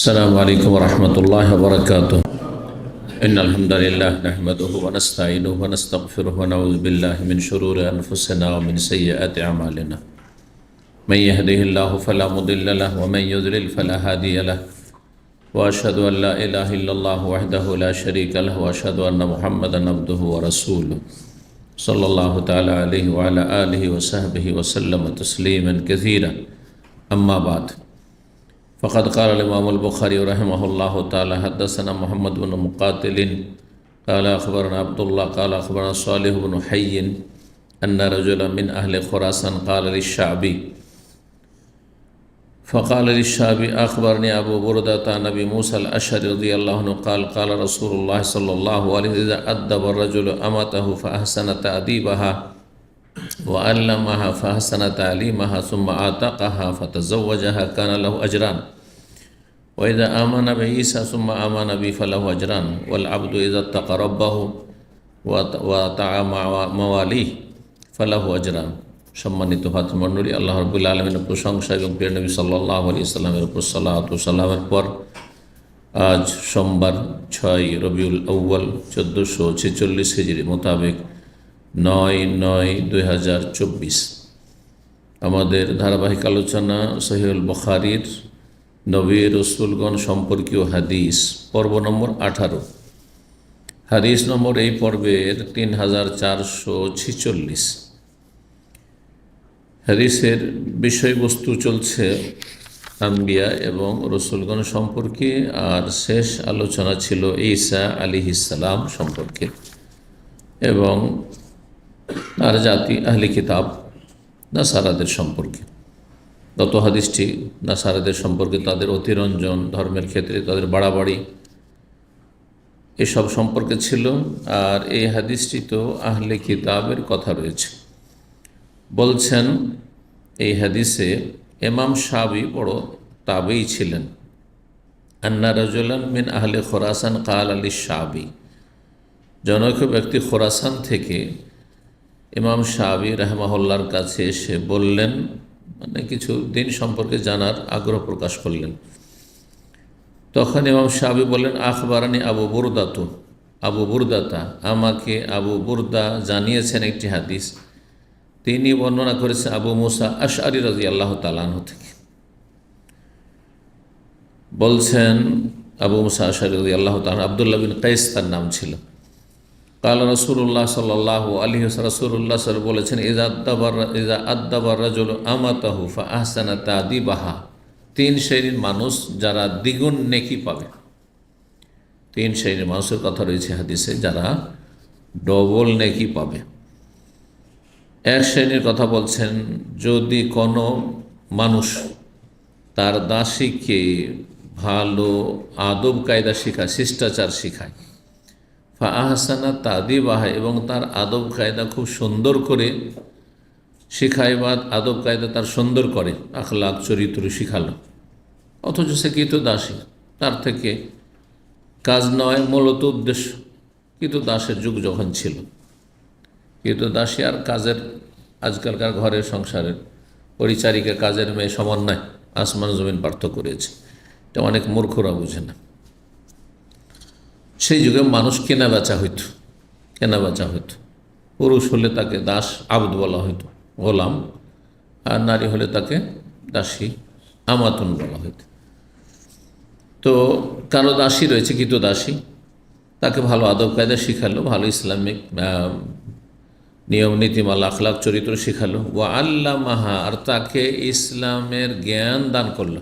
السلام عليكم ورحمة الله وبركاته. إن الحمد لله نحمده ونستعينه ونستغفره ونعوذ بالله من شرور أنفسنا ومن سيئات أعمالنا. من يهده الله فلا مضل له ومن يضلل فلا هادي له. وأشهد أن لا إله إلا الله وحده لا شريك له وأشهد أن محمدا عبده ورسوله صلى الله تعالى عليه وعلى آله وصحبه وسلم تسليما كثيرا. أما بعد، فقد قال الإمام البخاري رحمه الله تعالى: حدثنا محمد بن مقاتل قال أخبرنا عبد الله قال أخبرنا صالح بن حي أن رجلا من أهل خراسان قال للشعبي أخبرني أبو بردة عن أبي موسى الأشعري رضي الله عنه قال قال رسول الله صلى الله عليه وسلم: إذا أدب الرجل أمته فأحسن تأديبها وعلمها فأحسن تعليمها ثم أعتقها فتزوجها كان له أجران، وإذا آمن بعيسى ثم آمن به فله أجران، والعبد إذا اتقى ربه وأطاع مواليه فله أجران। সম্মানিত ভাতৃমণ্ডলী, আল্লাহ রাব্বুল আলামিনের প্রশংসা এবং প্রিয় নবী সাল্লাল্লাহু আলাইহি সাল্লামের উপর সালাত ও সালামের পর আজ সোমবার 6 রবিউল আউয়াল 1446 হিজরি মোতাবেক 9/9/2024 আমাদের ধারাবাহিক আলোচনা সহিহুল বুখারীর নবী রাসূলগণ সম্পর্কীয় হাদিস পর্ব নম্বর 18। হাদিস নম্বর এই পর্বের 3446। হাদিসের বিষয়বস্তু চলছে আম্বিয়া এবং রসুলগণ সম্পর্কে, আর শেষ আলোচনা ছিল ঈসা আলাইহিস সালাম সম্পর্কে এবং তার জাতি আহলে কিতাব নাসারাদের সম্পর্কে। গত হাদিসটি নাসারাদের সম্পর্কে, তাদের অতিরঞ্জন, ধর্মের ক্ষেত্রে তাদের বাড়াবাড়ি, এসব সম্পর্কে ছিল। আর এই হাদিসটি তো আহলে কিতাবের কথা রয়েছে। বলছেন এই হাদিসে ইমাম শাবি বড় তাবেঈ ছিলেন। আন্না রাজুলান মিন আহলে খোরাসান কাল আলী শাবি, জনৈক ব্যক্তি খোরাসান থেকে ইমাম শাবি রাহমাহুল্লাহর কাছে এসে বললেন, মানে কিছু দিন সম্পর্কে জানার আগ্রহ প্রকাশ করলেন। তখন ইমাম শাবি বললেন, আখবারানি আবু বুরদাতা, আমাকে আবু বুরদা জানিয়েছেন একটি হাদিস। তিনি বর্ণনা করেছেন আবু মুসা আশআরী রাদিয়াল্লাহু তাআলা আনহু থেকে। বলছেন আবু মুসা আশআরী রাদিয়াল্লাহু তাআলা, আব্দুল্লাহ বিন কাইস তার নাম ছিল। কাল রাসূলুল্লাহ সাল্লাল্লাহু আলাইহি ওয়াসাল্লাম, রাসূলুল্লাহ সাল্লাল্লাহু আলাইহি ওয়াসাল্লাম বলেছেন, ইযা আদ্দাবার রাজুলু আমাতাহু ফাআহসানা তাদিবাহা, 3 শ্রেণীর মানুষ যারা দ্বিগুণ নেকি পাবে। 3 শ্রেণীর মানুষের কথা রয়েছে হাদিসে, যারা ডবল নেকি পাবে। এক শ্রেণীর কথা বলছেন, যদি কোনো মানুষ তার দাসীকে ভালো আদব কায়দা শেখায়, শিষ্টাচার শেখায়, ফাআহসানা তাদিবাহা, এবং তার আদব কায়দা খুব সুন্দর করে শেখায় বা আদব কায়দা তার সুন্দর করে, আখলাক চরিত্র শিখালো, অথচ সে কৃত দাসী, তার থেকে কাজ নয় মূলত উদ্দেশ্য। কৃত দাসের যুগ যখন ছিল, কৃত দাসী আর কাজের, আজকালকার ঘরের সংসারের পরিচারিকা কাজের মেয়ে সমান নয়, আসমান জমিন পার্থক্য রয়েছে। এটা অনেক মূর্খরা বুঝে না। সেই যুগে মানুষ কেনা বেচা হইত। পুরুষ হলে তাকে দাস আবদ বলা হইত, গোলাম, আর নারী হলে তাকে দাসী আমাতুন বলা হইত। তো কারো দাসী রয়েছে, কৃত দাসী, তাকে ভালো আদব কায়দা শিখালো, ভালো ইসলামিক নিয়ম নীতিমালা আখলাক চরিত্র শিখালো। ওয়া আল্লামাহা, আর তাকে ইসলামের জ্ঞান দান করলো।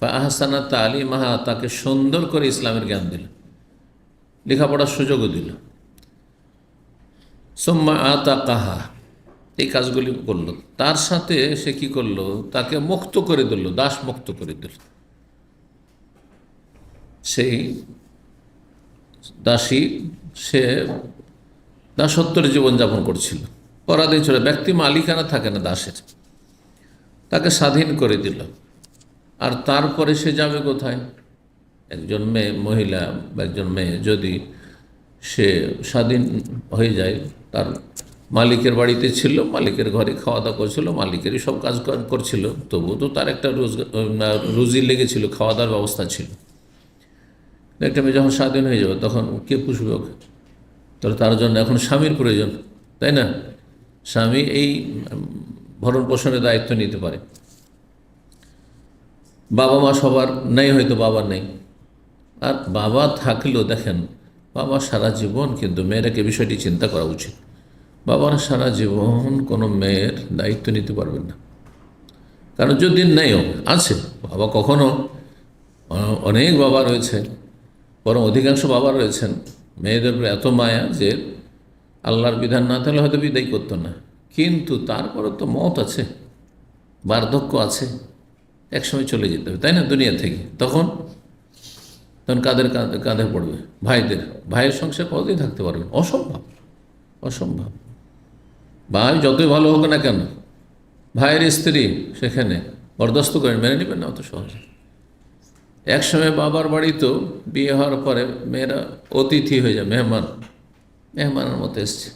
ফাআহসানা তালিমাহা, তাকে সুন্দর করে ইসলামের জ্ঞান দিল, লেখাপড়ার সুযোগও দিল। সুম্মা আতাকাহা, এই কাজগুলি করলো। তার সাথে সে কি করলো, তাকে মুক্ত করে দিল, দাস মুক্ত করে দিল। সেই দাসী সে দাসত্বের জীবনযাপন করছিল, পরাধীন ছিল, ব্যক্তি মালিকানা থাকে না দাসের, তাকে স্বাধীন করে দিল। আর তারপরে সে যাবে কোথায়? একজন মহিলা বা একজন মেয়ে যদি সে স্বাধীন হয়ে যায়, তার মালিকের বাড়িতে ছিল, মালিকের ঘরে খাওয়া দাওয়া করছিল, মালিকেরই সব কাজ করছিল, তবুও তো তার একটা রুজি লেগেছিল, খাওয়া দাওয়ার ব্যবস্থা ছিল। একটা মেয়ে যখন স্বাধীন হয়ে যাবে তখন কে পুষবে ওকে? তাহলে তার জন্য এখন স্বামীর প্রয়োজন, তাই না? স্বামী এই ভরণ পোষণের দায়িত্ব নিতে পারে। বাবা মা সবার নেই, হয়তো বাবা নেই, আর বাবা থাকলেও দেখেন বাবা সারা জীবন, কিন্তু মেয়েরাকে বিষয়টি চিন্তা করা উচিত, বাবারা সারা জীবন কোনো মেয়ের দায়িত্ব নিতে পারবেন না। কারণ যদি নেইও আছে বাবা, কখনো অনেক বাবা রয়েছে, বরং অধিকাংশ বাবা রয়েছেন মেয়েদের উপরে এত মায়া যে আল্লাহর বিধান না থাকলে হয়তো বিদায় করতো না, কিন্তু তারপরে তো মত আছে, বার্ধক্য আছে, একসময় চলে যেতে হবে, তাই না, দুনিয়া থেকে। তখন কাঁধে কাঁধে পড়বে ভাইয়ের সংসার কতদিন থাকতে পারবেন? অসম্ভব, অসম্ভব। ভাই যতই ভালো হোক না কেন, ভাইয়ের স্ত্রী সেখানে বরদাস্ত করেন, মেনে নেবেন না অত সহজে। একসময় বাবার বাড়িতেও বিয়ে হওয়ার পরে মেয়েরা অতিথি হয়ে যায়, মেহমানের মতো এসছে,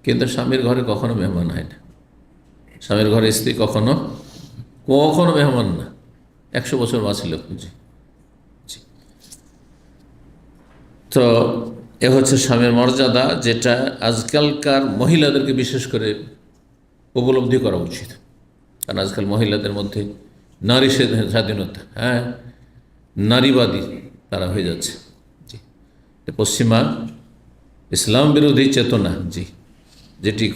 কিন্তু স্বামীর ঘরে কখনো মেহমান হয় না, স্বামীর ঘরে স্ত্রী কখনো মেহমান না, 100 বছর বাঁচল খুঁজি। তো এ হচ্ছে স্বামীর মর্যাদা, যেটা আজকালকার মহিলাদেরকে বিশেষ করে উপলব্ধি করা উচিত। কারণ আজকাল মহিলাদের মধ্যে নারী স্বাধীনতা, নারীবাদী তারা হয়ে যাচ্ছে। জি, পশ্চিমা ইসলাম বিরোধী চেতনা, জি, যেটি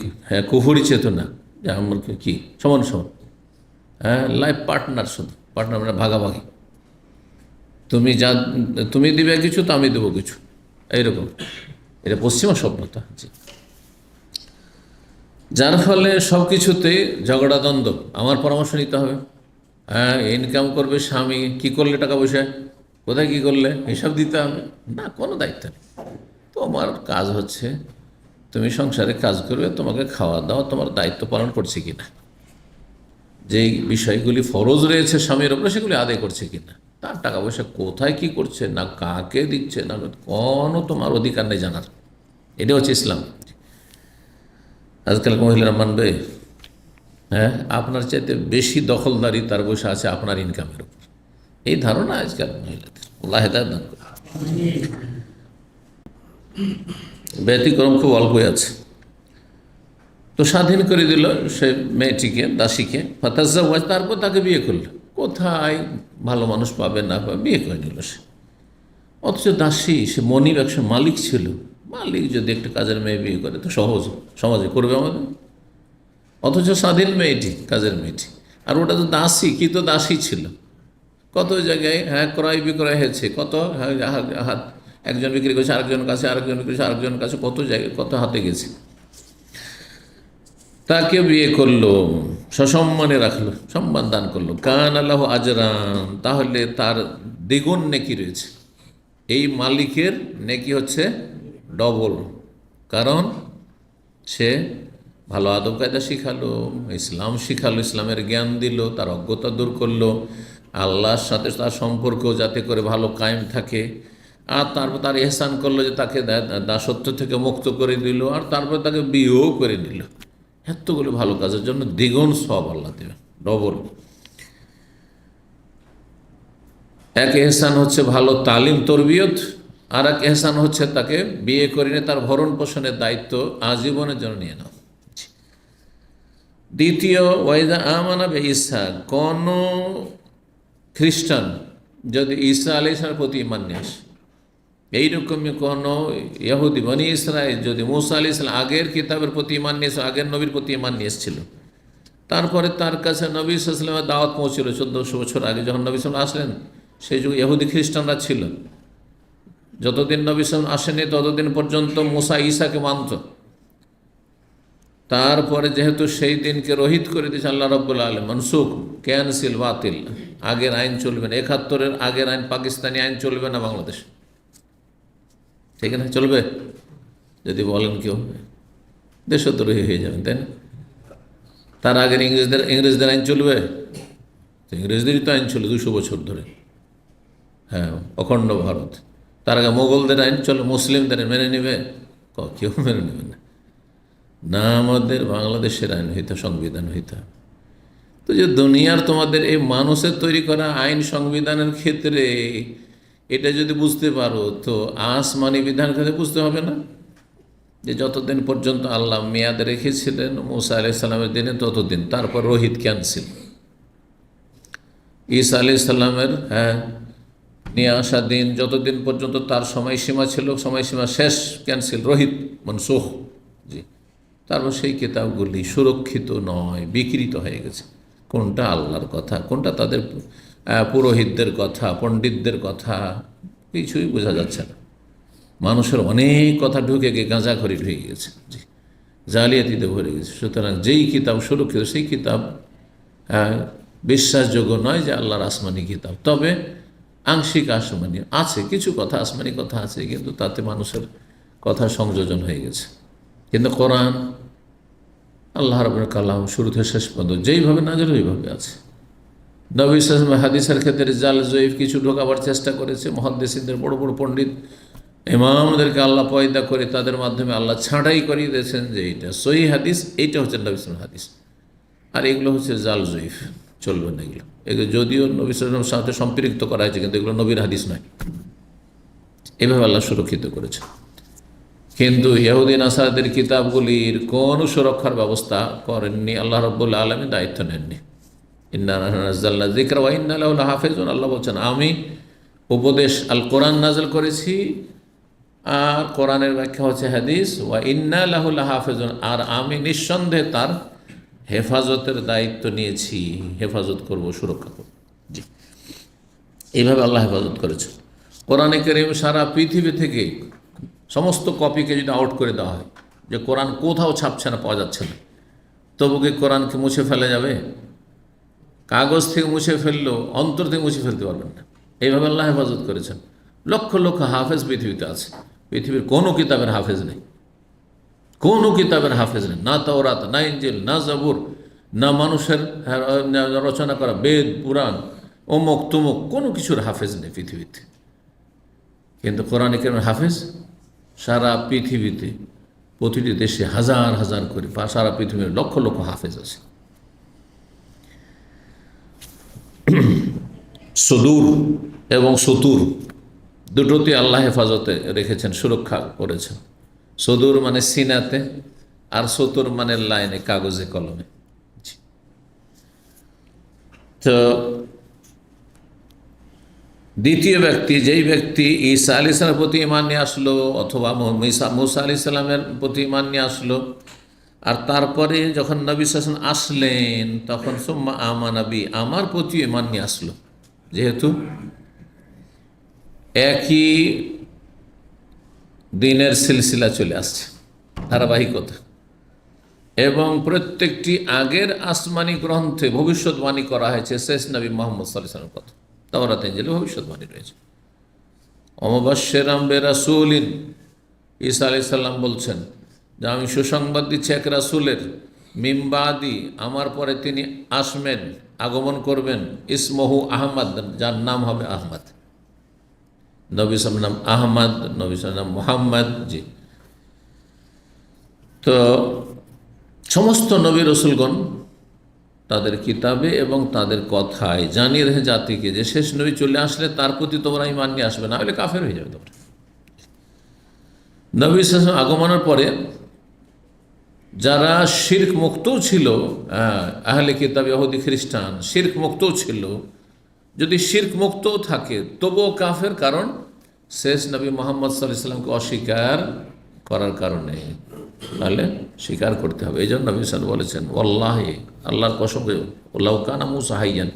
কুফুরি চেতনা, যে আমার কি সমান, লাইফ পার্টনার, শুধু পার্টনার মানে ভাগাভাগি, তুমি দিবে কিছু তো আমি দেবো কিছু, এইরকম, এটা পশ্চিমা সভ্যতা। জি, যার ফলে সব কিছুতে ঝগড়া দ্বন্দ্ব। আমার পরামর্শ নিতে হবে, ইনকাম করবে স্বামী, কি করলে টাকা পয়সা, কোথায় কি করলে হিসাব দিতে হবে না, কোনো দায়িত্ব নেই। তোমার কাজ হচ্ছে তুমি সংসারে কাজ করবে, তোমাকে খাওয়া দাওয়া তোমার দায়িত্ব পালন করছে কিনা, যেই বিষয়গুলি ফরজ রয়েছে স্বামীর ওপরে সেগুলি আদায় করছে কিনা, তার টাকা পয়সা কোথায় কি করছে, না কাকে দিচ্ছে, না কোনো তোমার অধিকার নেই জানার। এটা হচ্ছে ইসলাম। আজকাল মহিলারা মানবে? আপনার চাইতে বেশি দখলদারি তার বসে আছে আপনার ইনকামের উপর, এই ধারণা আজকাল মহিলাদের। আল্লাহ হেদায়েত দান করুন। ব্যতিক্রম খুব অল্পই আছে। তো স্বাধীন করে দিল সে মেয়েটিকে, দাসীকে, ফাতাজ্জাওয়াজ, তারপর তাকে বিয়ে করলো। কোথায় ভালো মানুষ পাবে না পাবে, বিয়ে করে নিল সে। অথচ দাসী, সে মনিব, একশো মালিক ছিল, মালিক যদি একটা কাজের মেয়ে বিয়ে করে তো সমাজে করবে আমাদের। অথচ স্বাধীন মেয়েটি, কাজের মেয়েটি, আর ওটা তো দাসী, কি তো দাসী ছিল। কত জায়গায় ক্রয় বিক্রয় হয়েছে, কত একজন বিক্রি করছে আরেকজন কাছে, আরেকজন বিক্রি করছে আরেকজন কাছে, কত জায়গায় কত হাতে গেছে। তাকে বিয়ে করলো, সসম্মানে রাখলো, সম্মান দান করলো। কান আল্লাহ আজরান, তাহলে তার দ্বিগুণ নেকি রয়েছে। এই মালিকের নেকি হচ্ছে ডবল, কারণ সে ভালো আদব কায়দা শিখালো, ইসলাম শিখালো, ইসলামের জ্ঞান দিল, তার অজ্ঞতা দূর করলো, আল্লাহর সাথে তার সম্পর্ক যাতে করে ভালো কায়েম থাকে, আর তারপর তার ইহসান করলো যে তাকে দাসত্ব থেকে মুক্ত করে দিল, আর তারপর তাকে বিয়েও করে দিল। এতগুলো ভালো কাজের জন্য দ্বিগুণ সওয়াব আল্লাহ দেবে, ডবল। এক ইহসান হচ্ছে ভালো তালিম তরবিয়ত, আর এক ইহসান হচ্ছে তাকে বিয়ে করে নিয়ে তার ভরণ পোষণের দায়িত্ব আজীবনের জন্য নিয়ে নাও। দ্বিতীয়, ওয়াইদা আমানা বে ঈসা, কোন খ্রিস্টান যদি ঈসা আলাইহিস সালামের প্রতি ঈমান নিয়ে আসে, এইরকমই কোনো ইহুদি বনি ইসরাইল যদি মুসা আলাইহিস সালাম আগের কিতাবের প্রতি ঈমান নিয়ে এসে, আগের নবীর প্রতি ঈমান নিয়ে এসেছিল, তারপরে তার কাছে নবী সাল্লাল্লাহু আলাইহি ওয়াসাল্লামের দাওয়াত পৌঁছিল 1400 বছর আগে, যখন নবী সাল্লাল্লাহু আলাইহি ওয়াসাল্লাম আসলেন, সেই যুগে ইহুদি খ্রিস্টানরা ছিল। যতদিন নবী সাল্লাল্লাহু আলাইহি ওয়াসাল্লাম আসেনি ততদিন পর্যন্ত মুসা ঈসাকে মানত। তারপরে যেহেতু সেই দিনকে রহিত করে দিয়েছে আল্লাহ রাব্বুল আলামিন, মনসুখ, ক্যান্সেল, বাতিল, আগের আইন চলবে না, 71-এর আগের আইন, পাকিস্তানি আইন চলবে না বাংলাদেশ, ঠিক না? চলবে? যদি বলেন কেউ, দেশদ্রোহী হয়ে যাবেন, তাই না? তার আগের ইংরেজদের আইন চলবে? ইংরেজদেরই তো আইন ছিল 200 বছর ধরে, অখণ্ড ভারত। তার আগে মোগলদের আইন চলো, মুসলিমদের মেনে নেবে? কেউ মেনে নেবে না। না আমাদের বাংলাদেশের আইন হইতে সংবিধান হইতে হবে। তো যে দুনিয়ার তোমাদের এই মানুষের তৈরি করা আইন সংবিধানের ক্ষেত্রে এটা যদি বুঝতে পারো, তো আসমানি বিধান ক্ষেত্রে বুঝতে হবে না যে যতদিন পর্যন্ত আল্লাহ মেয়াদ রেখেছিলেন মুসা আলাইহিস সালামের দিনে ততদিন, তারপর রোহিত ক্যান্সেল। ঈসা আলাইহিস সালামের নিয়ে আসা দিন যতদিন পর্যন্ত তার সময়সীমা ছিল, সময়সীমা শেষ, ক্যান্সেল, রোহিত মনসুখ। জি, তারপর সেই কিতাবগুলি সুরক্ষিত নয়, বিকৃত হয়ে গেছে। কোনটা আল্লাহর কথা, কোনটা তাদের পুরোহিতদের কথা, পণ্ডিতদের কথা, কিছুই বোঝা যাচ্ছে না। মানুষের অনেক কথা ঢুকে গিয়ে গাঁজাখড়ি ঢুকে গেছে, জি, জালিয়াতিতে ভরে গেছে। সুতরাং যেই কিতাব সুরক্ষিত সেই কিতাব বিশ্বাসযোগ্য নয় যে আল্লাহর আসমানি কিতাব। তবে আংশিক আসমানি আছে, কিছু কথা আসমানি কথা আছে, কিন্তু তাতে মানুষের কথা সংযোজন হয়ে গেছে। কিন্তু কোরআন আল্লাহ রাব্বুল কালাম শুরু থেকে শেষ পর্যন্ত যেইভাবে নাযিল ওইভাবে আছে। নবী সাল্লাল্লাহু আলাইহি ওয়াসাল্লাম হাদিসের ক্ষেত্রে জাল জয়ীফ কিছু ঢোকাবার চেষ্টা করেছে। মুহাদ্দিসিনদের বড় বড় পণ্ডিত ইমামদেরকে আল্লাহ পয়দা করে তাদের মাধ্যমে আল্লাহ ছাঁটাই করিয়ে দিয়েছেন যে এইটা সহিহ হাদিস, এইটা হচ্ছে নবী সাল্লাল্লাহু আলাইহি ওয়াসাল্লাম হাদিস, আর এগুলো হচ্ছে জাল জয়ীফ, চলবে না এগুলো। এগুলো যদিও নবী সাল্লাল্লাহু আলাইহি ওয়াসাল্লামের সাথে সম্পৃক্ত করা হয়েছে, কিন্তু এগুলো নবীর হাদিস নয়। এভাবে আল্লাহ সুরক্ষিত করেছে। কিন্তু ইহুদি নাসারাদের কিতাবগুলির কোনো সুরক্ষার ব্যবস্থা করেননি, আল্লাহ রাব্বুল আলামিন দায়িত্ব নেননি। ইন্না নাহনু নাযালনা যিকরা ওয়া ইন্না লাহু লাহাফিজুন। আল্লাহ বলছেন, আমি উপদেশ আল কোরআন নাযিল করেছি, আর কোরআনের ব্যাখ্যা হচ্ছে হাদিস, ওয়া ইন্না লাহু লাহাফিজুন, আর আমি নিঃসন্দেহে তার হেফাজতের দায়িত্ব নিয়েছি, হেফাজত করব, সুরক্ষা করব। জি, এইভাবে আল্লাহ হেফাজত করেছে। কোরআনে কারীম সারা পৃথিবী থেকে সমস্ত কপিকে যদি আউট করে দেওয়া হয়, যে কোরআন কোথাও ছাপছে না, পাওয়া যাচ্ছে না, তবু কি কোরআনকে মুছে ফেলা যাবে? কাগজ থেকে মুছে ফেললেও অন্তর থেকে মুছে ফেলতে পারবেন না। এইভাবে আল্লাহ হেফাজত করেছেন। লক্ষ লক্ষ হাফেজ পৃথিবীতে আছে, পৃথিবীর কোনো কিতাবের হাফেজ নেই, কোনো কিতাবের হাফেজ নেই, না তাওরাত, না ইনজিল, না জাবুর, না মানুষের রচনা করা বেদ, পুরাণ, অমুক তুমুক, কোনো কিছুর হাফেজ নেই পৃথিবীতে। কিন্তু কোরআন কারীমের হাফেজ সারা পৃথিবীতে, প্রতিটি দেশে হাজার হাজার করে, সারা পৃথিবীর লক্ষ লক্ষ হাফেজ আছে। সুদূর এবং সতুর দুটোতে আল্লাহ হেফাজতে রেখেছেন, সুরক্ষা করেছেন। সুদূর মানে সিনাতে, আর সতুর মানে লাইনে, কাগজে কলমে। তো দ্বিতীয় ব্যক্তি, যেই ব্যক্তি ঈসা আলাইহিস সালামের প্রতি ঈমান নিয়ে আসলো, অথবা মুসা আলাইহিস সালামের প্রতি ঈমান নিয়ে আসলো, আর তারপরে যখন নবী সাল্লাল্লাহু আলাইহি ওয়াসাল্লাম আসলেন, তখন সুম্মা আমানা বি, আমার প্রতি ঈমান নিয়ে আসলো। যেহেতু একই দিনের সিলসিলা চলে আসছে, ধারাবাহিকতা, এবং প্রত্যেকটি আগের আসমানি গ্রন্থে ভবিষ্যৎবাণী করা হয়েছে শেষ নবী মুহাম্মদ সাল্লাল্লাহু আলাইহি ওয়াসাল্লামের কথা। তাওরাত ইনজিলে ভবিষ্যৎবাণী রয়েছে। অমুবাশশিরাম বিরাসূলিন, ঈসা আলাইহিস সালাম বলছেন যে আমি সুসংবাদ দিচ্ছি এক রাসূলের, মিন বাদি, আমার পরে তিনি আসবেন, আগমন করবেন, ইসমহু আহমদ, যার নাম হবে আহমদ। নবী সাল্লাল্লাহু আলাইহি ওয়াসাল্লাম নাম আহমদ, নবী সাল্লাল্লাহু আলাইহি ওয়াসাল্লাম মুহাম্মদ। জি, তো সমস্ত নবী রসুলগণ তাদের কিতাবে এবং তাদের কথায় জানিয়ে রেখে জাতিকে যে শেষ নবী চলে আসলে তার প্রতি তোমরা ঈমান নিয়ে আসবে, না হলে কাফের হয়ে যাবে তোমরা। নবী সাল্লাল্লাহু আলাইহি ওয়াসাল্লাম আগমনের পরে যারা শিরক মুক্তও ছিল, আহলে কিতাব ইহুদি খ্রিস্টান শিরক মুক্তও ছিল, যদি শিরক মুক্তও থাকে তবুও কাফের, কারণ শেষ নবী মুহাম্মদ সাল্লাল্লাহু আলাইহি ওয়াসাল্লামকে অস্বীকার করার কারণে। তাহলে স্বীকার করতে হবে। এই জন্য নবী সাল্লাল্লাহু আলাইহি ওয়াসাল্লাম বলেছেন, ওয়াল্লাহি, আল্লাহর কসম, লাউ কানা মূসা হাইয়ান,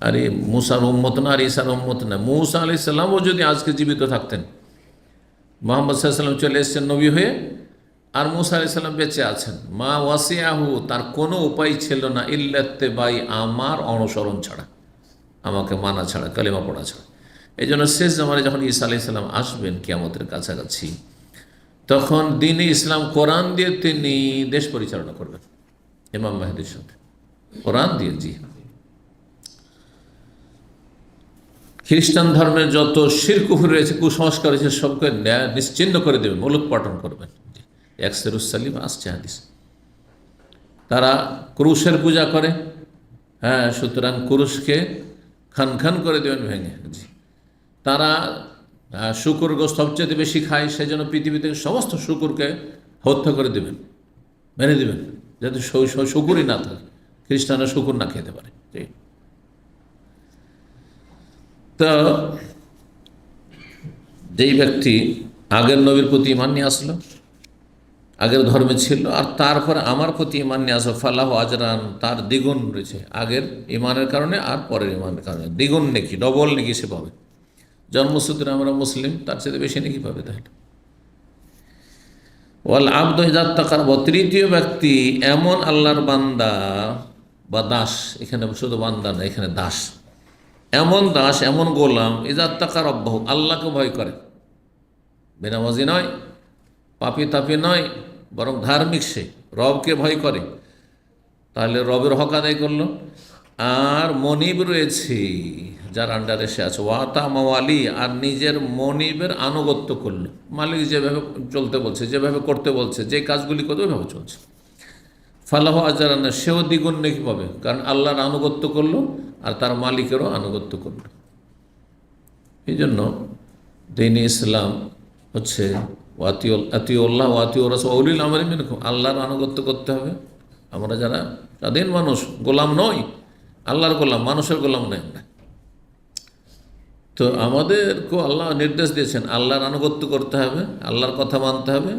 আরে মূসার উম্মত না, আর ঈসার উম্মত না, মূসা আলাইহিস সালামও যদি আজকে জীবিত থাকতেন, মুহাম্মদ সাল্লাল্লাহু আলাইহি ওয়াসাল্লাম চলে এসেছেন নবী হয়ে, আর মূসা আলাইহিস সালাম বেঁচে আছেন, মা ওয়াসিয়াহু, তার কোনো উপায় ছিল না, ইল্লাত্তিবাই, আমার অনুসরণ ছাড়া, আমাকে মানা ছাড়া, কালিমা পড়া ছাড়া। এই জন্য শেষ জামানায় যখন ঈসা আলাইহিস সালাম আসবেন কিয়ামতের কাছাকাছি, তখন দ্বীন-ই ইসলাম কোরআন দিয়ে তিনি দেশ পরিচালনা করবেন, ইমাম মাহদীর সাথে, কোরআন দিয়ে। জি, খ্রিস্টান ধর্মের যত শিরক কুফর রয়েছে, কুসংস্কার রয়েছে, সবকে নিশ্চিহ্ন করে দেবেন, মূলোৎপাটন করবেন। একসেরুসালিম আসছে হাদিস। তারা ক্রুশের পূজা করে, হ্যাঁ, সুতরাং ক্রুশকে খান খান করে দেবেন ভেঙে। জি, তারা শুকুর গোস্ত সবচেয়ে বেশি খায়, সেই জন্য পৃথিবীতে সমস্ত শুকুরকে হত্যা করে দেবেন, মেরে দেবেন, যাতে শুকুরই না থাকে, খ্রিস্টানরা শুকুর না খেতে পারে। তো যেই ব্যক্তি আগের নবীর প্রতি ঈমান নিয়ে আসলো, আগের ধর্মে ছিল, আর তারপরে আমার প্রতি ঈমান নিয়ে আসলো, ফালাহ আজরান, তার দ্বিগুণ রয়েছে, আগের ঈমানের কারণে আর পরের ঈমানের কারণে দ্বিগুণ নেকি, ডবল নেকি সে পাবে। জন্মসূত্রে আমরা মুসলিম, তার সাথে বেশি নেকি পাবে। তাহলে ওয়াল আব্দ ইযা তাকাররাবা, তৃতীয় ব্যক্তি এমন আল্লাহর বান্দা বা দাস, এখানে শুধু বান্দা না, এখানে দাস, এমন দাস, এমন গোলাম, ইযা তাকাররাবাহু, আল্লাহকে ভয় করে, বেনামাজি নয়, পাপি তাপি নয়, বরং ধার্মিক, সে রবকে ভয় করে, তাহলে রবের হক আদায় করলো। আর মনিব রয়েছে, যার আন্ডারে সে আছে, ওয়াতা মাওয়ালি, আর নিজের মনিবের আনুগত্য করলো, মালিক যেভাবে চলতে বলছে, যেভাবে করতে বলছে, যে কাজগুলি করতে ওইভাবে চলছে, ফালাহ আজরান, সেও দ্বিগুণ নেকি পাবে, কারণ আল্লাহর আনুগত্য করলো আর তার মালিকেরও আনুগত্য করলো। এই জন্য দ্বীন ইসলাম হচ্ছে আতিউল্লাহ আতিউর রাসূল উলিল আমরি মিনকুম, আল্লাহর আনুগত্য করতে হবে। আমরা যারা স্বাধীন মানুষ, গোলাম নই, আল্লাহর গোলাম, মানুষের গোলাম নয় আমরা। তো আমাদেরকেও আল্লাহ নির্দেশ দিয়েছেন আল্লাহর আনুগত্য করতে হবে, আল্লাহর কথা মানতে হবে,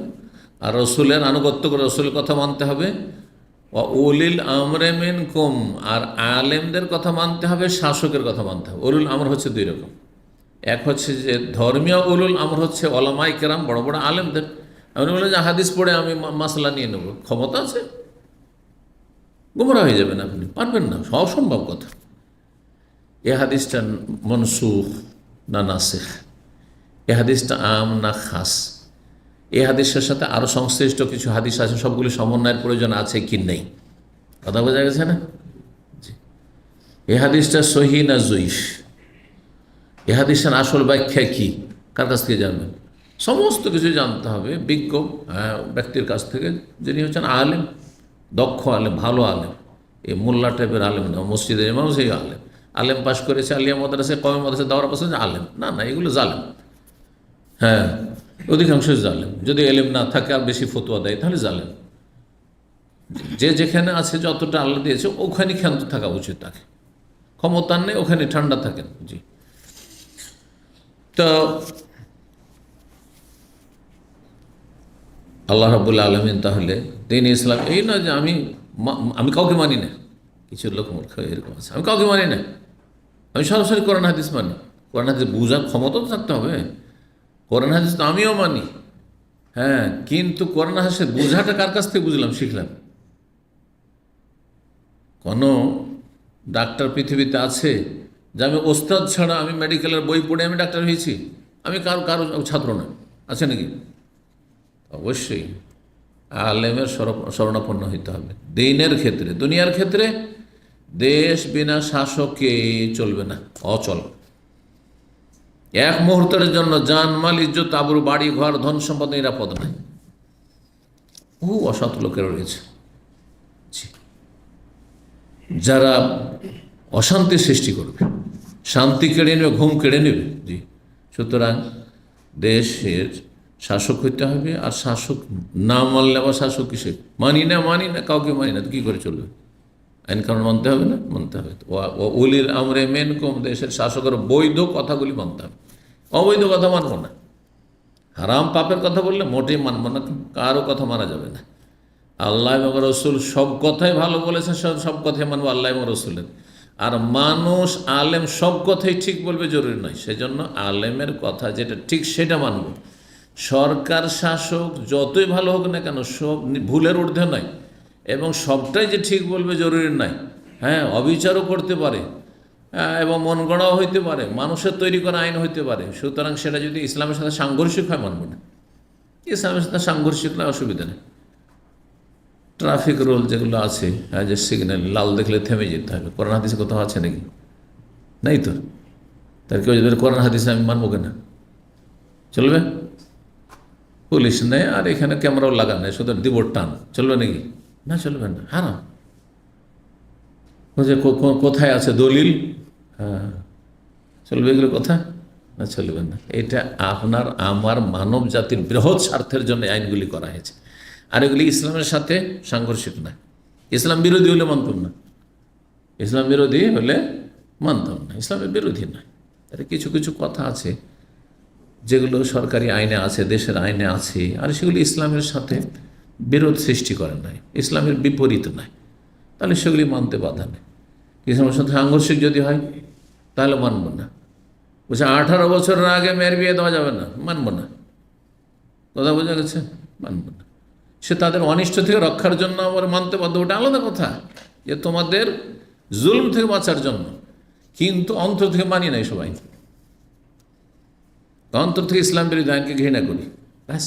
আর রসুলের আনুগত্য করে রসুলের কথা মানতে হবে। উলিল আমরে মিনকুম, আর আলেমদের কথা মানতে হবে, শাসকের কথা মানতে হবে। উলুল আমর হচ্ছে দুই রকম, এক হচ্ছে যে ধর্মীয় উলুল আমর হচ্ছে ওলামায়ে কেরাম, বড় বড় আলেমদের। আপনি বলেন যে হাদিস পড়ে আমি মাসলা নিয়ে নেব, ক্ষমতা আছে? গোমরা হয়ে যাবেন, আপনি পারবেন না, অসম্ভব কথা। এ হাদিসটা মনসুখ না নাসিখ, এ হাদিসটা আম না খাস, এ হাদিসের সাথে আরও সংশ্লিষ্ট কিছু হাদিস আছে, সবগুলি সমন্বয়ের প্রয়োজন আছে কি নেই, কথা বোঝা গেছে না? এ হাদিসটা সহি না জয়ীফ, এ হাদিসের আসল ব্যাখ্যা কি, কার কাছ থেকে জানবেন? সমস্ত কিছু জানতে হবে বিজ্ঞ ব্যক্তির কাছ থেকে, যিনি হচ্ছেন আলেম, দক্ষ আলেম, ভালো আলেম, এই মোল্লা টাইপের আলেম না, মসজিদের ইমাম সেই আলেম, আলেম পাশ করেছে আলিয়া মাদ্রাসায়, কওমি মাদ্রাসায়, দাওরা পাশ করেছে, আলেম না, না, এগুলো জালেম। হ্যাঁ, অধিকাংশ জালেম। যদি এলেম না থাকে আর বেশি ফতোয়া দেয় তাহলে জালেম। যে যেখানে আছে, যতটা আল্লাহ দিয়েছে ওখানে ক্ষান্ত থাকা উচিত, তাকে ক্ষমতা নেই ওখানে ঠান্ডা থাকেন। জি, তো আল্লাহ রাব্বুল আলামিন তাহলে দ্বীন ইসলাম এই না যে আমি কাউকে মানি না, কিছু লোক মূর্খ এরকম আছে, আমি কাউকে মানি না, আমি সরাসরি কোরআন হাদিস মানি। কোরআন হাদিস বোঝার ক্ষমতা তো থাকতে হবে। কোরআন হাদিস তো আমিও মানি, হ্যাঁ, কিন্তু কোরআন হাদিসের বোঝাটা কার কাছ থেকে বুঝলাম, শিখলাম? কোনো ডাক্তার পৃথিবীতে আছে যে আমি ওস্তাদ ছাড়া, আমি মেডিকেলের বই পড়ে আমি ডাক্তার হয়েছি? আমি কারো ছাত্র না, আছে নাকি? অবশ্যই আলেমের শরণাপন্ন হইতে হবে দ্বীনের ক্ষেত্রে। দুনিয়ার ক্ষেত্রে দেশ বিনা শাসকে চলবে না, অচল। এক মুহূর্তের জন্য জানমাল, ইজ্জত, আবরু, বাড়ি ঘর, ধন সম্পদ নিরাপদ নাই। বহু অসৎ লোকের রয়েছে যারা অশান্তি সৃষ্টি করবে, শান্তি কেড়ে নেবে, ঘুম কেড়ে নেবে। জি, সুতরাং দেশের শাসক হইতে হবে। আর শাসক না মানলে আবার শাসক কিসে, মানি না কাউকে মানি না, তো কী করে চলবে? আইন কানুন মানতে হবে না, মানতে হবে। উলিল আমরে মিনকুম, দেশের শাসকের বৈধ কথাগুলি মানতে হবে, অবৈধ কথা মানব না। হারাম পাপের কথা বললে মোটেই মানব না, কারো কথা মানা যাবে না। আল্লাহ এবং রসুল সব কথাই ভালো বলেছেন, সব কথাই মানবো আল্লাহ এবং রসুলের। আর মানুষ আলেম সব কথাই ঠিক বলবে জরুরি নয়, সেজন্য আলেমের কথা যেটা ঠিক সেটা মানব। সরকার শাসক যতই ভালো হোক না কেন, সব ভুলের ঊর্ধ্বে নয়, এবং সবটাই যে ঠিক বলবে জরুরি নয়। হ্যাঁ, অবিচারও করতে পারে, এবং মন গড়াও হইতে পারে, মানুষের তৈরি করা আইন হইতে পারে। সুতরাং সেটা যদি ইসলামের সাথে সাংঘর্ষিক হয়, মানব না। ইসলামের সাথে সাংঘর্ষিক নয়, অসুবিধা নেই। ট্রাফিক রুল যেগুলো আছে, যে সিগন্যাল লাল দেখলে থেমে যেতে হবে, কোরআন হাদিসে কোথাও আছে নাকি? নেই তো। তার কেউ যদি কোরআন হাদিসে আমি মানবো কেনা, চলবে? পুলিশ নেই, আর এখানে ক্যামেরাও লাগানো, শুধু দিব টান, চলবে নাকি? না, চলবে না, হারাম। যে কোথায় আছে দলিল? হ্যাঁ, চলবে এগুলো কথা? না, চলবে না। এটা আপনার আমার মানব জাতির বৃহৎ স্বার্থের জন্য আইনগুলি করা হয়েছে, আর এগুলি ইসলামের সাথে সাংঘর্ষিক না। ইসলাম বিরোধী হলে মানতাম না, ইসলাম বিরোধী হলে মানতাম না, ইসলামের বিরোধী নয়। তাহলে কিছু কিছু কথা আছে যেগুলো সরকারি আইনে আছে, দেশের আইনে আছে, আর সেগুলি ইসলামের সাথে বিরোধ সৃষ্টি করে নাই, ইসলামের বিপরীত নয়, তাহলে সেগুলি মানতে বাধা নেই। ইসলামের সাথে সাংঘর্ষিক যদি হয় তাহলে মানব না। বলছে 18 বছরের আগে মেয়ের বিয়ে দেওয়া যাবে না, মানব না। কথা বোঝা গেছে? মানব না। সে তাদের অনিষ্ট থেকে রক্ষার জন্য আবার মানতে বাধ্য, ওটা আলাদা কথা, যে তোমাদের জুলম থেকে বাঁচার জন্য। কিন্তু অন্তর থেকে মানি নাই সবাই, অন্তর থেকে ইসলাম বিরোধী আইনকে ঘৃণা করি, ব্যাস,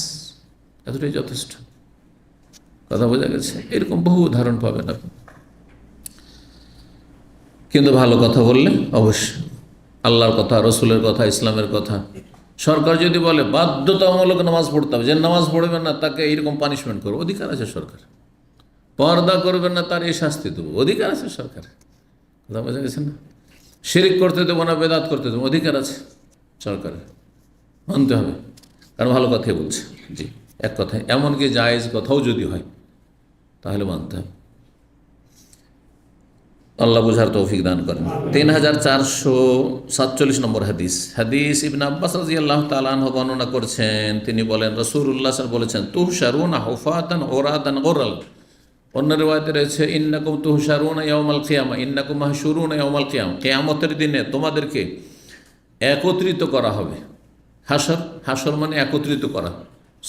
এতটাই যথেষ্ট। কথা বোঝা গেছে? এরকম বহু উদাহরণ পাবেন আপনি। কিন্তু ভালো কথা বললে অবশ্যই আল্লাহর কথা, রসুলের কথা, ইসলামের কথা। সরকার যদি বলে বাধ্যতামূলক নামাজ পড়তে হবে, যে নামাজ পড়বেন না তাকে এইরকম পানিশমেন্ট করবো, অধিকার আছে সরকার। পর্দা করবেন না তার এই শাস্তি দেবো, অধিকার আছে সরকার। কথা বোঝা গেছে না? শিরিক করতে দেবো না, বেদাত করতে দেবো, অধিকার আছে সরকারের। মানতে হবে, কারণ ভালো কথাই বলছে। জি, এক কথায় এমনকি জায়েজ কথাও যদি হয় তাহলে মানতে হবে। আল্লাহ বুঝার তৌফিক দান করেন। 3447 নম্বর হাদিস। হাদিস ইবনে আব্বাস রাদিয়াল্লাহু তাআলা আনহু বর্ণনা করছেন, তিনি বলেন রাসূলুল্লাহ সাল্লাল্লাহু আলাইহি ওয়াসাল্লাম বলেছেন, তুহশারুনা হুফাতান উরাতান গুরাল। অন্য রিওয়ায়াতে রয়েছে ইন্নাকুম তুহশারুনা ইয়াউমাল কিয়ামা, ইন্নাকুম মাহশুরুনা ইয়াউমাল কিয়ামা। কিয়ামতের দিনে তোমাদেরকে একত্রিত করা হবে। হাসর, হাসর মানে একত্রিত করা,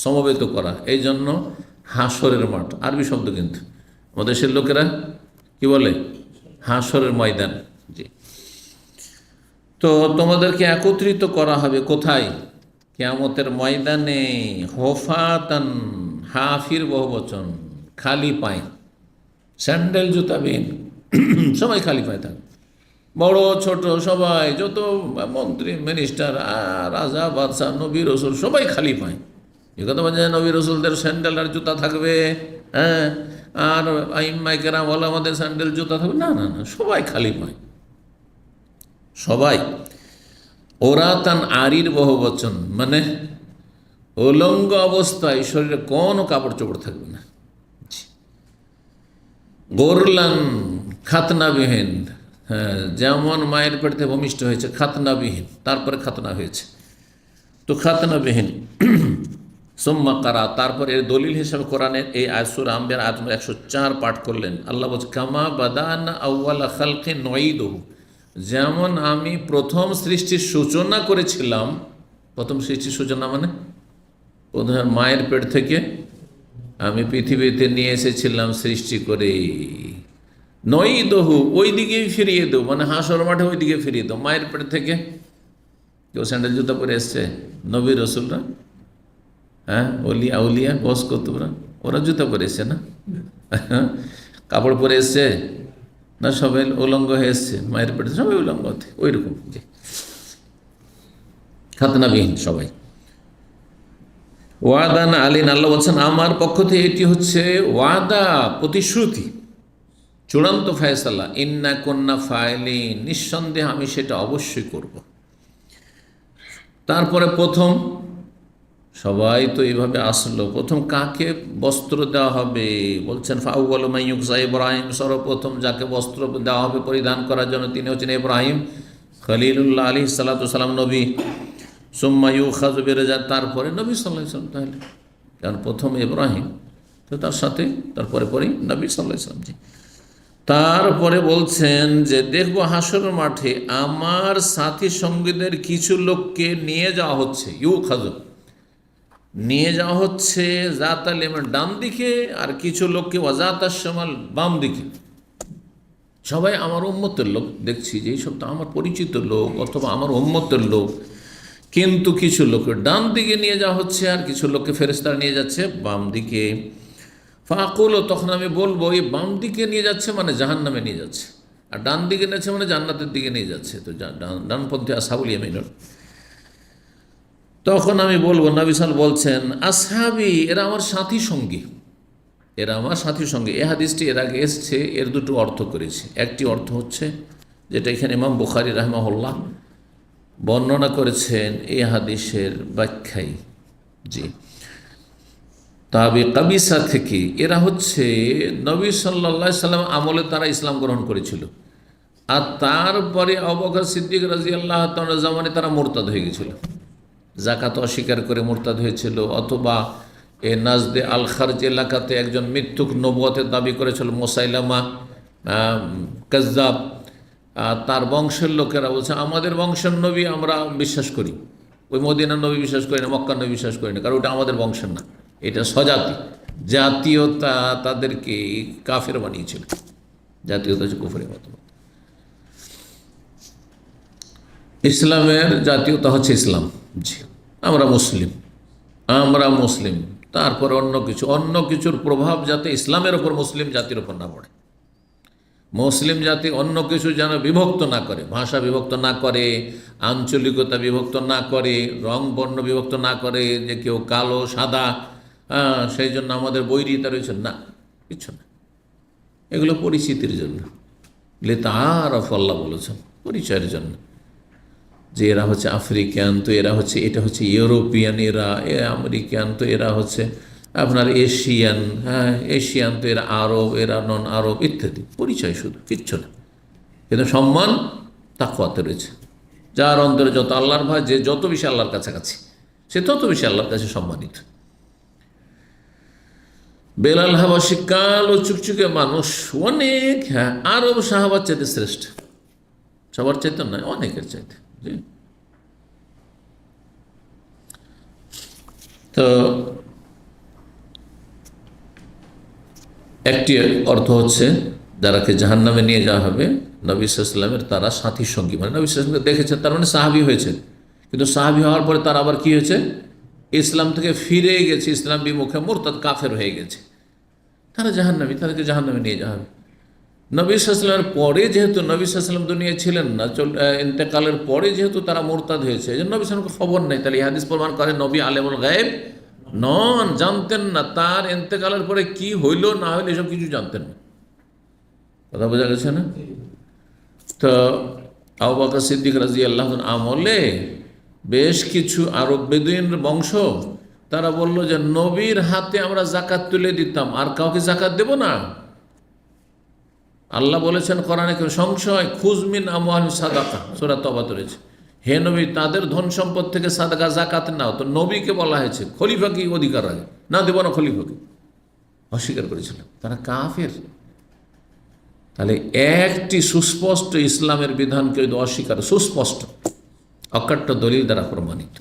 সমবেত করা। এই জন্য হাসরের মাঠ আরবি শব্দ, কিন্তু আমাদের দেশের লোকেরা কি বলে? হাসরের ময়দান। জি, তো তোমাদেরকে একত্রিত করা হবে কোথায়? কিয়ামতের ময়দানে। হোফাতান, হাফির বহুবচন, খালি পায়ে, স্যান্ডেল জুতাবিহীন, সবাই খালি পায়ে থাকবে, বড় ছোট সবাই, যত মন্ত্রী মিনিস্টার, রাজা বাদশাহ, নবী রসুল, সবাই খালি পায়। এ কথা বলছে নবী রসুলদের স্যান্ডেল আর জুতা থাকবে, হ্যাঁ, আর আইম্মায়ে কেরাম বলে আমাদের স্যান্ডেল জুতা থাকবে, না না না, সবাই খালি পায়, সবাই। ওরাতান, আরির বহুবচন, মানে উলঙ্গ অবস্থায়, শরীরে কোনো কাপড় চোপড় থাকবে না। গোরলান, খাতনাবিহীন, হ্যাঁ, যেমন মায়ের পেট থেকে ভূমিষ্ঠ হয়েছে, খাতনাবিহীন, তারপরে খাতনা হয়েছে, তো খাতনাবিহীন। সুম্মা কারা, তারপরে এর দলিল হিসাবে কোরআনের এই আয়াত সূরা আম্বিয়ার আয়াত 104 পাঠ করলেন। আল্লাহ বলছে, কামা বাদানা আউয়ালা খালকিন নুঈদুহু, যেমন আমি প্রথম সৃষ্টির সূচনা করেছিলাম। প্রথম সৃষ্টির সূচনা মানে প্রথমে মায়ের পেট থেকে আমি পৃথিবীতে নিয়ে এসেছিলাম সৃষ্টি করে। নুঈদুহু, ওই দিকেই ফিরিয়ে দেবো, মানে হাসর মাঠে ওই দিকে ফিরিয়ে দেবো। মায়ের পেট থেকে কেউ স্যান্ডেল জুতা পরে এসছে? নবী রসুলরা, হ্যাঁ, ওলিয়া আউলিয়া বস কতরা, ওরা জুতা পরে এসছে না? কাপড় পরে এসছে না? সবাই উলঙ্গ হয়ে এসছে মায়ের পেটে, সবাই উলঙ্গ, ওই রকম, যে খাতনাবিহীন সবাই। ওয়াদান আলীন, আল্লাহ বলছেন আমার পক্ষ থেকে এটি হচ্ছে ওয়াদা, প্রতিশ্রুতি, চূড়ান্ত ফায়সালা। ইন্না কুন্না ফাইলিন, নিঃসন্দেহে আমি সেটা অবশ্যই করব। তারপরে প্রথম সবাই তো এইভাবে আসলো, প্রথম কাকে বস্ত্র দেওয়া হবে? বলছেন ফাউয়ালু মান ইউকসা ইব্রাহিম, সর্বপ্রথম যাকে বস্ত্র দেওয়া হবে পরিধান করার জন্য তিনি হচ্ছেন ইব্রাহিম খলিলুল্লাহ আলাইহিস সালাতু সালাম, নবী। সুম্মা ইউখাযু বিরজা, তারপরে নবী সাল্লাল্লাহু আলাইহি ওয়াসাল্লাম। তাহলে কারণ প্রথম ইব্রাহিম, তো তার সাথে তারপরে নবী সাল্লাল্লাহু আলাইহি ওয়াসাল্লাম। জি, তারপরে বলছেন যে দেখবো হাসরের মাঠে আমার সাথী সঙ্গীদের কিছু লোককে নিয়ে যাওয়া হচ্ছে, ইউখাযু, নিয়ে যাওয়া হচ্ছে, জাতাল ইয়ামিন, ডান দিকে, আর কিছু লোককে ওয়াজাতাশ শামাল, বাম দিকে। সবাই আমার উম্মতের লোক, দেখছি যে এইসব তো আমার পরিচিত লোক অথবা আমার উম্মতের লোক, কিন্তু কিছু লোককে ডান দিকে নিয়ে যাওয়া হচ্ছে, আর কিছু লোককে ফেরেশতারা নিয়ে যাচ্ছে বাম দিকে। ফাকুল, তখন আমি বলবো এই বাম দিকে নিয়ে যাচ্ছে মানে জাহান্নামে নিয়ে যাচ্ছে, আর ডান দিকে নিয়েছে মানে জান্নাতের দিকে নিয়ে যাচ্ছে। তো ডানপন্থী আসহাবুল ইয়ামিন। তখন আমি বলবো, নবী সাল্লাল্লাহু আলাইহি ওয়াসাল্লাম বলছেন, আসহাবি, এরা আমার সাথী সঙ্গী, এরা আমার সাথী সঙ্গী। এ হাদিসটি এর আগে এসছে, এর দুটো অর্থ করেছি। একটি অর্থ হচ্ছে যেটা এখানে ইমাম বুখারী রাহিমাহুল্লাহ বর্ণনা করেছেন এই হাদিসের ব্যাখ্যায়, জি, তাবে কাবিসা থেকে এরা হচ্ছে নবী সাল্লাল্লাহু আলাইহি সাল্লাম আমলে তারা ইসলাম গ্রহণ করেছিল, আর তারপরে আবু বকর সিদ্দিক রাদিয়াল্লাহু তাআলার জামানে তারা মুরতাদ হয়ে গেছিল, যাকাত অস্বীকার করে মুরতাদ হয়েছিল, অথবা এ নাজদে আল খারজ এলাকাতে একজন মিথ্যুক নবুয়তের দাবি করেছিল মুসাইলামা কাজ্জাব, তার বংশের লোকেরা বলছে আমাদের বংশের নবী আমরা বিশ্বাস করি, ওই মদিনার নবী বিশ্বাস করি না, মক্কার নবী বিশ্বাস করি না, কারণ ওটা আমাদের বংশের না, এটা স্বজাতি, জাতীয়তা তাদেরকে কাফের বানিয়েছিল, জাতীয়তা হচ্ছে কুফরের মতো। ইসলামের জাতীয়তা হচ্ছে ইসলাম, জি, আমরা মুসলিম, আমরা মুসলিম, তারপর অন্য কিছুর প্রভাব যাতে ইসলামের ওপর মুসলিম জাতির ওপর না পড়ে, মুসলিম জাতি অন্য কিছু যেন বিভক্ত না করে, ভাষা বিভক্ত না করে, আঞ্চলিকতা বিভক্ত না করে, রং বর্ণ বিভক্ত না করে, যে কেউ কালো সাদা, সেই জন্য আমাদের বৈরিতা রয়েছে, না, কিছু না, এগুলো পরিচিতির জন্য, লিতাআরাফু আল্লাহ বলেছেন, পরিচয়ের জন্য, যে এরা হচ্ছে আফ্রিকান, তো এরা হচ্ছে, এটা হচ্ছে ইউরোপিয়ান, এরা আমেরিকান, তো এরা হচ্ছে আপনার এশিয়ান, হ্যাঁ এশিয়ান, তো এরা আরব, এরা নন আরব ইত্যাদি, পরিচয় শুধু, কিচ্ছু না। কিন্তু সম্মান তাকওয়াতে রয়েছে, যার অন্তরে যত আল্লাহর ভয়, যে যত বেশি আল্লাহর কাছাকাছি, সে তত বেশি আল্লাহর কাছে সম্মানিত। বেলাল হাবাশি কালো চুকচুকে মানুষ, অনেক, হ্যাঁ আরব সাহাবার চাইতে শ্রেষ্ঠ, সবার চাইতে নয়, অনেকের চাইতে, জি। তো একটি অর্থ হচ্ছে যারাকে জাহান্নামে নিয়ে যাওয়া হবে নবী সাল্লাল্লাহু আলাইহি ওয়াসাল্লামের তারা সাথী সঙ্গী, মানে নবী সাল্লাল্লাহু আলাইহি ওয়াসাল্লামকে দেখেছেন, তার মানে সাহাবী হয়েছে, কিন্তু সাহাবী হওয়ার পরে তারা আবার কি হয়েছে, ইসলাম থেকে ফিরে গেছে, ইসলাম বিমুখে মুরতাদ কাফের হয়ে গেছে, তারা জাহান্নামী, তাদেরকে জাহান্নামে নিয়ে যাওয়া হবে। নবী সাল্লাল্লাহু আলাইহি ওয়াসাল্লামের পরে যেহেতু নবী সাল্লাল্লাহু আলাইহি ওয়াসাল্লাম দুনিয়ায় ছিলেন না, ইন্তেকালের পরে যেহেতু তারা মুরতাদ হয়েছে, এই জন্য নবী সাল্লাল্লাহু আলাইহি ওয়াসাল্লামের খবর নেই, তাহলে এই হাদিস প্রমাণ করে নবী আলেমুল গায়েব নন, জানতেন না তার ইন্তেকালের পরে কি হইল না হইল, এসব কিছু জানতেন না, কথা বোঝা গেছে না? তো আবু বকর সিদ্দিক রাদিয়াল্লাহু আনহু আমলে বেশ কিছু আরব বেদুইন বংশ তারা বলল যে নবীর হাতে আমরা জাকাত তুলে দিতাম, আর কাউকে জাকাত দেব না। আল্লাহ বলেছেন কোরআনে, সংশয় খুজমিন আমওয়ালিহিম সাদাকা, সূরা তওবাতে রয়েছে, হে নবী তাদের ধন সম্পদ থেকে সাদাকা জাকাত নাও। তো নবীকে বলা হয়েছে, খলিফা কি অধিকার রাখে, না দেব না খলিফাকে, অস্বীকার করেছিল, তারা কাফের। তাহলে একটি সুস্পষ্ট ইসলামের বিধানকে অস্বীকার, সুস্পষ্ট অকাট্য দলিল দ্বারা প্রমাণিত,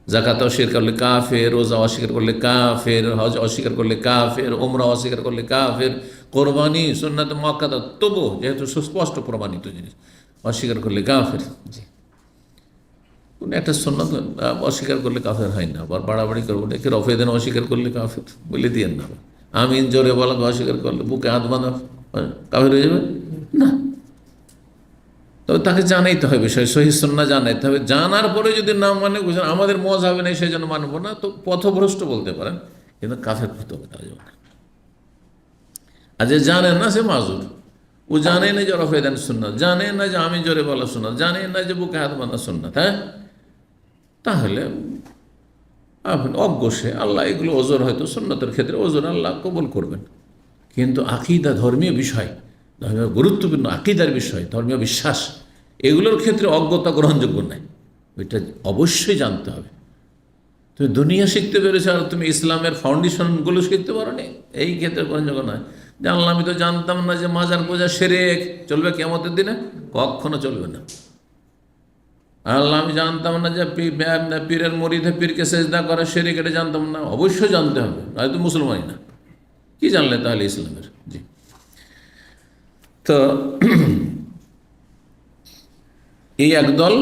জাকাত অস্বীকার করলে কাফের, রোজা অস্বীকার করলে কাফের, হজ অস্বীকার করলে কাফের, ওমরা অস্বীকার করলে কাফের, কোরবানি সুন্নাত মুআক্কাদা, তবু যেহেতু সুস্পষ্ট প্রমাণিত জিনিস, অস্বীকার করলে কাফের। জি, কোনো একটা সুন্নাত অস্বীকার করলে কাফের হয় না, আবার বাড়াবাড়ি করবো, একে রফেদেন অস্বীকার করলে কাফের বলে দিয়েন না, আমিন জোরে বলাকে অস্বীকার করলে, বুকে হাত বাঁধা কাফের হয়ে যাবে না। তবে তাকে জানাইতে হবে, বিষয় সহিহ সুন্নাহ জানাইতে হবে, জানার পরে যদি না মানে বুঝেন আমাদের মজহাবে নেই সেই জন্য মানবো না, তো পথভ্রষ্ট বলতে পারেন, কিন্তু কাফের হতে হবে তার জন্য। আর যে জানেন না সে মাজুর, ও জানে না যে রফেদান সুন্নাত, জানে না যে আমি জোরে বলা সুন্নাত, জানে না যে বুকে হাত বাঁধা সুন্নাত, হ্যাঁ, তাহলে আপনি অজ্ঞ সে, আল্লাহ এগুলো ওজোর, হয়তো সুন্নতের ক্ষেত্রে ওজোর আল্লাহ কবুল করবেন, কিন্তু আকীদা, ধর্মীয় বিষয়, ধর্মীয় গুরুত্বপূর্ণ আকীদার বিষয়, ধর্মীয় বিশ্বাস, এগুলোর ক্ষেত্রে অজ্ঞতা গ্রহণযোগ্য নয়, ওইটা অবশ্যই জানতে হবে। তুমি দুনিয়া শিখতে পেরেছো আর তুমি ইসলামের ফাউন্ডেশনগুলো শিখতে পারো নি, এই ক্ষেত্রে গ্রহণযোগ্য নয়। জানলাম, আমি তো জানতাম না যে মাজার পূজা শিরক, চলবে কিয়ামতের দিনে? কখনো চলবে না। আল্লাহ, আমি জানতাম না যে পীরের মরিদে পীরকে সেজদা করে শিরক, এটা জানতাম না, অবশ্যই জানতে হবে, হয়তো মুসলমানই না, কি জানলে তাহলে ইসলামের? জি, তো এই একদল।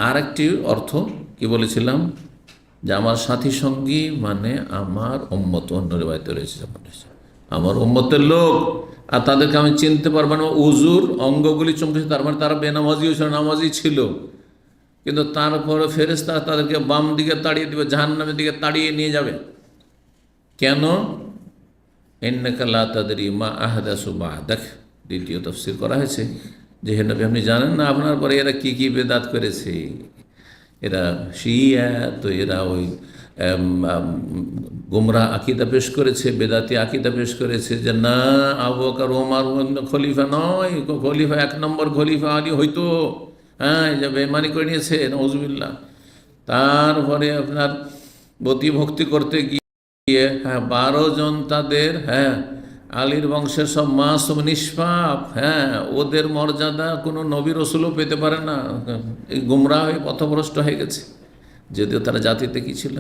আর একটি অর্থ কি বলেছিলাম, যে আমার সাথী সঙ্গী মানে আমার উম্মত, অন্য রিওয়ায়াতে রয়েছে আমার উম্মতের লোক, আর তাদেরকে আমি চিনতে পারবো না, উজুর অঙ্গগুলি চমকেছে, তার মানে তারা বেনামাজিও ছিল, নামাজি ছিল, কিন্তু তারপরে ফেরেশতা তাদেরকে বাম দিকে তাড়িয়ে দেবে, জাহান্নামের দিকে তাড়িয়ে নিয়ে যাবে। কেন? ইন্নাকা লা তাদরি মা আহদাসু বা'দাক। দ্বিতীয় তাফসীর করা হয়েছে যে হে নবী, আপনি জানেন না আপনার পরে এরা কি কি বেদাত করেছে। এরা শিয়া, তো এরা ওই গুমরাহ আকীদা পেশ করেছে, বেদাতি আকীদা পেশ করেছে যে না, আবু বকর ওমর খলিফা নয়, খলিফা 1 নম্বর খলিফা আলী হয়তো, হ্যাঁ, যে বেঈমানি করে নিয়েছে, নাউযুবিল্লাহ। তারপরে আপনার বতি ভক্তি করতে গিয়ে 12 জন তাদের, আলীর বংশের সব মাসুম নিষ্পাপ, ওদের মর্যাদা কোনো নবী রসুলও পেতে পারে না। এই গুমরাহ হয়ে পথভ্রষ্ট হয়ে গেছে, যদিও তারা জাতিতে কি ছিল,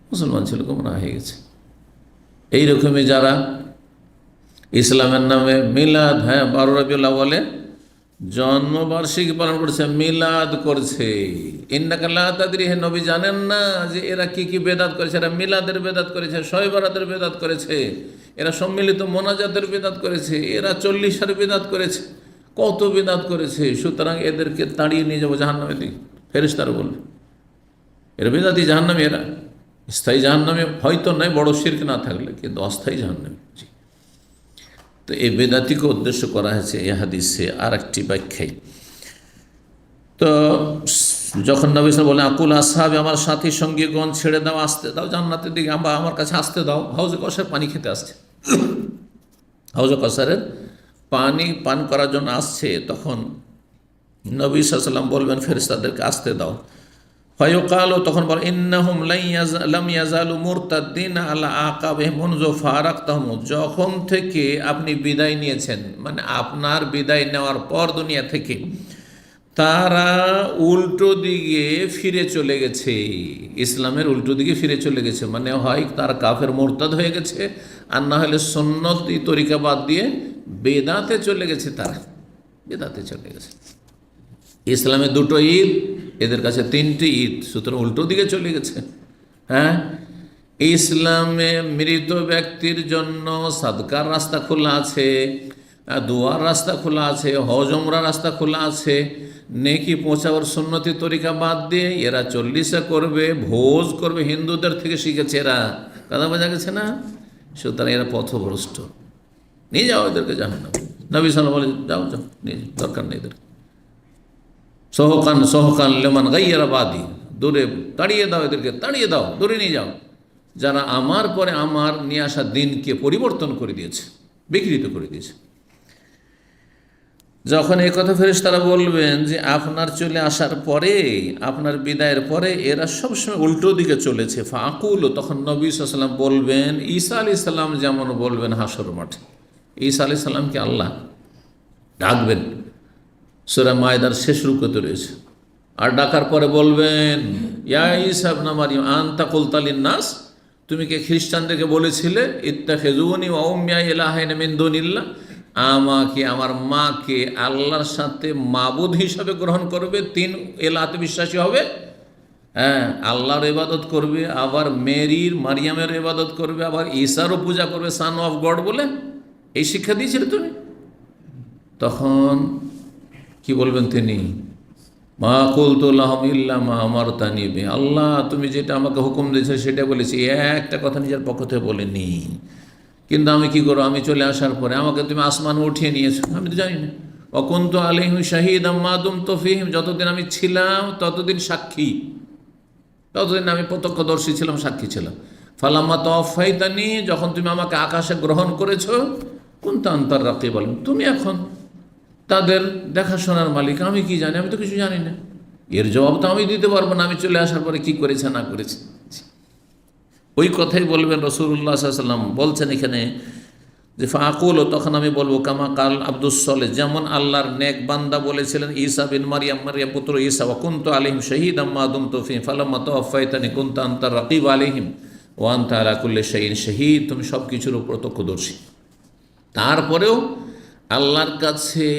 মুসলমান ছিল, গুমরাহ হয়ে গেছে। এইরকমই যারা ইসলামের নামে মিলাদ, 12 রবিউল আউয়ালে জন্মবার্ষিকী পালন করছে, মিলাদ করছে। ইন্নাকা লা তাদরি, হে নবী জানেন না যে এরা কি কি বেদাত করেছে। এরা মিলাদের বেদাত করেছে, শবে বরাতের বেদাত করেছে, এরা সম্মিলিত মোনাজাতের বেদাত করেছে, এরা 40 বেদাত করেছে, কত বেদাত করেছে। সুতরাং এদেরকে তাড়িয়ে নিয়ে যাবো জাহান্নামের দিকে। ফেরেশতারা বলবে এরা বেদাতি, জাহান্নামী, এরা স্থায়ী জাহান্নামে হয়তো নয়, বড় শিরক না থাকলে, কিন্তু অস্থায়ী জাহান্নামী। তো এই বেদাতিকে উদ্দেশ্য করা হয়েছে এই হাদিসে আর একটি ব্যাখ্যায়। তো যখন নবী সাল্লাল্লাহু আলাইহি ওয়াসাল্লাম বলেন আকুল আসহাবে, আমার সাথী সঙ্গীগণ ছেড়ে দাও, আসতে দাও জান্নাতের দিকে, আমার কাছে আসতে দাও, হাউজে কসার পানি খেতে আসছে, হাউজে কসারের পানি পান করার জন্য আসছে, তখন নবী সাল্লাল্লাহু আলাইহি ওয়াসাল্লাম বলবেন ফেরেশতাদেরকে আসতে দাও। ফায়ুকালু, তখন বল ইন্নাহুম লাম ইয়াজালু মুরতাদ্দিনা আলা আকাবিহিম মুনযু ফারাকতাহুম, যখন থেকে আপনি বিদায় নিয়েছেন, মানে আপনার বিদায় নেওয়ার পর দুনিয়া থেকে তারা উল্টো দিকে ফিরে চলে গেছে, ইসলামের উল্টো দিকে ফিরে চলে গেছে। মানে হয় তারা কাফের মুরতাদ হয়ে গেছে, আর না হলে সুন্নতি তরিকা বাদ দিয়ে বেদাতে চলে গেছে, তারা বেদাতে চলে গেছে। ইসলামে 2টো ঈদ, এদের কাছে 3টি ঈদ, সুতরাং উল্টো দিকে চলে গেছে। ইসলামে মৃত ব্যক্তির জন্য সাদকার রাস্তা খোলা আছে, দোয়ার রাস্তা খোলা আছে, হজ উমরার রাস্তা খোলা আছে। নেকি পৌঁছাবার সুন্নতি তরিকা বাদ দিয়ে এরা 40 করবে, ভোজ করবে, হিন্দুদের থেকে শিখেছে এরা, কথা বোঝা গেছে না? সুতরাং এরা পথভ্রষ্ট, নিয়ে যাও এদেরকে জাহান্নামে। নবী সাল্লাল্লাহু আলাইহি ওয়াসাল্লাম বলেন যাও যাও, নিয়ে যাও, দরকার নেই এদের। সহকান লেমান গাইয়ারা বাদি, দূরে তাড়িয়ে দাও এদেরকে, তাড়িয়ে দাও, দূরে নিয়ে যাও, যারা আমার পরে আমার নিয়ে আসা দিনকে পরিবর্তন করে দিয়েছে, বিকৃত করে দিয়েছে। যখন এই কথা ফেরেশতারা বলবেন যে আপনার চলে আসার পরে, আপনার বিদায়ের পরে এরা সবসময় উল্টো দিকে চলেছে, ফাকুল, তখন নবী সাল্লাল্লাহু আলাইহি ওয়াসাল্লাম বলবেন, ঈসা আলাইহিস সালাম যেমন বলবেন হাসর মাঠে, ঈসা আলাইহিস সালামকে আল্লাহ ডাকবেন, সূরা মায়দার শেষ রুকুতে রয়েছে। আর ডাকার পরে বলবেন, ইয়া ঈসা ইবনে মারইয়াম আনতা কুলতা লিন-নাস, তুমি কি খ্রিস্টানদেরকে বলেছিলে ইত্তাখিযুনি ওয়া উম্মিয়া ইলাহাইন মিন দুনিল্লাহ, আমাকে আমার মাকে আল্লাহর সাথে মাবুদ হিসাবে গ্রহণ করবে, 3 এলাহাতে বিশ্বাসী হবে, আল্লাহর ইবাদত করবে, আবার মেরির মারিয়ামের ইবাদত করবে, আবার ঈসারও পূজা করবে, সান অফ গড বলে, এই শিক্ষা দিয়েছিলে তুমি। তখন কি বলবেন তিনি? মা কুলতু লাহুম ইল্লা মা আমারতানি বিহি, আল্লাহ তুমি যেটা আমাকে হুকুম দিয়েছো সেটা বলেছি, একটা কথা নিজের পক্ষ থেকে বলিনি। কিন্তু আমি কি করবো, আমি চলে আসার পরে আমাকে তুমি আসমানে উঠিয়ে নিয়েছো, আমি তো জানি না। ওয়া কুনতু আলাইহিম শাহীদাম মা দুমতু ফীহিম, যতদিন আমি ছিলাম ততদিন সাক্ষী, ততদিন আমি প্রত্যক্ষদর্শী ছিলাম, সাক্ষী ছিলাম। ফালাম্মা তাওয়াফাইতানি, যখন তুমি আমাকে আকাশে গ্রহণ করেছো, কুনতা আনতার রাকিব, তুমি এখন তাদের দেখাশোনার মালিক, আমি কি জানি, আমি তো কিছু জানি না। এর জবাব তো আমি দিতে পারবো না, আমি চলে আসার পরে কি করেছে না করেছে। ওই কথাই বলবেন রাসূলুল্লাহ সাল্লাল্লাহু আলাইহি ওয়াসাল্লাম, বলছেন এখানে যে ফাকুল, তখন আমি বলবো কামা কাল আব্দুস সালেহ, যেমন আল্লাহর নেক বান্দা বলেছিলেন ঈসা বিন মারইয়াম, মারইয়াম পুত্র ঈসা, ওয়া কুনতু আলাইহিম শাহীদাম মা দুমতু ফীহিম ফালাম্মা তাওয়াফাইতানি কুনতা আনতার রাকিব আলাইহিম ওয়া আনতা আলা কুল্লি শাইইন শাহীদ, তুমি সব কিছুর প্রত্যক্ষদর্শী। তারপরেও আল্লাহর কাছে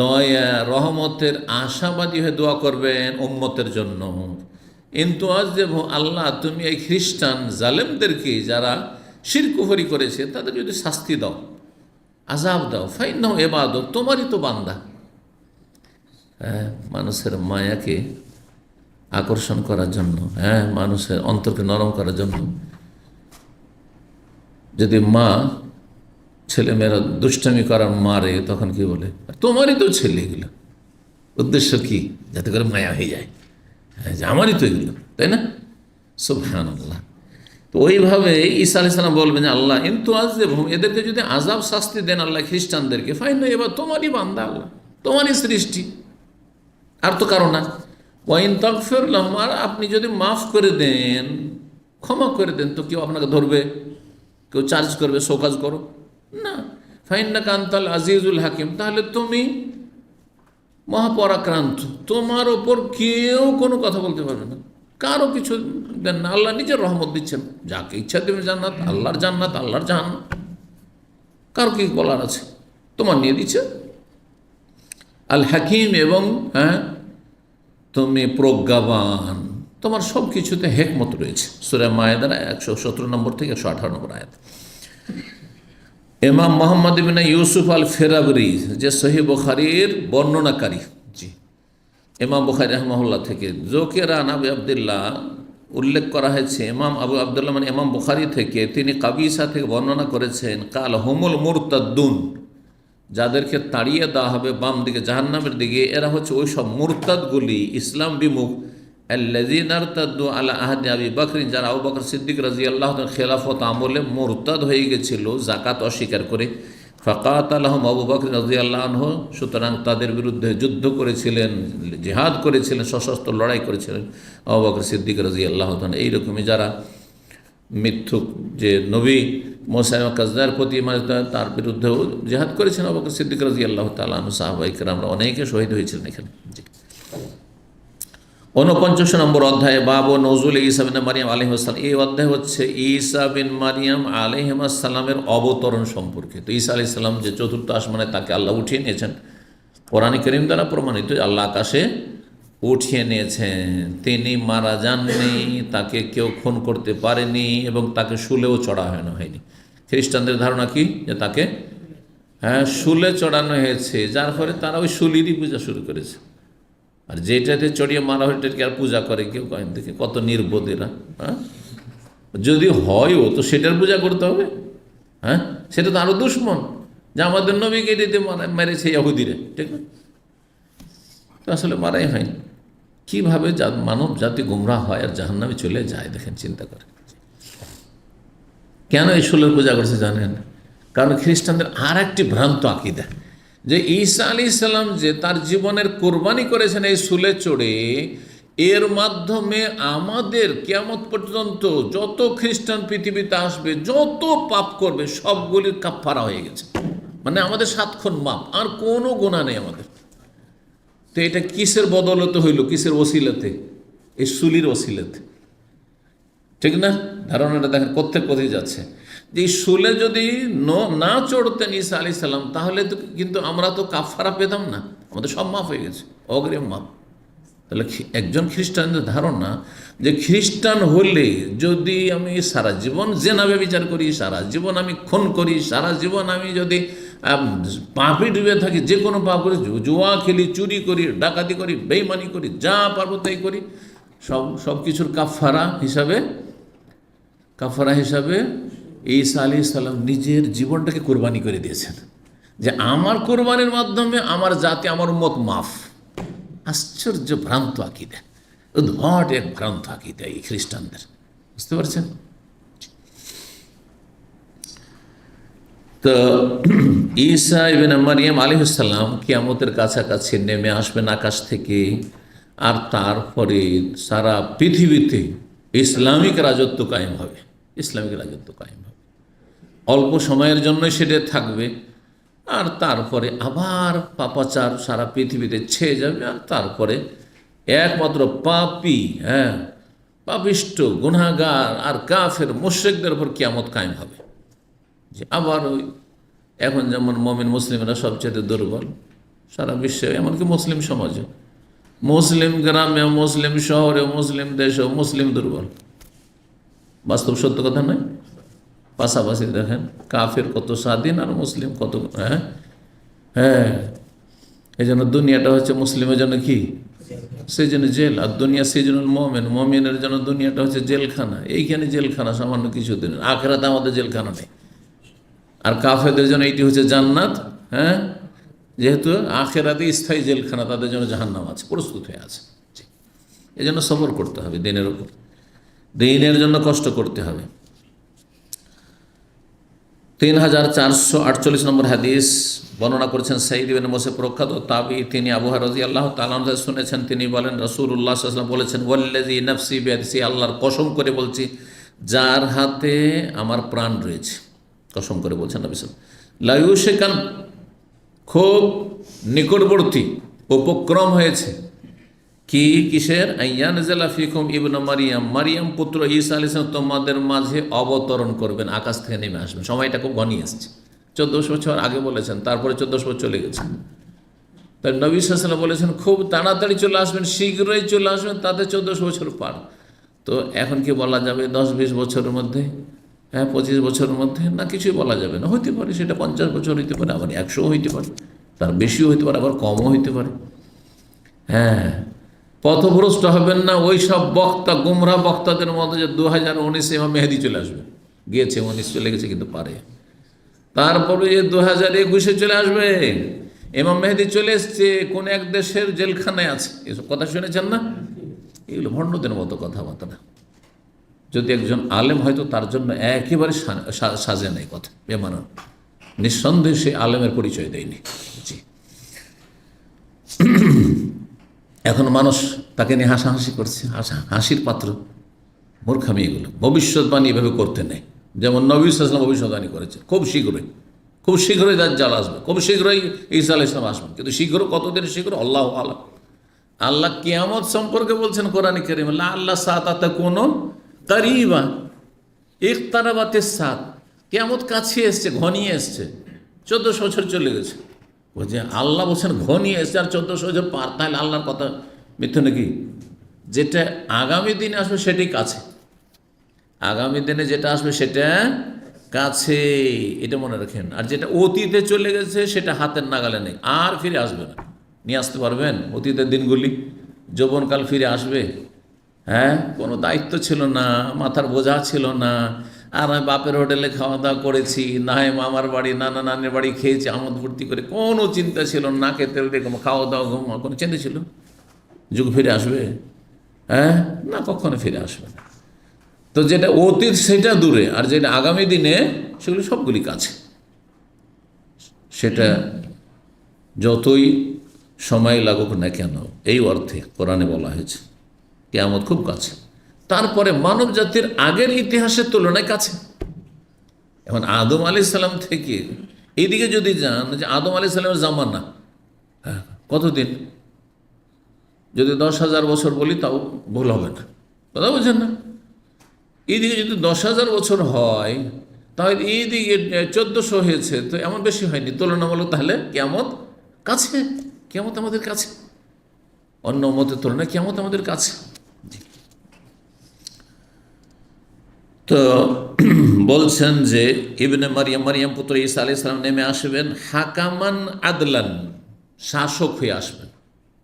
দয়া রহমতের আশাবাদী হয়ে দোয়া করবেন উম্মতের জন্য। কিন্তু আজ যে আল্লাহ তুমি এই খ্রিস্টান জালেমদেরকে, যারা শিরক কুফরি করেছে, তাদের যদি শাস্তি দাও, আযাব দাও, ফাইন্নাহু ইবাদুক, তোমারই তো বান্দা। মানুষের মায়াকে আকর্ষণ করার জন্য, মানুষের অন্তরকে নরম করার জন্য। যদি মা ছেলেমেয়েরা দুষ্টামি করার মারে, তখন কি বলে, তোমারই তো ছেলে এগুলো। উদ্দেশ্য কি? যাতে করে মায়া হয়ে যায়, যে আমারই তো এগুলো, তাই না? সুবহানাল্লাহ। তো ওইভাবে ঈসা আলাইহিস সালাম বলবেন যে আল্লাহ কিন্তু আযিবহুম, এদেরকে যদি আযাব শাস্তি দেন আল্লাহ খ্রিস্টানদেরকে, ফাইন্না, এবার তোমারই বান্দা আল্লাহ, তোমারই সৃষ্টি, আর তো কারো না। ওয়াইন তাগফির লাহুম, আর আপনি যদি মাফ করে দেন, ক্ষমা করে দেন, তো কেউ আপনাকে ধরবে, কেউ চার্জ করবে শোকাজ করো না। ফাইন্নাকা আনতাল আজিজুল হাকিম, তাহলে তুমি মহাপরাক্রান্ত, তোমার ওপর কেউ কোনো কথা বলতে পারবে না, কারো কিছু দেন না। আল্লাহ নিজের রহমত দিচ্ছেন, যাকে ইচ্ছা দেবেন জান্নাত, আল্লাহর জান্নাত, আল্লাহর জাহান্নাম, কারো কি বলার আছে, তোমার নিয়ে দিচ্ছে। আল হাকিম, এবং তুমি প্রজ্ঞাবান, তোমার সব কিছুতে হেকমত রয়েছে। সূরা মায়েদার 117 নম্বর থেকে 118 নম্বর আয়াত। ইমাম মোহাম্মদ ইবনে ইউসুফ আল ফেরাবরি, যে সহিহ বুখারীর বর্ণনাকারী, জি, ইমাম বুখারী রাহমাহুল্লাহ থেকে জোকেরা আবু আবদুল্লাহ উল্লেখ করা হয়েছে, ইমাম আবু আবদুল্লাহ মানে ইমাম বুখারী থেকে, তিনি কাবিসা থেকে বর্ণনা করেছেন, কাল হুমুল মুরতাদ্দুন, যাদেরকে তাড়িয়ে দেওয়া হবে বাম দিকে জাহান্নামের দিকে, এরা হচ্ছে ওই সব মুরতাদগুলি, ইসলাম বিমুখ, আল্লাযীনা ইরতাদ্দু আলা আহদি আবি বকর, যারা আবু বকর সিদ্দিক রাদিয়াল্লাহু তাআলা খেলাফত আমলে মুরতাদ হয়ে গেছিল যাকাত অস্বীকার করে। ফাকাতালাহুম আবু বকর রাদিয়াল্লাহু আনহু, সুতরাং তাদের বিরুদ্ধে যুদ্ধ করেছিলেন, জিহাদ করেছিলেন, সশস্ত্র লড়াই করেছিলেন আবু বকর সিদ্দিক রাদিয়াল্লাহু তাআলা। এইরকমই যারা মিথ্যুক, যে নবী মুসাইলিমা কাযযাবের প্রতি তার বিরুদ্ধেও জিহাদ করেছেন আবু বকর সিদ্দিক রাদিয়াল্লাহু তাআলা আনহু, সাহাবায়ে কেরামরা অনেকে শহীদ হয়েছিলেন এখানে। জি, 49 নম্বর অধ্যায়ে বাবু নজুল ঈসা বিন মারিয়াম আলাইহিস সালাম। এই অধ্যায় হচ্ছে ঈসা বিন মারিয়াম আলাইহিস সালামের অবতরণ সম্পর্কে। তো ঈসা আলাইহিস সালাম যে চতুর্থ আসমানে তাকে আল্লাহ উঠিয়ে নিয়েছেন, কোরআন কারীম দ্বারা প্রমাণিত, আল্লাহ আকাশে উঠিয়ে নিয়েছেন। তিনি মারা যাননি, তাকে কেউ খুন করতে পারেনি, এবং তাকে শুলেও চড়ানো হয়নি। খ্রিস্টানদের ধারণা কি, যে তাকে শুলে চড়ানো হয়েছে, যার ফলে তারা ওই শুলিরই পূজা শুরু করেছে। আর যেটাতে চড়িয়ে মারা হয় এটাকে আর পূজা করে কেউ, দেখে কত নির্বোধ এরা। যদি হয়ও তো সেটার পূজা করতে হবে, সেটা তো আরও দুশ্মন, যে আমাদের নবীকে দিতে মেরেছে ইহুদিরে, ঠিক না? তো আসলে মারাই হয়নি। কীভাবে মানব জাতি গুমরাহ হয় আর জাহান্নামে চলে যায়, দেখেন, চিন্তা করে। কেন এই শুলের পূজা করছে জানেন? কারণ খ্রিস্টানদের আর একটি ভ্রান্ত আকীদা, যে ঈসা আলাইহিস সালাম যে তার জীবনের কোরবানি করেছেন এই শুলে চড়ে, এর মাধ্যমে আমাদের কিয়ামত পর্যন্ত যত খ্রিস্টান পৃথিবীতে আসবে, যত পাপ করবে, সবগুলির কাফফারা হয়ে গেছে। মানে আমাদের 7 খুন মাপ, আর কোনো গুনাহ নেই আমাদের। তো এটা কিসের বদলতে হইল, কিসের ওসিলাতে? এই শুলির ওসিলাতে, ঠিক না? ধারণাটা দেখেন কোথায় যাচ্ছে। যে এই শুলে যদি না চড়তেন ঈসা আলাইহিস সালাম, তাহলে তো কিন্তু আমরা তো কাফারা পেতাম না, আমাদের সব মাফ হয়ে গেছে, অগ্রিম মাপ। তাহলে একজন খ্রিস্টানদের ধারণা যে খ্রিস্টান হলে যদি আমি সারা জীবন জেনা ব্যভিচার করি, সারা জীবন আমি খুন করি, সারা জীবন আমি যদি পাপে ডুবে থাকি, যে কোনো পাপ করি, জুয়া খেলি, চুরি করি, ডাকাতি করি, বেইমানি করি, যা পারবো তাই করি, সব কিছুর কাফারা হিসাবে ঈসা আলাইহিস সালাম নিজের জীবনটাকে কোরবানি করে দিয়েছেন, যে আমার কোরবানির মাধ্যমে আমার জাতি, আমার উম্মত মাফ। আশ্চর্য ভ্রান্ত আকীদা, উদ্ভট এক ভ্রান্ত আকীদা এই খ্রিস্টানদের, বুঝতে পারছেন? তো ঈসা ইবনে মারিয়াম আলাইহিস সালাম কিয়ামতের কাছাকাছি নেমে আসবেন আকাশ থেকে, আর তারপরে সারা পৃথিবীতে ইসলামিক রাজত্ব কায়েম হবে। ইসলামিক রাজত্ব কায়েম হবে, অল্প সময়ের জন্য সেটা থাকবে, আর তারপরে আবার পাপাচার সারা পৃথিবীতে ছেয়ে যাবে, আর তারপরে একমাত্র পাপিষ্ট গুনাহগার আর কাফের মুশরিকদের উপর কিয়ামত কায়েম হবে। যে আবার ওই এখন যেমন মুমিন মুসলিমরা সবচেয়ে দুর্বল সারা বিশ্বে, এমনকি মুসলিম সমাজে, মুসলিম গ্রামে, মুসলিম শহরে, মুসলিম দেশেও মুসলিম দুর্বল। বাস্তব সত্য কথা নয়? পাশাপাশি দেখেন কাফের কত স্বাধীন আর মুসলিম কত। এই জন্য দুনিয়াটা হচ্ছে মুসলিমের জন্য কি সেই জন্য জেল, আর দুনিয়া সেই জন্য মোমেন, মোমেনের জন্য দুনিয়াটা হচ্ছে জেলখানা। এইখানে জেলখানা সামান্য কিছু দিন, আখেরাতে আমাদের জেলখানা নেই। আর কাফেরদের জন্য এইটি হচ্ছে জান্নাত। হ্যাঁ, যেহেতু আখেরাতে স্থায়ী জেলখানা, তাদের জন্য জাহান্নাম আছে, প্রস্তুত হয়ে আছে। এই জন্য সবর করতে হবে দিনের উপর, দিনের জন্য কষ্ট করতে হবে। 3448 নম্বর হাদিস বর্ণনা করেছেন সাঈদ ইবনে মুসাইয়্যিব প্রখ্যাত তাবী, তিনি আবু হুরায়রা রাদিয়াল্লাহু তাআলা আনহু শুনেছেন, তিনি বলেন রাসূলুল্লাহ সাল্লাল্লাহু আলাইহি ওয়াসাল্লাম বলেছেন, ওয়াল্লাযী নাফসি বিয়াদিহি, আল্লাহর কসম করে বলছি যার হাতে আমার প্রাণ রয়েছে, কসম করে বলছেন নবী সাল্লাল্লাহু আলাইহি ওয়াসাল্লাম, লা ইউশিকান, খুব নিকটবর্তী উপক্রম হয়েছে, কি কিসের, আইয়ানজালা ফিকুম ইবনু মারিয়াম, মারিয়াম পুত্র ঈসা আলাইহিস সালাম তোমাদের মাঝে অবতরণ করবেন, আকাশ থেকে নেমে আসবেন। সময়টা খুব ঘনিয়ে এসছে, 1400 বছর আগে বলেছেন, তারপরে 1400 বছর চলে গেছে। তাই নবী সাল্লাল্লাহু আলাইহি ওয়াসাল্লাম বলেছেন খুব তাড়াতাড়ি চলে আসবেন, শীঘ্রই চলে আসবেন, তাতে 1400 বছর পার। তো এখন কি বলা যাবে 10-20 বছরের মধ্যে, হ্যাঁ 25 বছরের মধ্যে, না কিছুই বলা যাবে না। হইতে পারে সেটা 50 বছর হইতে পারে, আবার 100 হইতে পারে, তার বেশিও হইতে পারে, আবার কমও হইতে পারে। হ্যাঁ, পথভ্রষ্ট হবেন না ওই সব বক্তা, গুমরা বক্তাদের মধ্যে যে 2019 ইমাম মেহেদী চলে আসবে, গিয়েছে 19 চলে গেছে কিন্তু পারে, তারপরে যে 2021 চলে আসবে, ইমাম মেহেদী চলে এসছে, কোন এক দেশের জেলখানায় আছে, এসব কথা শুনেছেন না? এগুলো ভণ্ডদের মতো কথাবার্তা না। যদি একজন আলেম হয়তো তার জন্য একেবারে সাজে নেই কথা, বেমানান, নিঃসন্দেহে সে আলেমের পরিচয় দেয়নি। জি, এখন মানুষ তাকে নিয়ে হাসাহাসি করছে, হাসির পাত্র, মূর্খামি এগুলো। ভবিষ্যৎবাণী এভাবে করতে নেই, যেমন নবী সাল্লাল্লাহু আলাইহি ওয়াসাল্লাম ভবিষ্যৎবাণী করেছে, খুব শীঘ্রই দাজ্জাল আসবে, খুব শীঘ্রই ঈসা আলাইহিস সালাম আসবেন। কিন্তু শীঘ্র কতদিন শীঘ্র আল্লাহু আলাম। আল্লাহ কিয়ামত সম্পর্কে বলছেন কোরআনে কারীমে, লা আল্লাহ সাআতা কুনু কারীবা ইকতারাবাতিস সাআত, কিয়ামত কাছে এসছে, ঘনিয়ে এসছে, 1400 বছর চলে গেছে। বলছে আল্লাহ বলছেন ঘনিয়ে এসছে আর 1400 বছর পার, তাহলে আল্লাহর কথা মিথ্যে নাকি? যেটা আগামী দিনে আসবে সেটাই কাছে, আগামী দিনে যেটা আসবে সেটা কাছে, এটা মনে রাখেন। আর যেটা অতীতে চলে গেছে সেটা হাতের নাগালে নেই, আর ফিরে আসবে না। নিয়ে আসতে পারবেন অতীতের দিনগুলি? যৌবনকাল ফিরে আসবে? হ্যাঁ, কোনো দায়িত্ব ছিল না, মাথার বোঝা ছিল না, আর আমি বাপের হোটেলে খাওয়া দাওয়া করেছি, না হয় মামার বাড়ি নানা নানির বাড়ি খেয়েছি আমোদ ফুর্তি করে, কোনো চিন্তা ছিল না, খেতে দেখো খাওয়া দাওয়া ঘুমা, কোনো চিন্তা ছিল? যুগ ফিরে আসবে? হ্যাঁ, না, কখনো ফিরে আসবে না। তো যেটা অতীত সেটা দূরে, আর যেটা আগামী দিনে সেগুলি সবগুলি কাছে। সেটা যতই সময় লাগুক না কেন, এই অর্থে কোরআনে বলা হয়েছে কিয়ামত খুব কাছে। তারপরে মানব জাতির আগের ইতিহাসের তুলনায় কাছে। এখন আদম আলাইহিস সালাম থেকে এইদিকে যদি যান, যে আদম আলাইহিস সালামের জামানা, হ্যাঁ কতদিন? যদি 10,000 বছর বলি তাও ভুল হবে না, কথা বলছেন না? এইদিকে যদি 10,000 বছর হয়, তাহলে এইদিকে 1400 হয়েছে, তো এমন বেশি হয়নি তুলনামূলক। তাহলে কিয়ামত কাছে, কিয়ামত আমাদের কাছে, অন্য মতের তুলনায় কিয়ামত আমাদের কাছে। তো বলছেন যে ইবনে মারিয়াম, মারিয়াম পুত্র ঈসা আলাইহিস সালাম নেমে আসবেন, হাকামান আদলান, শাসক হয়ে আসবেন।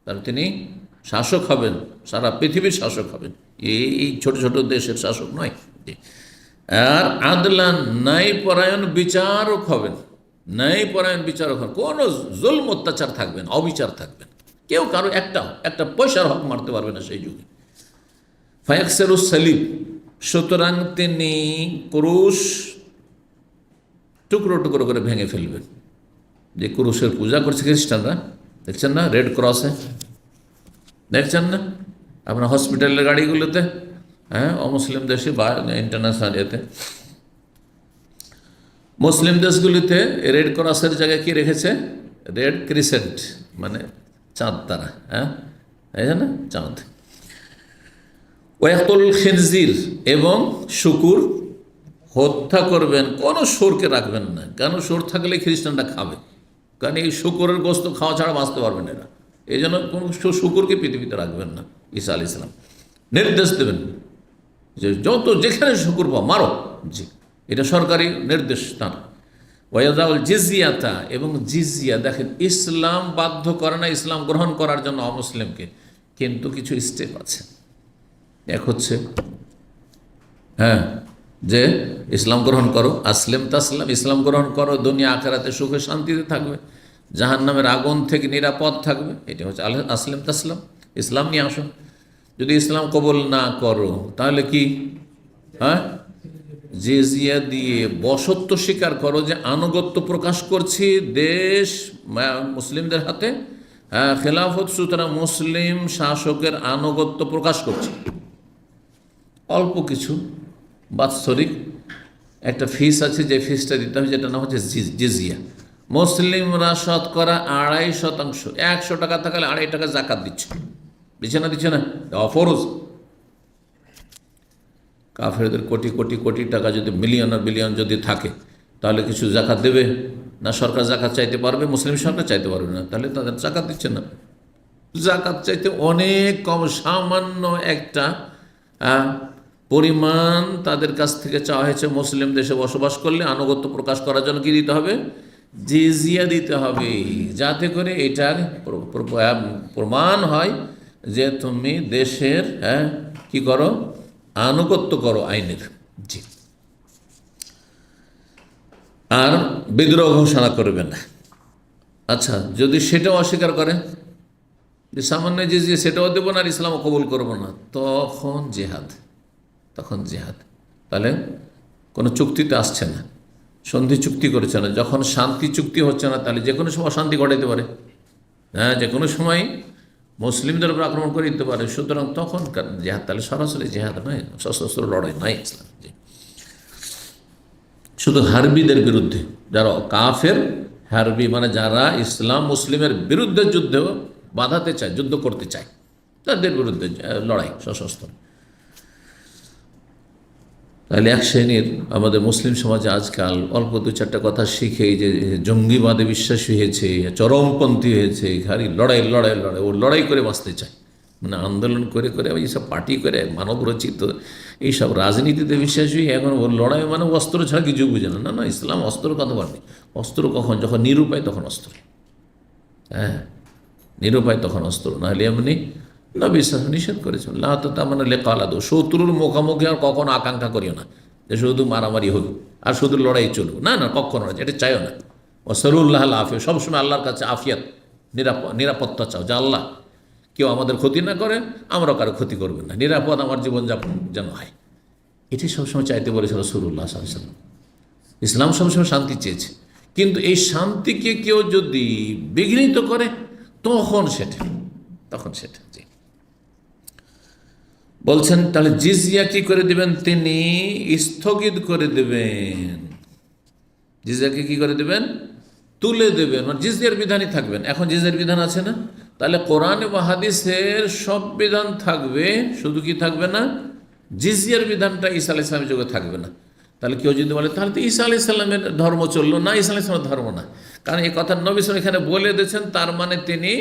কারণ তিনি শাসক হবেন, সারা পৃথিবীর শাসক হবেন, এই ছোট ছোট দেশের শাসক নয়। আর আদলান, ন্যায় পরায়ণ বিচারক হবেন, ন্যায় পরায়ণ বিচারক হন, কোনো জুলম অত্যাচার থাকবেন, অবিচার থাকবেন, কেউ কারো একটা পয়সার হক মারতে পারবে না সেই যুগে। ফায়াকসেরুস সালিব, সুতরাং তিনি ক্রুশ টুকরো টুকরো করে ভেঙে ফেলবেন। যে ক্রুশের পূজা করছে খ্রিস্টানরা, দেখছেন না রেড ক্রসে, দেখছেন না আপনার হসপিটালের গাড়িগুলোতে, হ্যাঁ অমুসলিম দেশে বা ইন্টারন্যাশনাল এতে, মুসলিম দেশগুলিতে রেড ক্রসের জায়গায় কি রেখেছে? রেড ক্রিসেন্ট, মানে চাঁদ তারা, হ্যাঁ এই না চাঁদ। ওয়াকুল খিনজির, এবং শুকুর হত্যা করবেন, কোনো শুরকে রাখবেন না। কেন? শুর থাকলে খ্রিস্টানরা খাবে, কারণ এই শুকুরের গোস্ত খাওয়া ছাড়া বাঁচতে পারবেন এরা। এই জন্য কোনো শুকুরকে পৃথিবীতে রাখবেন না। ঈসা আলাইহিস সালাম নির্দেশ দেবেন যে যত যেখানে শুকুর পাও মারো। জি, এটা সরকারি নির্দেশ তার। ওয়াদাউল জিজিয়াতা, এবং জিজিয়া, দেখেন ইসলাম বাধ্য করে না ইসলাম গ্রহণ করার জন্য অমুসলিমকে, কিন্তু কিছু স্টেপ আছে। এক হচ্ছে হ্যাঁ, যে ইসলাম গ্রহণ করো, আসলেম তাসলাম, ইসলাম গ্রহণ করো, দুনিয়া আখেরাতে সুখে শান্তিতে থাকবে, জাহান্নামের আগুন থেকে নিরাপদ থাকবে। এটা হচ্ছে আসলেম তাসলাম, ইসলাম নিয়ে আসো। যদি ইসলাম কবুল না করো তাহলে কি? হ্যাঁ, জিজিয়া দিয়ে বশত্ব স্বীকার করো, যে আনুগত্য প্রকাশ করছি দেশ মুসলিমদের হাতে, হ্যাঁ খেলাফত, সুতরাং মুসলিম শাসকের আনুগত্য প্রকাশ করছি। অল্প কিছু বাৎসরিক একটা ফিস আছে, যে ফিসটা দিতে হবে, যেটা নাম হচ্ছে জিজিয়া। মুসলিমরা শতকরা 2.5%, 100 টাকা থাকলে 2.5 টাকা জাকাত দিচ্ছে, দিচ্ছে না অফরজ। কাফেরদের কোটি কোটি কোটি টাকা যদি মিলিয়ন আর বিলিয়ন যদি থাকে, তাহলে কিছু জাকাত দেবে না? সরকার জাকাত চাইতে পারবে? মুসলিম সরকার চাইতে পারবে না, তাহলে তাদের জাকাত দিচ্ছে না। জাকাত চাইতে অনেক কম, সামান্য একটা পরিমাণ তাদের কাছ থেকে চাওয়া হয়েছে। মুসলিম দেশে বসবাস করলে আনুগত্য প্রকাশ করার জন্য কি দিতে হবে? জিজিয়া দিতে হবে, যাতে করে এটার প্রমাণ হয় যে তুমি দেশের কি করো, আনুগত্য করো আইনের। জি। আর বিদ্রোহ ঘোষণা করবে না। আচ্ছা, যদি সেটাও অস্বীকার করে, যে সামান্য জিজিয়া সেটাও দেবো না আর ইসলামও কবুল করবো না, তখন জেহাদ। তাহলে কোনো চুক্তিতে আসছে না, সন্ধি চুক্তি করছে না। যখন শান্তি চুক্তি হচ্ছে না, তাহলে যে কোনো সময় অশান্তি ঘটাইতে পারে, হ্যাঁ, যে কোনো সময় মুসলিমদের উপর আক্রমণ করে দিতে পারে। সুতরাং তখন জেহাদ, তাহলে সরাসরি জেহাদ নয়, সশস্ত্র লড়াই নয় ইসলাম। শুধু হারবিদের বিরুদ্ধে, যারা কাফের হারবি, মানে যারা ইসলাম মুসলিমের বিরুদ্ধে যুদ্ধে বাধাতে চায়, যুদ্ধ করতে চায়, তাদের বিরুদ্ধে লড়াই সশস্ত্র। তাহলে এক শ্রেণীর আমাদের মুসলিম সমাজে আজকাল অল্প 2-4টা কথা শিখে যে জঙ্গিবাদে বিশ্বাসী হয়েছে, চরমপন্থী হয়েছে, খালি লড়াই লড়াই লড়াই, ও লড়াই করে বাঁচতে চায়, মানে আন্দোলন করে করে এইসব পার্টি করে মানব রচিত এইসব রাজনীতিতে বিশ্বাসী। এখন ও লড়াই মানে অস্ত্র ছাড়া কিছু বুঝে না। না, ইসলাম অস্ত্র কথা বলেনি। অস্ত্র কখন? যখন নিরুপায় তখন অস্ত্র। হ্যাঁ, নিরুপায় তখন অস্ত্র, নাহলে এমনি না। বিশ্বাস নিষেধ করেছেন, তার মানে লেকালাদো, শত্রুর মুখোমুখি আর কখনো আকাঙ্ক্ষা করিও না যে শুধু মারামারি হোক আর শুধু লড়াই চলুক। না না, কখনো না, এটা চাইও না। ও সরুল্লাহ আফিয়া, সবসময় আল্লাহর কাছে আফিয়াত, নিরাপত্তা চাও, যে আল্লাহ কেউ আমাদের ক্ষতি না করে, আমরাও কারো ক্ষতি করবেন না, নিরাপদ আমার জীবনযাপন যেন হয়। এটি সবসময় চাইতে বলেছিল রাসূলুল্লাহ সাল্লাল্লাহু আলাইহি ওয়াসাল্লাম। ইসলাম সবসময় শান্তি চেয়েছে, কিন্তু এই শান্তিকে কেউ যদি বিঘ্নিত করে, তখন সেটা জি। বলছেন তাহলে জিজিয়া কি করে দিবেন? তিনি স্থগিত করে দেবেন। জিজিয়াকে কি করে দেবেন? তুলে দেবেন, মানে জিজিয়ার বিধানই থাকবেন। এখন জিজিয়ার বিধান আছে না, তাহলে কোরআন এবং হাদিসের সব বিধান থাকবে, শুধু কি থাকবে না? জিজিয়ার বিধানটা ঈসা আলাইহিস সালামের যুগে থাকবে না। তাহলে কেউ যদি বলে তাহলে তো ঈসা আলাইহিস সালামের ধর্ম চললো না, ঈসা আলাইহিস সালামের ধর্ম না, কারণ এই কথা নবী সাল্লাল্লাহু আলাইহি ওয়াসাল্লাম এখানে বলে দিয়েছেন, তার মানে তিনি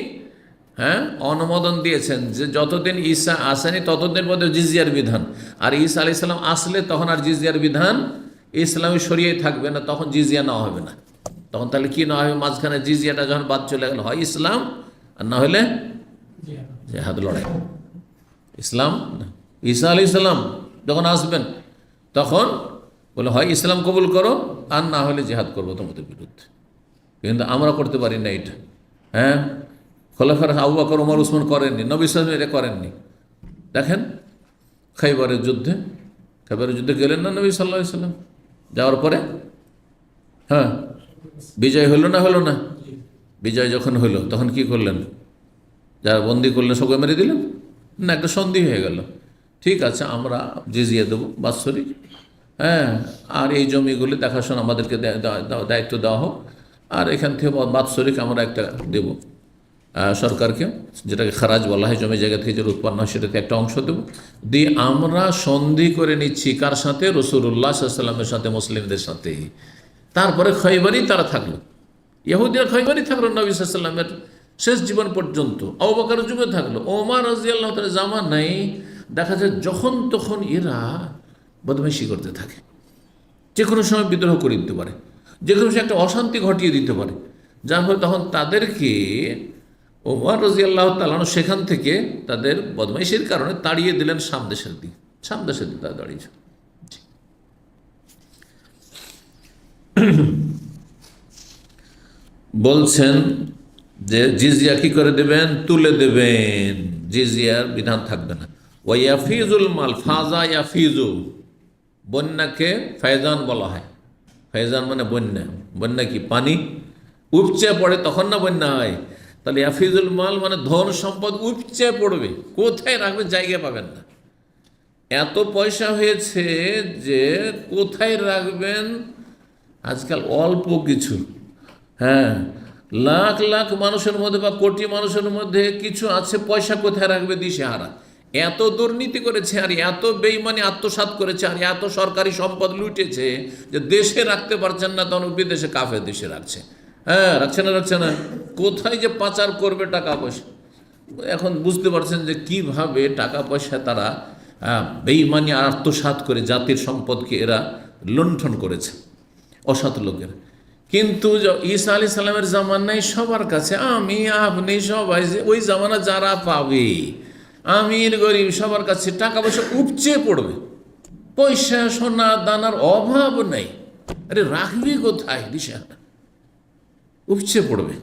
অনুমোদন দিয়েছেন যে যতদিন ঈসা আসেনি ততদিন পর্যন্ত জিজিয়ার বিধান, আর ঈসা আলাইহিস সালাম আসলে তখন আর জিজিয়ার বিধান ইসলামী শরিয়ায় থাকবে না, তখন জিজিয়া নেওয়া হবে না। তখন তাহলে কি নেওয়া হবে? মাঝখানে জিজিয়াটা যখন বাদ চলে গেল, হয় ইসলাম আর না হলে জেহাদ, লড়াই। ইসলাম, ঈসা আলাইহিস সালাম যখন আসবেন তখন বলে হয় ইসলাম কবুল করো আর না হলে জেহাদ করবো তোমাদের বিরুদ্ধে। কিন্তু আমরা করতে পারি না এটা। খোলাফার আবু বকর, ওমর, উসমান করেননি, নবী সাল্লাল্লাহু আলাইহি ওয়াসাল্লাম এটা করেননি। দেখেন খাইবারের যুদ্ধে গেলেন না নবী সাল্লাল্লাহু আলাইহি ওয়াসাল্লাম, যাওয়ার পরে বিজয় হলো না? বিজয় যখন হলো তখন কি করলেন? যারা বন্দি করলেন সবকে মেরে দিলেন না? একটা সন্ধি হয়ে গেল, ঠিক আছে আমরা জিজিয়া দেবো বাৎসরিক, আর এই জমিগুলি দেখাশোনা আমাদেরকে দায়িত্ব দেওয়া হোক, আর এখান থেকে বাৎসরিক আমরা একটা দেবো সরকারকে, যেটাকে খারাজ বলা হয়, জমি জায়গা থেকে যে উৎপন্ন হয় সেটাতে একটা অংশ দেবো, দিয়ে আমরা সন্ধি করে নিচ্ছি কার সাথে? রাসূলুল্লাহ সাল্লাল্লাহু আলাইহি ওয়াসাল্লামের সাথে, মুসলিমদের সাথে। তারপরে খৈবরই তারা থাকলো, ইহুদিরা খৈবরই থাকলো নবী সাল্লাল্লাহু আলাইহি ওয়াসাল্লামের শেষ জীবন পর্যন্ত। আবু বকরের যুগে থাকলো, ওমর রাদিয়াল্লাহু তাআলা জামানায় দেখা যায় যখন তখন এরা বদমাইশি করতে থাকে, যে কোনো সময় বিদ্রোহ করে দিতে পারে, যে কোনো সময় একটা অশান্তি ঘটিয়ে দিতে পারে, যার ফলে তখন তাদেরকে ওমর রাদিয়াল্লাহু তাআলা আনহু সেখান থেকে তাদের বদমাইশির কারণে তাড়িয়ে দিলেন শাম দেশের দিকে। শাম দেশের দিকে তারা দাঁড়িয়েছে। বলছেন যে জিজিয়া কি করে দেবেন? তুলে দেবেন, জিজিয়ার বিধান থাকবে না। ওয়াইয়াফিজুল মাল, ফাজা ইয়াফিজু, বন্যাকে ফায়জান বলা হয়। ফায়জান মানে বন্যা। বন্যা কি? পানি উপচে পড়ে তখন না বন্যা হয়। তাহলে ইয়াফিজুল মাল মানে ধন সম্পদ উপচে পড়বে, কোথায় রাখবেন জায়গা পাবেন না। এত পয়সা হয়েছে যে কোথায় রাখবেন আজকাল অল্প কিছু, হ্যাঁ, লাখ লাখ মানুষের মধ্যে বা কোটি মানুষের মধ্যে কিছু আছে, পয়সা কোথায় রাখবে দিশেহারা। এত দুর্নীতি করেছে আর এত বেইমানি আত্মসাৎ করেছে আর এত সরকারি সম্পদ লুটেছে যে দেশে রাখতে পারছেন না, তখন বিদেশে কাফের দেশে রাখছে। হ্যাঁ, রাখছে না, কোথায় যে পাচার করবে টাকা পয়সা। এখন বুঝতে পারছেন যে কিভাবে টাকা পয়সা তারা বেইমানি আত্মসাৎ করে জাতির সম্পদকে এরা লুণ্ঠন করেছে, অসৎ লোকের। কিন্তু ঈসা আলাইহিস সালামের জামানায় সবার কাছে আমি আপনি সবাই যে ওই জামানা যারা পাবে, আমির গরিব সবার কাছে টাকা পয়সা উপচে পড়বে, পয়সা সোনা দানার অভাব নেই। আরে রাখবি কোথায়? দিশা উপচে পড়বে,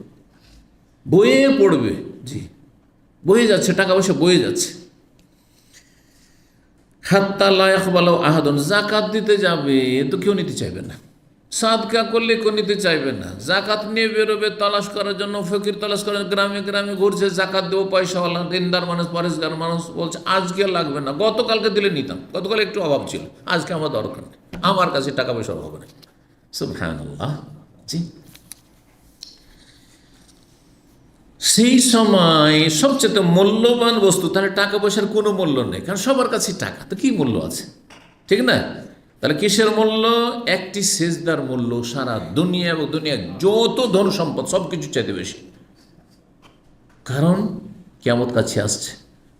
বয়ে পড়বে। জি, বয়ে যাচ্ছে, টাকা পয়সা বয়ে যাচ্ছে। হাত্তা লা ইয়াকবালু আহাদুন, যাকাত দিতে যাবে তো কেউ নিতে চাইবে না, সাদকা করলে কেউ নিতে চাইবে না। জাকাত নিয়ে বেরোবে তালাশ করার জন্য, ফকির তালাশ করার, গ্রামে গ্রামে ঘুরছে, জাকাত দেবো, পয়সাওয়ালা দিনদার মানুষ, পরেশগার মানুষ বলছে আজকে লাগবে না, গতকালকে দিলে নিতাম, গতকাল একটু অভাব ছিল, আজকে আমার দরকার নেই, আমার কাছে টাকা পয়সার অভাব নেই। সুবহানাল্লাহ। জি, সেই সময় সবচেয়ে মূল্যবান বস্তু, তাহলে টাকা পয়সার কোনো মূল্য নেই, কারণ সবার কাছে টাকা, তো কি মূল্য আছে? ঠিক না? তাহলে কিসের মূল্য? একটি সেজদার মূল্য সারা দুনিয়া এবং দুনিয়া যত ধন সম্পদ সব কিছু চাইতে বেশি। কারণ কিয়ামত কাছে আসছে,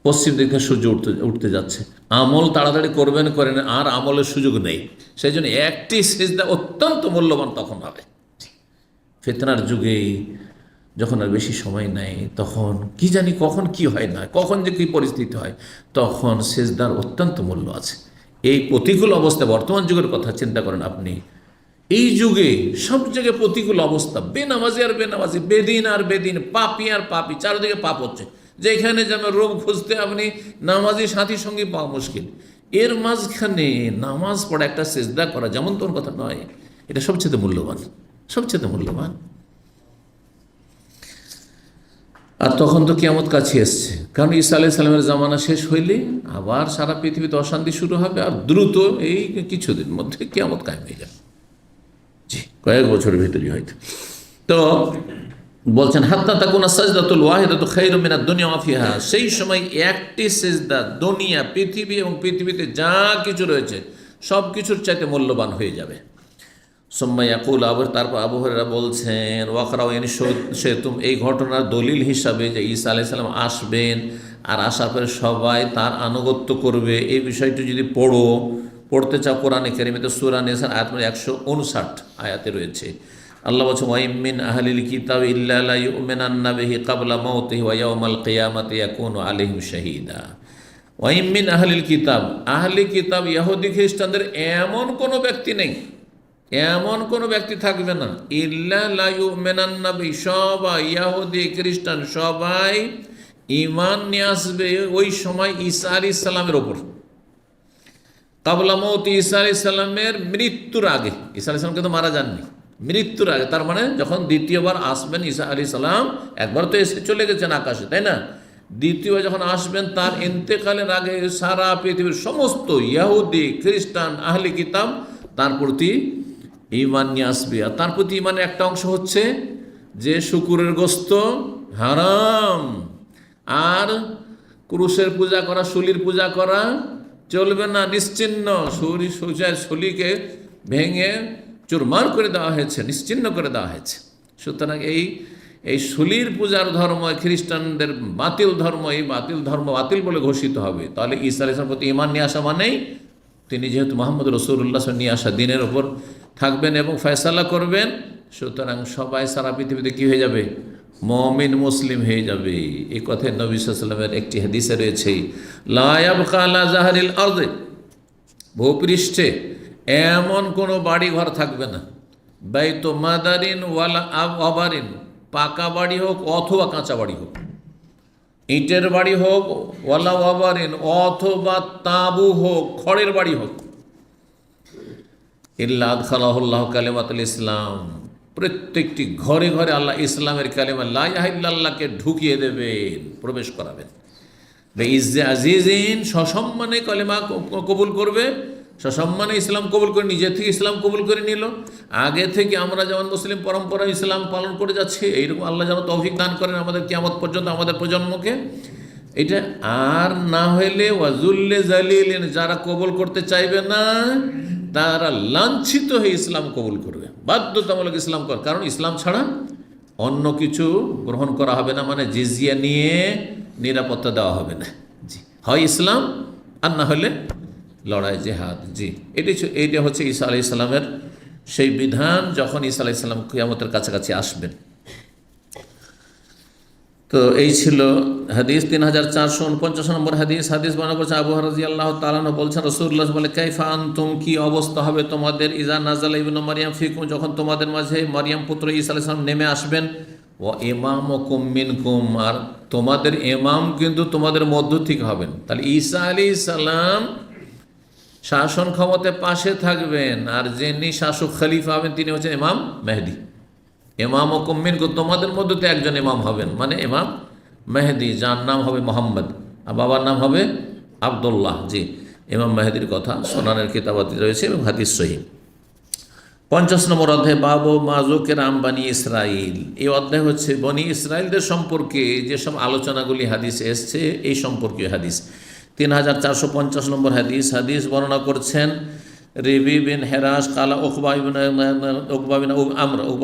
পশ্চিম দিকে সূর্য উঠতে যাচ্ছে, আমল তাড়াতাড়ি করবেন করেন, আর আমলের সুযোগ নেই। সেই জন্য একটি সেজদা অত্যন্ত মূল্যবান তখন হবে। ফিতনার যুগে যখন আর বেশি সময় নেই, তখন কি জানি কখন কি হয় না, কখন যে কী পরিস্থিতি হয়, তখন সেজদার অত্যন্ত মূল্য আছে। এই প্রতিকূল অবস্থা, বর্তমান যুগের কথা চিন্তা করেন আপনি, এই যুগে সব জায়গায় প্রতিকূল অবস্থা, বেনামাজি আর বেনামাজি, বেদিন আর বেদিন, পাপি আর পাপি, চারিদিকে পাপ হচ্ছে। যেখানে যেন রোগ খুঁজতে আপনি নামাজি সাথী সঙ্গী পাওয়া মুশকিল, এর মাঝখানে নামাজ পড়া, একটা সেজদা করা যেমন তোর কথা নয়, এটা সবচেয়ে মূল্যবান, সবচেয়ে মূল্যবান। আর তখন তো কিয়ামত কাছে এসছে, কারণ ঈসা আলাইহিস সালামের জামানা শেষ হইলে আবার সারা পৃথিবীতে অশান্তি শুরু হবে, আর দ্রুত এই কিছুদিন মধ্যে কিয়ামত কায়েম হয়ে যাবে। জি, কয়েক বছরের ভিতরেই হয়তো। তো বলছেন হাত্তা তাকুনা সাজদাতুল ওয়াহিদাতু খায়রুম মিনাদ দুনিয়া ওয়া ফিহা, সেই সময় একটি সেজদা দুনিয়া, পৃথিবী এবং পৃথিবীতে যা কিছু রয়েছে সব কিছুর চাইতে মূল্যবান হয়ে যাবে। সুম্মা ইয়াকুল, আবার তারপর আবু হুরায়রা বলছেন ওয়াকরাউ ইন শাইতুম, এই ঘটনার দলিল হিসাবে যে ঈসা আলাইহিস সালাম আসবেন আর আসার পরে সবাই তার আনুগত্য করবে, এই বিষয়টি যদি পড়তে চাও কোরআনে কারীমে সূরা নিসার আয়াত 159 আয়াতে রয়েছে। আল্লাহ বলছেন ওয়া মিন আহলিল কিতাবি ইল্লা লা ইউমিনান্না বিহি ক্বাবলা মাউতিহি ওয়া ইয়াউমাল কিয়ামাতি ইয়াকুনু আলাইহিম শাহীদা। ওয়া মিন আহলিল কিতাব, আহলি কিতাব ইহুদি খ্রিস্টানদের এমন কোনো ব্যক্তি নেই, এমন কোনো ব্যক্তি থাকবে না, ইল্লা লা ইউমিনান্না বিহি, সবাই ইহুদি খ্রিস্টান সবাই ঈমান নিয়ে আসবে ওই সময় ঈসা আলাইহিস সালামের ওপর, ক্বাবলা মাউতি, ঈসা আলাইহিস সালামের মৃত্যুর আগে। ঈসা আলাইহিস সালাম কিন্তু মারা যাননি, মৃত্যুর আগে, তার মানে যখন দ্বিতীয়বার আসবেন ঈসা আলাইহিস সালাম, একবার তো এসে চলে গেছেন আকাশে, তাই না? দ্বিতীয়বার যখন আসবেন তার ইন্তেকালের আগে সারা পৃথিবীর সমস্ত ইহুদি খ্রিস্টান আহলি কিতাব তার প্রতি ঈমান নিয়ে আসবে। আর তার প্রতি ঈমানের একটা অংশ হচ্ছে যে শুকুরের গোস্ত হারাম, আর ক্রুশের পূজা করা, শুলির পূজা করা চলবে না, নিশ্চিহ্ন, শুলিকে ভেঙে চুরমার করে দেওয়া হয়েছে, নিশ্চিহ্ন করে দেওয়া হয়েছে। সুতরাং এই শুলির পূজার ধর্ম খ্রিস্টানদের বাতিল ধর্ম, এই বাতিল ধর্ম বাতিল বলে ঘোষিত হবে। তাহলে ঈসা আলাইহিস সালামের প্রতি ঈমান নিয়ে আসা মানেই তিনি যেহেতু মুহাম্মদ রাসূলুল্লাহ নিয়ে আসা দিনের ওপর থাকবেন এবং ফয়সালা করবেন, সুতরাং সবাই সারা পৃথিবীতে কী হয়ে যাবে? মুমিন মুসলিম হয়ে যাবে। এই কথায় নবী সাল্লাল্লাহু আলাইহি ওয়াসাল্লামের একটি হাদিসে রয়েছে, লা ইয়াবকা আলা জাহরিল আরদি, ভূপৃষ্ঠে এমন কোনো বাড়ি ঘর থাকবে না, বাইতু মাদারিন ওয়ালা আবারিন, পাকা বাড়ি হোক অথবা কাঁচা বাড়ি হোক, ইটের বাড়ি হোক ওয়ালা আবারিন, অথবা তাঁবু হোক, খড়ের বাড়ি হোক, ইল্লা আদখালাহুল্লাহু কালিমাতুল ইসলাম, প্রত্যেকটি ঘরে ঘরে আল্লাহ ইসলামের কালিমা লা ইলাহা ইল্লাল্লাহকে ঢুকিয়ে দেবেন, প্রবেশ করাবেন। বেইজ্জে আজিজিন, সসম্মানে কালিমা কবুল করবে, সসম্মানে ইসলাম কবুল করে, নিজে থেকে ইসলাম কবুল করে নিল। আগে থেকে আমরা যেমন মুসলিম পরম্পরা ইসলাম পালন করে যাচ্ছি, এইরকম আল্লাহ যেন তৌফিক দান করেন আমাদের কিয়ামত পর্যন্ত, আমাদের প্রজন্মকে। এটা আর না হইলে ওয়াজুল্লে জালিলিন, যারা কবুল করতে চাইবে না তারা লাঞ্ছিত হয়ে ইসলাম কবুল করবে, বাধ্যতামূলক ইসলাম কর, কারণ ইসলাম ছাড়া অন্য কিছু গ্রহণ করা হবে না, মানে জিজিয়া নিয়ে নিরাপত্তা দেওয়া হবে না। জি, হয় ইসলাম আর না হলে লড়াই, জেহাদ। জি, এইটা হচ্ছে ঈসা আলাইহিস সালামের সেই বিধান, যখন ঈসা আলাইহিস সালাম কিয়ামতের কাছাকাছি আসবেন। তো এই ছিল হাদিস। 3449 নম্বর হাদিস বর্ণনা করেছেন আবু হুরায়রা রাদিয়াল্লাহু তাআলা আনহু বলছেন, রাসূলুল্লাহ বলে, কাইফা আনতুম, কি অবস্থা হবে তোমাদের, ইজা নাযালা ইবনু মারইয়াম ফিকুম, যখন তোমাদের মাঝে মারইয়াম পুত্র ঈসা আলাইহিস সালাম নেমে আসবেন, ওয়া ইমামুকুম মিনকুম, আর তোমাদের ইমাম কিন্তু তোমাদের মধ্য থেকে হবেন। তাহলে ঈসা আলাইহিস সালাম শাসন ক্ষমতায় পাশে থাকবেন, আর যিনি শাসক খলিফা হবেন তিনি হচ্ছেন ইমাম মেহেদী। ইমাম ও কুম্মিনকুম, তোমাদের মধ্যে একজন ইমাম হবেন, মানে ইমাম মেহেদী, যার নাম হবে মোহাম্মদ আর বাবার নাম হবে আবদুল্লাহ। জি, ইমাম মেহেদীর কথা সুনানের কিতাবাতে রয়েছে এবং হাদিস সহিহ। 50 নম্বর অধ্যায়, বাবু মাজুকের আম্বানি ইসরাইল। এই অধ্যায় হচ্ছে বনি ইসরাইলদের সম্পর্কে যেসব আলোচনাগুলি হাদিসে এসছে এই সম্পর্কে হাদিস। 3450 নম্বর হাদিস বর্ণনা করছেন রিবি বিন হেরাস কালা উকবা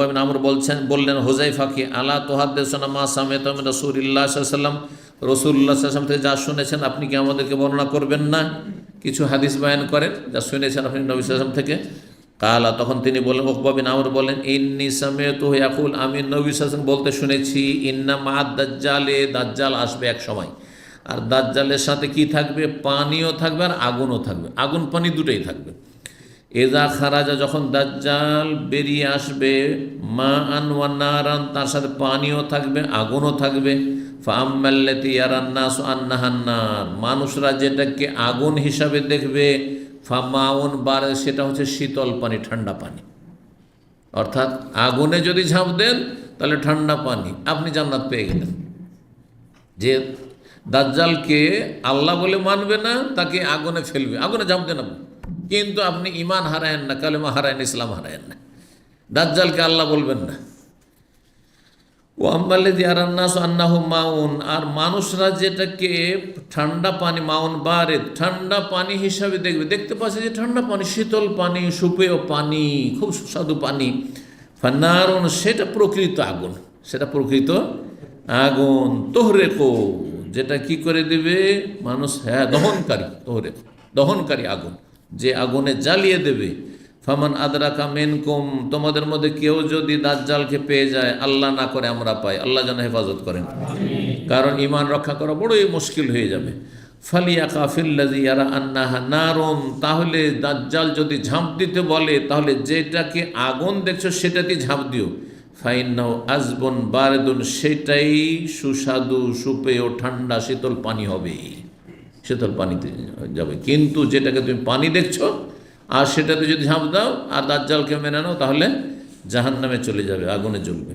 বিন আমর বললেন হুযায়ফাকে, আলা তুহাদ্দিসুনা মা সামি'তু মিন রাসূলিল্লাহ সাল্লাল্লাহু আলাইহি ওয়াসাল্লাম, রাসূলুল্লাহ সাল্লাল্লাহু আলাইহি ওয়াসাল্লাম থেকে যা শুনেছেন আপনি কি আমাদেরকে বর্ণনা করবেন না? কিছু হাদিস বয়ান করেন যা শুনেছেন আপনি নবী সাল্লাল্লাহু আলাইহি ওয়াসাল্লাম থেকে। কালা, তখন তিনি বলেন, উকবা বিন আমর বলেন, ইন্নী সামি'তুহু ইয়াকুল, আমি নবী সাল্লাল্লাহু আলাইহি ওয়াসাল্লাম বলতে শুনেছি, ইন্না মা'আদ দাজ্জালে, দাজ্জাল আসবে এক সময়, আর দাজ্জালের সাথে কি থাকবে? পানিও থাকবে আর আগুনও থাকবে, আগুন পানি দুটোই থাকবে। এজা খারাজা, যখন দাজ্জাল বেরিয়ে আসবে, মা আন ওয়া নারান, তার সাথে পানিও থাকবে আগুনও থাকবে। ফাআম্মাল্লাতী ইয়ারান নাসু আন্নাহান নার, মানুষরা যেটাকে আগুন হিসাবে দেখবে, ফামাউন বারে, সেটা হচ্ছে শীতল পানি, ঠান্ডা পানি। অর্থাৎ আগুনে যদি ঝাঁপ দেন তাহলে ঠান্ডা পানি, আপনি জান্নাত পেয়ে গেলেন। যে দাজ্জালকে আল্লাহ বলে মানবে না, তাকে আগুনে ফেলবে, আগুনে ঝাঁপ দেন আপনি, কিন্তু আপনি ইমান হারায়েন না, কালেমা হারায়েন, ইসলাম হারায়েন না, দাজ্জালকে আল্লাহ বলবেন না। ও আম্মাল্লাযী ইয়ারান নাস আন্নাহু মাউন, আর মানুষরা যেটাকে ঠান্ডা পানি, মাউন বারিদ, ঠান্ডা পানি হিসাবে দেখবে, দেখতে পাচ্ছে যে ঠান্ডা পানি, শীতল পানি, সুপেয় পানি, খুব সুস্বাদু পানি। ফান্নারুন, সেটা প্রকৃত আগুন, সেটা প্রকৃত আগুন। তোহরেকো, যেটা কি করে দেবে মানুষ, হ্যাঁ দহনকারী, তোহরেকো দহনকারী আগুন, যে আগুনে জ্বালিয়ে দেবে। ফামান আদরাকা মিনকুম, তোমাদের মধ্যে কেউ যদি দাজ্জালকে পেয়ে যায়, আল্লাহ না করে আমরা পাই, আল্লাহ যেন হেফাজত করেন, কারণ ঈমান রক্ষা করা বড়ই মুশকিল হয়ে যাবে। ফালিয়াকা ফিল্লাযী ইয়ারা আন্নাহা নারুন, তাহলে দাজ্জাল যদি ঝাঁপ দিতে বলে, তাহলে যেটাকে আগুন দেখছো সেটাতে ঝাঁপ দিও। ফাইন্নাহু আযবুন বারিদুন, সেটাই সুস্বাদু, সুপেয়, ঠান্ডা, শীতল পানি হবে, শীতল পানিতে যাবে। কিন্তু যেটাকে তুমি পানি দেখছো আর সেটাতে যদি ঝাঁপ দাও আর দাজ্জালকে মেনে নাও, তাহলে জাহান্নামে চলে যাবে, আগুনে জ্বলবে।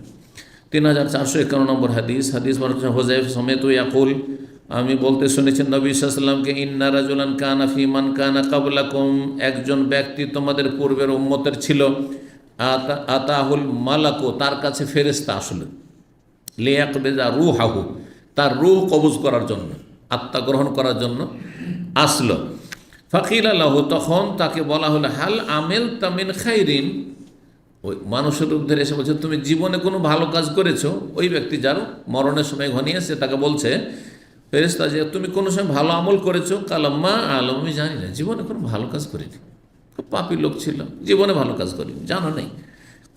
3451 নম্বর হাদিস বলছেন, হুযায়ফা সামি'তু ইয়াকুল, আমি বলতে শুনেছেন নবী সাল্লাল্লাহু আলাইহি ওয়াসাল্লামকে, ইন্না রাজুলান কানা ফি মান কানা ক্বাবলাকুম, একজন ব্যক্তি তোমাদের পূর্বের উম্মতের ছিল, আতাহুল মালাকু, তার কাছে ফেরেশতা আসলো, লিয়াকবিযা রূহাহু, তার রূহ কবজ করার জন্য, আত্মা গ্রহণ করার জন্য আসলো। ফাকিলা লাহু, তখন তাকে বলা হলো, হাল আমিলতা মিন খাইরিন, ওই মানুষের রূপ ধরে এসে বলছে, তুমি জীবনে কোনো ভালো কাজ করেছো? ওই ব্যক্তি যার মরণের সময় ঘনিয়েছে তাকে বলছে ফেরেশতা যে, তুমি কোনো সময় ভালো আমল করেছো? কালাম্মা আলম, আমি জানি না, জীবনে কোনো ভালো কাজ করিনি। খুব পাপী লোক ছিল, জীবনে ভালো কাজ করিনি, জানা নেই।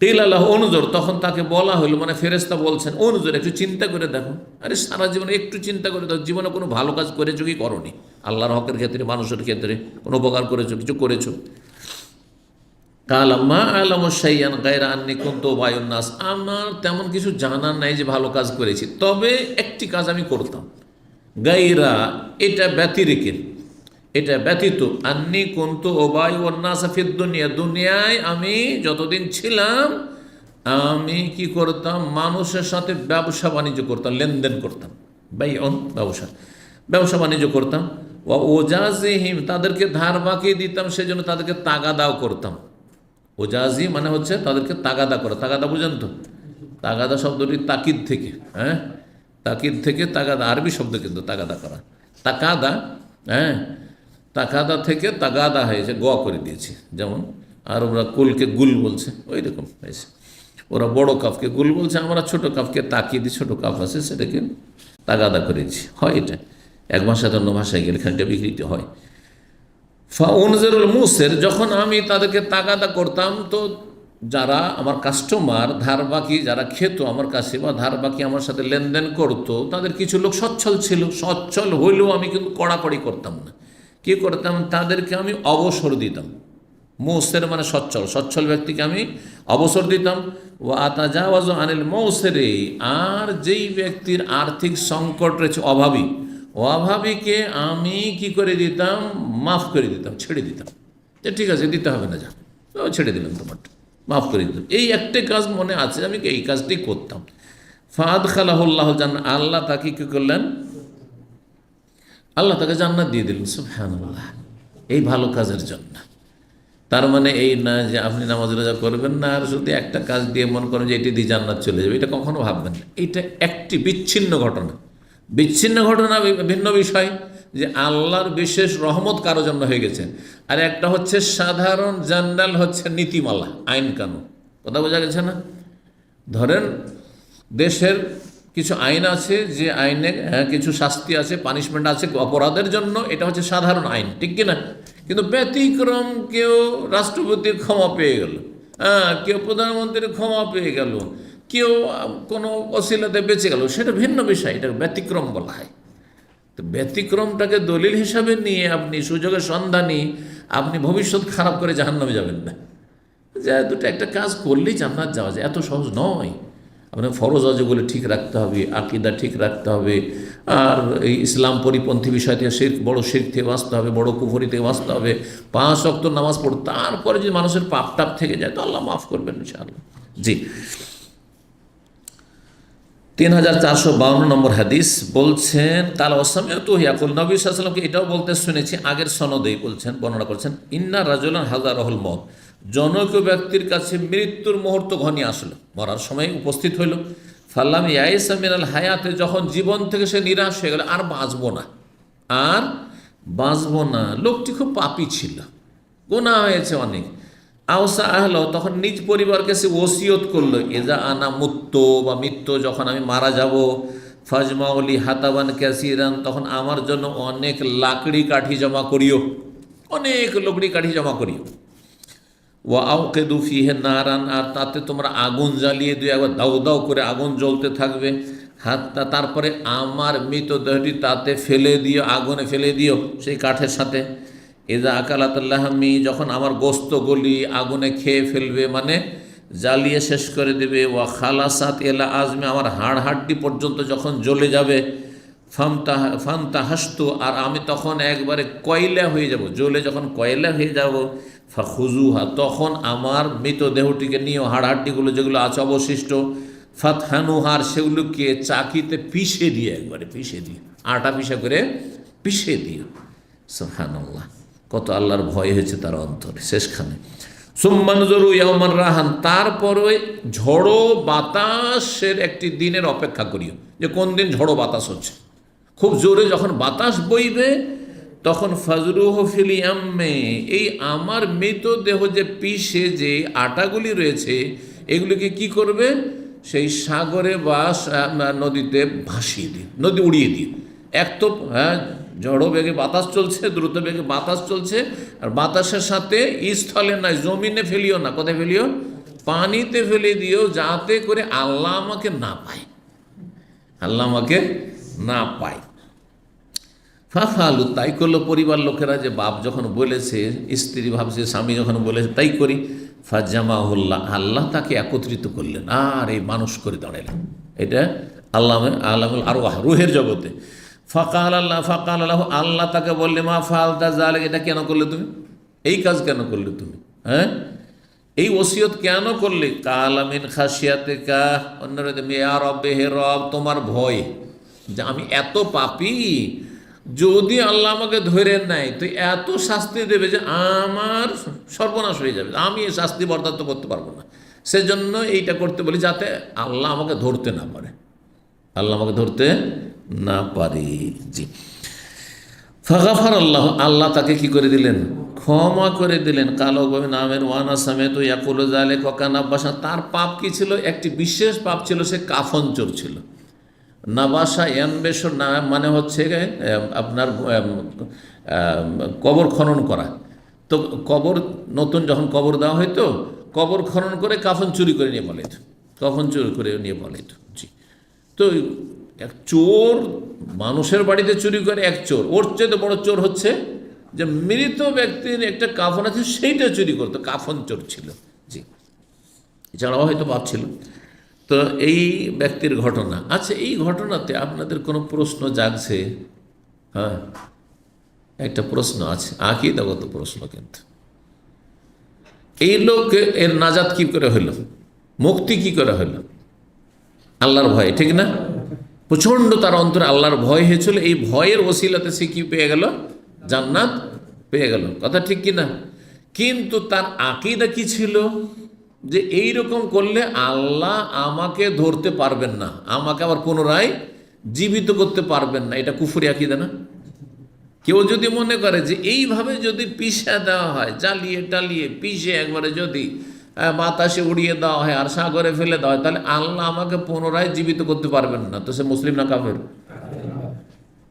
কিল আল্লাহ অনুজোর, তখন তাকে বলা হইল, মানে ফেরেশতা বলছেন, অনুজোর একটু চিন্তা করে দেখো। আরে সারা জীবনে একটু চিন্তা করে দেখো, জীবনে কোনো ভালো কাজ করেছো কি করনি? আল্লাহর হকের ক্ষেত্রে, মানুষের ক্ষেত্রে কোনো উপকার করেছো, কিছু করেছো? কাল মা আলম সাইয়ান গায়রা আন্নি কুনতু বায়ুন নাস, আমার তেমন কিছু জানার নাই যে ভালো কাজ করেছি, তবে একটি কাজ আমি করতাম। গায়রা, এটা ব্যতিরেকে, এটা ব্যতীত, আন্নি কুনতু বায়ুন নাস ফিদ দুনিয়া, দুনিয়ায় আমি যতদিন ছিলাম আমি কি করতাম? মানুষের সাথে ব্যবসা বাণিজ্য করতাম, লেনদেন করতাম। বাইউন, ব্যবসা, ব্যবসা বাণিজ্য করতাম। ও ওজাজিহিম, তাদেরকে ধার বাকি দিতাম, সেজন্য তাদেরকে তাগাদাও করতাম। ওজাজি মানে হচ্ছে তাদেরকে তাগাদা করা। তাগাদা বুঝেন তো? তাগাদা শব্দটি তাকিদ থেকে, হ্যাঁ, তাকিদ থেকে তাগাদা, আরবি শব্দ কিন্তু তাগাদা করা। তাকাদা, হ্যাঁ, তাকাদা থেকে তাগাদা হয়েছে, গ করে দিয়েছি। যেমন আর ওরা কুলকে গুল বলছে, ওই রকম হয়েছে। ওরা বড় কাপকে গুল বলছে, আমরা ছোট কাপকে তাকিদি, ছোট কাপ আছে সেটাকে তাগাদা করেছি। হয় এটা এক ভাষা অন্য ভাষায় গেলে খানিকটা বিকৃতি হয়। ফাউনজেরুল মুসের, যখন আমি তাদেরকে তাগাদা করতাম, তো যারা আমার কাস্টমার, ধার বাকি যারা খেত আমার কাছে বা ধার বাকি আমার সাথে লেনদেন করতো, তাদের কিছু লোক সচ্ছল ছিল। সচ্ছল হইলেও আমি কিন্তু কড়াকড়ি করতাম না। কি করতাম? তাদেরকে আমি অবসর দিতাম। মৌসের মানে সচ্ছল, সচ্ছল ব্যক্তিকে আমি অবসর দিতাম। ও আতাজাওয়াজ আনিল মৌসেরে, আর যেই ব্যক্তির আর্থিক সংকট রয়েছে, অভাবী, অভাবীকে আমি কি করে দিতাম? মাফ করে দিতাম, ছেড়ে দিতাম, যে ঠিক আছে দিতে হবে না, যা ছেড়ে দিলাম, তোমারটা মাফ করে দিতাম। এই একটা কাজ মনে আছে, আমি এই কাজটি করতাম। ফাদ খালাহুল্লাহ জান্নাত, আল্লাহ তাকে কী করলেন? আল্লাহ তাকে জান্নাত দিয়ে দিলেন। সুবহানাল্লাহ, এই ভালো কাজের জন্য। তার মানে এই না যে আপনি নামাজ রোজা করবেন না আর শুধু একটা কাজ দিয়ে মনে করেন যে এটি দিয়ে জান্নাত চলে যাবে, এটা কখনো ভাববেন না। এটা একটি বিচ্ছিন্ন ঘটনা। বিচ্ছিন্ন ঘটনা ভিন্ন বিষয়, যে আল্লাহর বিশেষ রহমত কারো জন্য হয়ে গেছে। আর একটা হচ্ছে সাধারণ জেনারেল হচ্ছে নীতিমালা, আইন কানুন। কথা বোঝা গেছে না? ধরেন দেশের কিছু আইন আছে, যে আইনে কিছু শাস্তি আছে, পানিশমেন্ট আছে অপরাধের জন্য, এটা হচ্ছে সাধারণ আইন, ঠিক কিনা? কিন্তু ব্যতিক্রম, কেউ রাষ্ট্রপতির ক্ষমা পেয়ে গেল, হ্যাঁ, কেউ প্রধানমন্ত্রীর ক্ষমা পেয়ে গেল, কেউ কোনো অসিলাতে বেঁচে গেল, সেটা ভিন্ন বিষয়, এটা ব্যতিক্রম বলা হয়। তো ব্যতিক্রমটাকে দলিল হিসাবে নিয়ে আপনি সুযোগের সন্ধানী, আপনি ভবিষ্যৎ খারাপ করে জাহান্নামে যাবেন না। যে দুটো একটা কাজ করলেই জান্নাত যাওয়া যায়, এত সহজ নয়। আপনার ফরজ অজগুলো ঠিক রাখতে হবে, আকীদা ঠিক রাখতে হবে, আর এই ইসলাম পরিপন্থী বিষয় থেকে শিরক, বড় শিরক থেকে বাঁচতে হবে, বড় কুফরি থেকে বাঁচতে হবে, 5 ওয়াক্ত নামাজ পড়ে, তারপরে যদি মানুষের পাপ টাপ থেকে যায় তো আল্লাহ মাফ করবেন ইনশাআল্লাহ। জি, 3452 নম্বর হাদিস বলছেন, কাল ওসামিয়াতু ইয়াকুল, নবী সাল্লাল্লাহু আলাইহি ওয়াসাল্লামকে এটাও বলতে শুনেছি, আগের সনদেই বলছেন, বর্ণনা করছেন, ইন্না রাজুলান হাযারাহুল মউত, জনৈক ব্যক্তির কাছে মৃত্যুর মুহূর্ত ঘনিয়ে আসলো, মরার সময় উপস্থিত হইল। ফাল্লাম ইয়াইসা মিনাল হায়াতে, যখন জীবন থেকে সে নিরাশ হয়ে গেল, আর বাঁচবো না, আর বাঁচবো না। লোকটি খুব পাপী ছিল, গুনাহ হয়েছে অনেক। আওসা আহলো, তখন নিজ পরিবারকে সে ওসিয়ত করলো, এজা আনা মুত্তো, বা মৃত্যু যখন আমি মারা যাব, ফাজমাউলি হাতাবান ক্যাসিরান, তখন আমার জন্য অনেক লাকড়ি কাঠি জমা করিও, অনেক লকড়ি কাঠি জমা করিও। ওয়া আউকেদু ফিহে নারান, আর তাতে তোমরা আগুন জ্বালিয়ে দিও, একবার দাউ দাউ করে আগুন জ্বলতে থাকবে। হাত্তা, তারপরে আমার মৃতদেহটি তাতে ফেলে দিও, আগুনে ফেলে দিও সেই কাঠের সাথে। এজা আকালাতাল্লাহমি, যখন আমার গোস্তগুলি আগুনে খেয়ে ফেলবে, মানে জ্বালিয়ে শেষ করে দেবে। ওয়া খালাসাত এলা আজমে, আমার হাড় হাড্ডি পর্যন্ত যখন জ্বলে যাবে। ফান্তা হাসতু, আর আমি তখন একবারে কয়লা হয়ে যাব, জ্বলে যখন কয়লা হয়ে যাব। ফাখুজুহা, তখন আমার মৃতদেহটিকে নিয়েও, হাড়হাড্ডিগুলো যেগুলো আছে অবশিষ্ট, ফাতহানুহার, সেগুলোকে চাকিতে পিষে দিয়ে, একবারে পিষে দিয়ে, আটা পিষা করে পিষে দিয়ে। সুবহানাল্লাহ, কত আল্লাহর ভয় হয়েছে তার অন্তরে শেষখানে। সুম্মানজরু ইয়াউমান রাহান, তারপরে ঝড়ো বাতাসের একটি দিনের অপেক্ষা করিও, যে কোন দিন ঝড়ো বাতাস হচ্ছে, খুব জোরে যখন বাতাস বইবে, তখন ফজরুহ ফিল ইয়াম্মে, এই আমার মৃতদেহ যে পিষে যে আটাগুলি রয়েছে, এগুলিকে কি করবে? সেই সাগরে বা নদীতে ভাসিয়ে দিই, নদী উড়িয়ে দিই। এক তো ঝড়ো বেগে বাতাস চলছে, দ্রুত বেগে বাতাস চলছে, আর বাতাসের সাথে স্থলে নয়, জমিনে ফেলিও না। কোথায় ফেলিও? পানিতে ফেলে দিও, যাতে করে আল্লাহ আমাকে না পায়, আল্লাহ আমাকে না পায়। ফাফালু, তাই করলো পরিবার লোকেরা। যে বাপ যখন বলেছে, স্ত্রী ভাবছে, স্বামী যখন বলেছে, তাই করি। ফাজামাহুল্লাহ, আল্লাহ তাকে একত্রিত করলেন আর এই মানুষ করে দাঁড়ালেন। এটা আল্লামুল আরওয়াহ, রুহের জগতে। ফাকাল আল্লাহ, আল্লাহ তাকে বললে মা ফালতা জালিক, এটা কেন করলে তুমি, এই কাজ কেন করলে তুমি, হ্যাঁ, এই ওসিয়ত কেন করলে? কালা মিন খাসিয়াতিকা, অন্যরা ইয়া রব্বে, হে রব, তোমার ভয়, যে আমি এত পাপী, যদি আল্লাহ আমাকে ধরে নেয় তো এত শাস্তি দেবে যে আমার সর্বনাশ হয়ে যাবে, আমি এই শাস্তি বরদাস্ত করতে পারবো না। সেজন্য এইটা করতে বলি, যাতে আল্লাহ আমাকে ধরতে না পারে, আল্লাহ আমাকে ধরতে না পারে। জি। ফাগাফার আল্লাহ, আল্লাহ তাকে কি করে দিলেন? ক্ষমা করে দিলেন। কালো নামের ওয়ানা সামেত ইয়াকুল জালে ককান আব্বাসা, তার পাপ কি ছিল? একটি বিশেষ পাপ ছিল, সে কাফন চোর ছিল। নাবাসা ইয়ানবেশর না মানে হচ্ছে আপনার কবর খনন করা। তো কবর নতুন যখন কবর দেওয়া হয়তো, কবর খনন করে কাফন চুরি করে নিয়ে বলে, কফন চুরি করে নিয়ে বলে। জি। তো এক চোর মানুষের বাড়িতে চুরি করে, এক চোর, ওর চেয়ে বড় চোর হচ্ছে যে মৃত ব্যক্তির একটা কাফন আছে সেইটা চুরি করতো, কাফন চোর ছিল। জি। এছাড়াও হয়তো পাপ ছিল। তো এই ব্যক্তির ঘটনা। আচ্ছা, এই ঘটনাতে আপনাদের কোনো প্রশ্ন জাগছে? হ্যাঁ, একটা প্রশ্ন আছে, আকীদাগত প্রশ্ন। কিন্তু এই লোক এর নাজাত কি করে হইল, মুক্তি কি করে হইল? আল্লাহর ভয়, ঠিক না? প্রচণ্ড তার অন্তরে আল্লাহর ভয় হয়েছিল, এই ভয়ের ওসিলাতে সে কি পেয়ে গেল? জান্নাত পেয়ে গেল। কথা ঠিক কি না? কিন্তু তার আকীদা কি ছিল? যে এই রকম করলে আল্লাহ আমাকে ধরতে পারবেন না, আমাকে আবার পুনরায় জীবিত করতে পারবেন না। এটা কুফরি আকীদা না? কেউ যদি মনে করে যে এইভাবে যদি পিষে দেওয়া হয়, জ্বালিয়ে টালিয়ে পিষে একবারে যদি বাতাসে উড়িয়ে দেওয়া হয় আর সাগরে ফেলে দেওয়া হয়, তাহলে আল্লাহ আমাকে পুনরায় জীবিত করতে পারবেন না, তো সে মুসলিম না কাফের?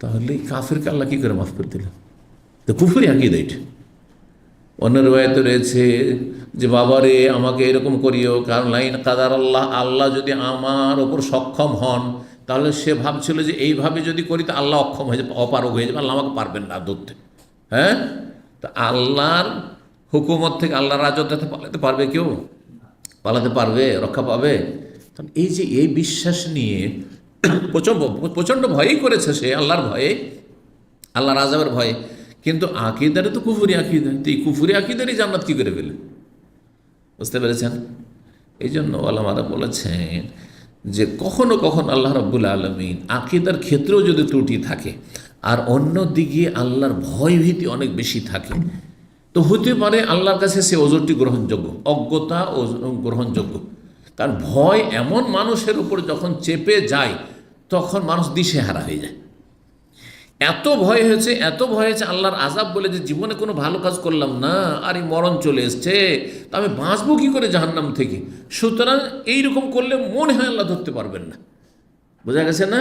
তাহলে কাফেরকে আল্লাহ কী করে মাফ করে দিলেন? তো কুফরি আকীদা এটা। অন্য রওয়ায়াতে রয়েছে যে বাবারে আমাকে এরকম করিও, কারণ লাইন কাদার আল্লাহ, আল্লাহ যদি আমার ওপর সক্ষম হন, তাহলে সে ভাবছিল যে এইভাবে যদি করি তো আল্লাহ অক্ষম হয়ে যাবে, অপারগ হয়ে যাবে, আল্লাহ আমাকে পারবেন না ধরতে। হ্যাঁ, তা আল্লাহর হুকুমত থেকে, আল্লাহর রাজত্ব থেকে পালাতে পারবে কেউ? পালাতে পারবে? রক্ষা পাবে? তাহলে এই যে এই বিশ্বাস নিয়ে প্রচণ্ড ভয়ই করেছে সে, আল্লাহর ভয়ে, আল্লাহর আযাবের ভয়ে। কিন্তু আকীদারে তো কুফরি আকীদা, তো এই কুফরি আকীদারই জান্নাত কী করে পেলে? বুঝতে পেরেছেন? এই জন্য ওলামারা বলেছেন যে কখনো কখনো আল্লাহ রাব্বুল আলামিন আকীদার ক্ষেত্রেও যদি ত্রুটি থাকে আর অন্য দিকে আল্লাহর ভয় ভীতি অনেক বেশি থাকে, তো হতে পারে আল্লাহর কাছে সে ওজরটি গ্রহণযোগ্য, অজ্ঞতা ও গ্রহণযোগ্য। কারণ ভয় এমন মানুষের উপর যখন চেপে যায়, তখন মানুষ দিশেহারা হয়ে যায়। এত ভয় হয়েছে, এত ভয় হয়েছে আল্লাহর আযাব বলে, যে জীবনে কোনো ভালো কাজ করলাম না, আর এই মরণ চলে এসছে, তা আমি বাঁচবো কী করে জাহান্নাম থেকে? সুতরাং এইরকম করলে মনে হয় আল্লাহ ধরতে পারবেন না। বোঝা গেছে না?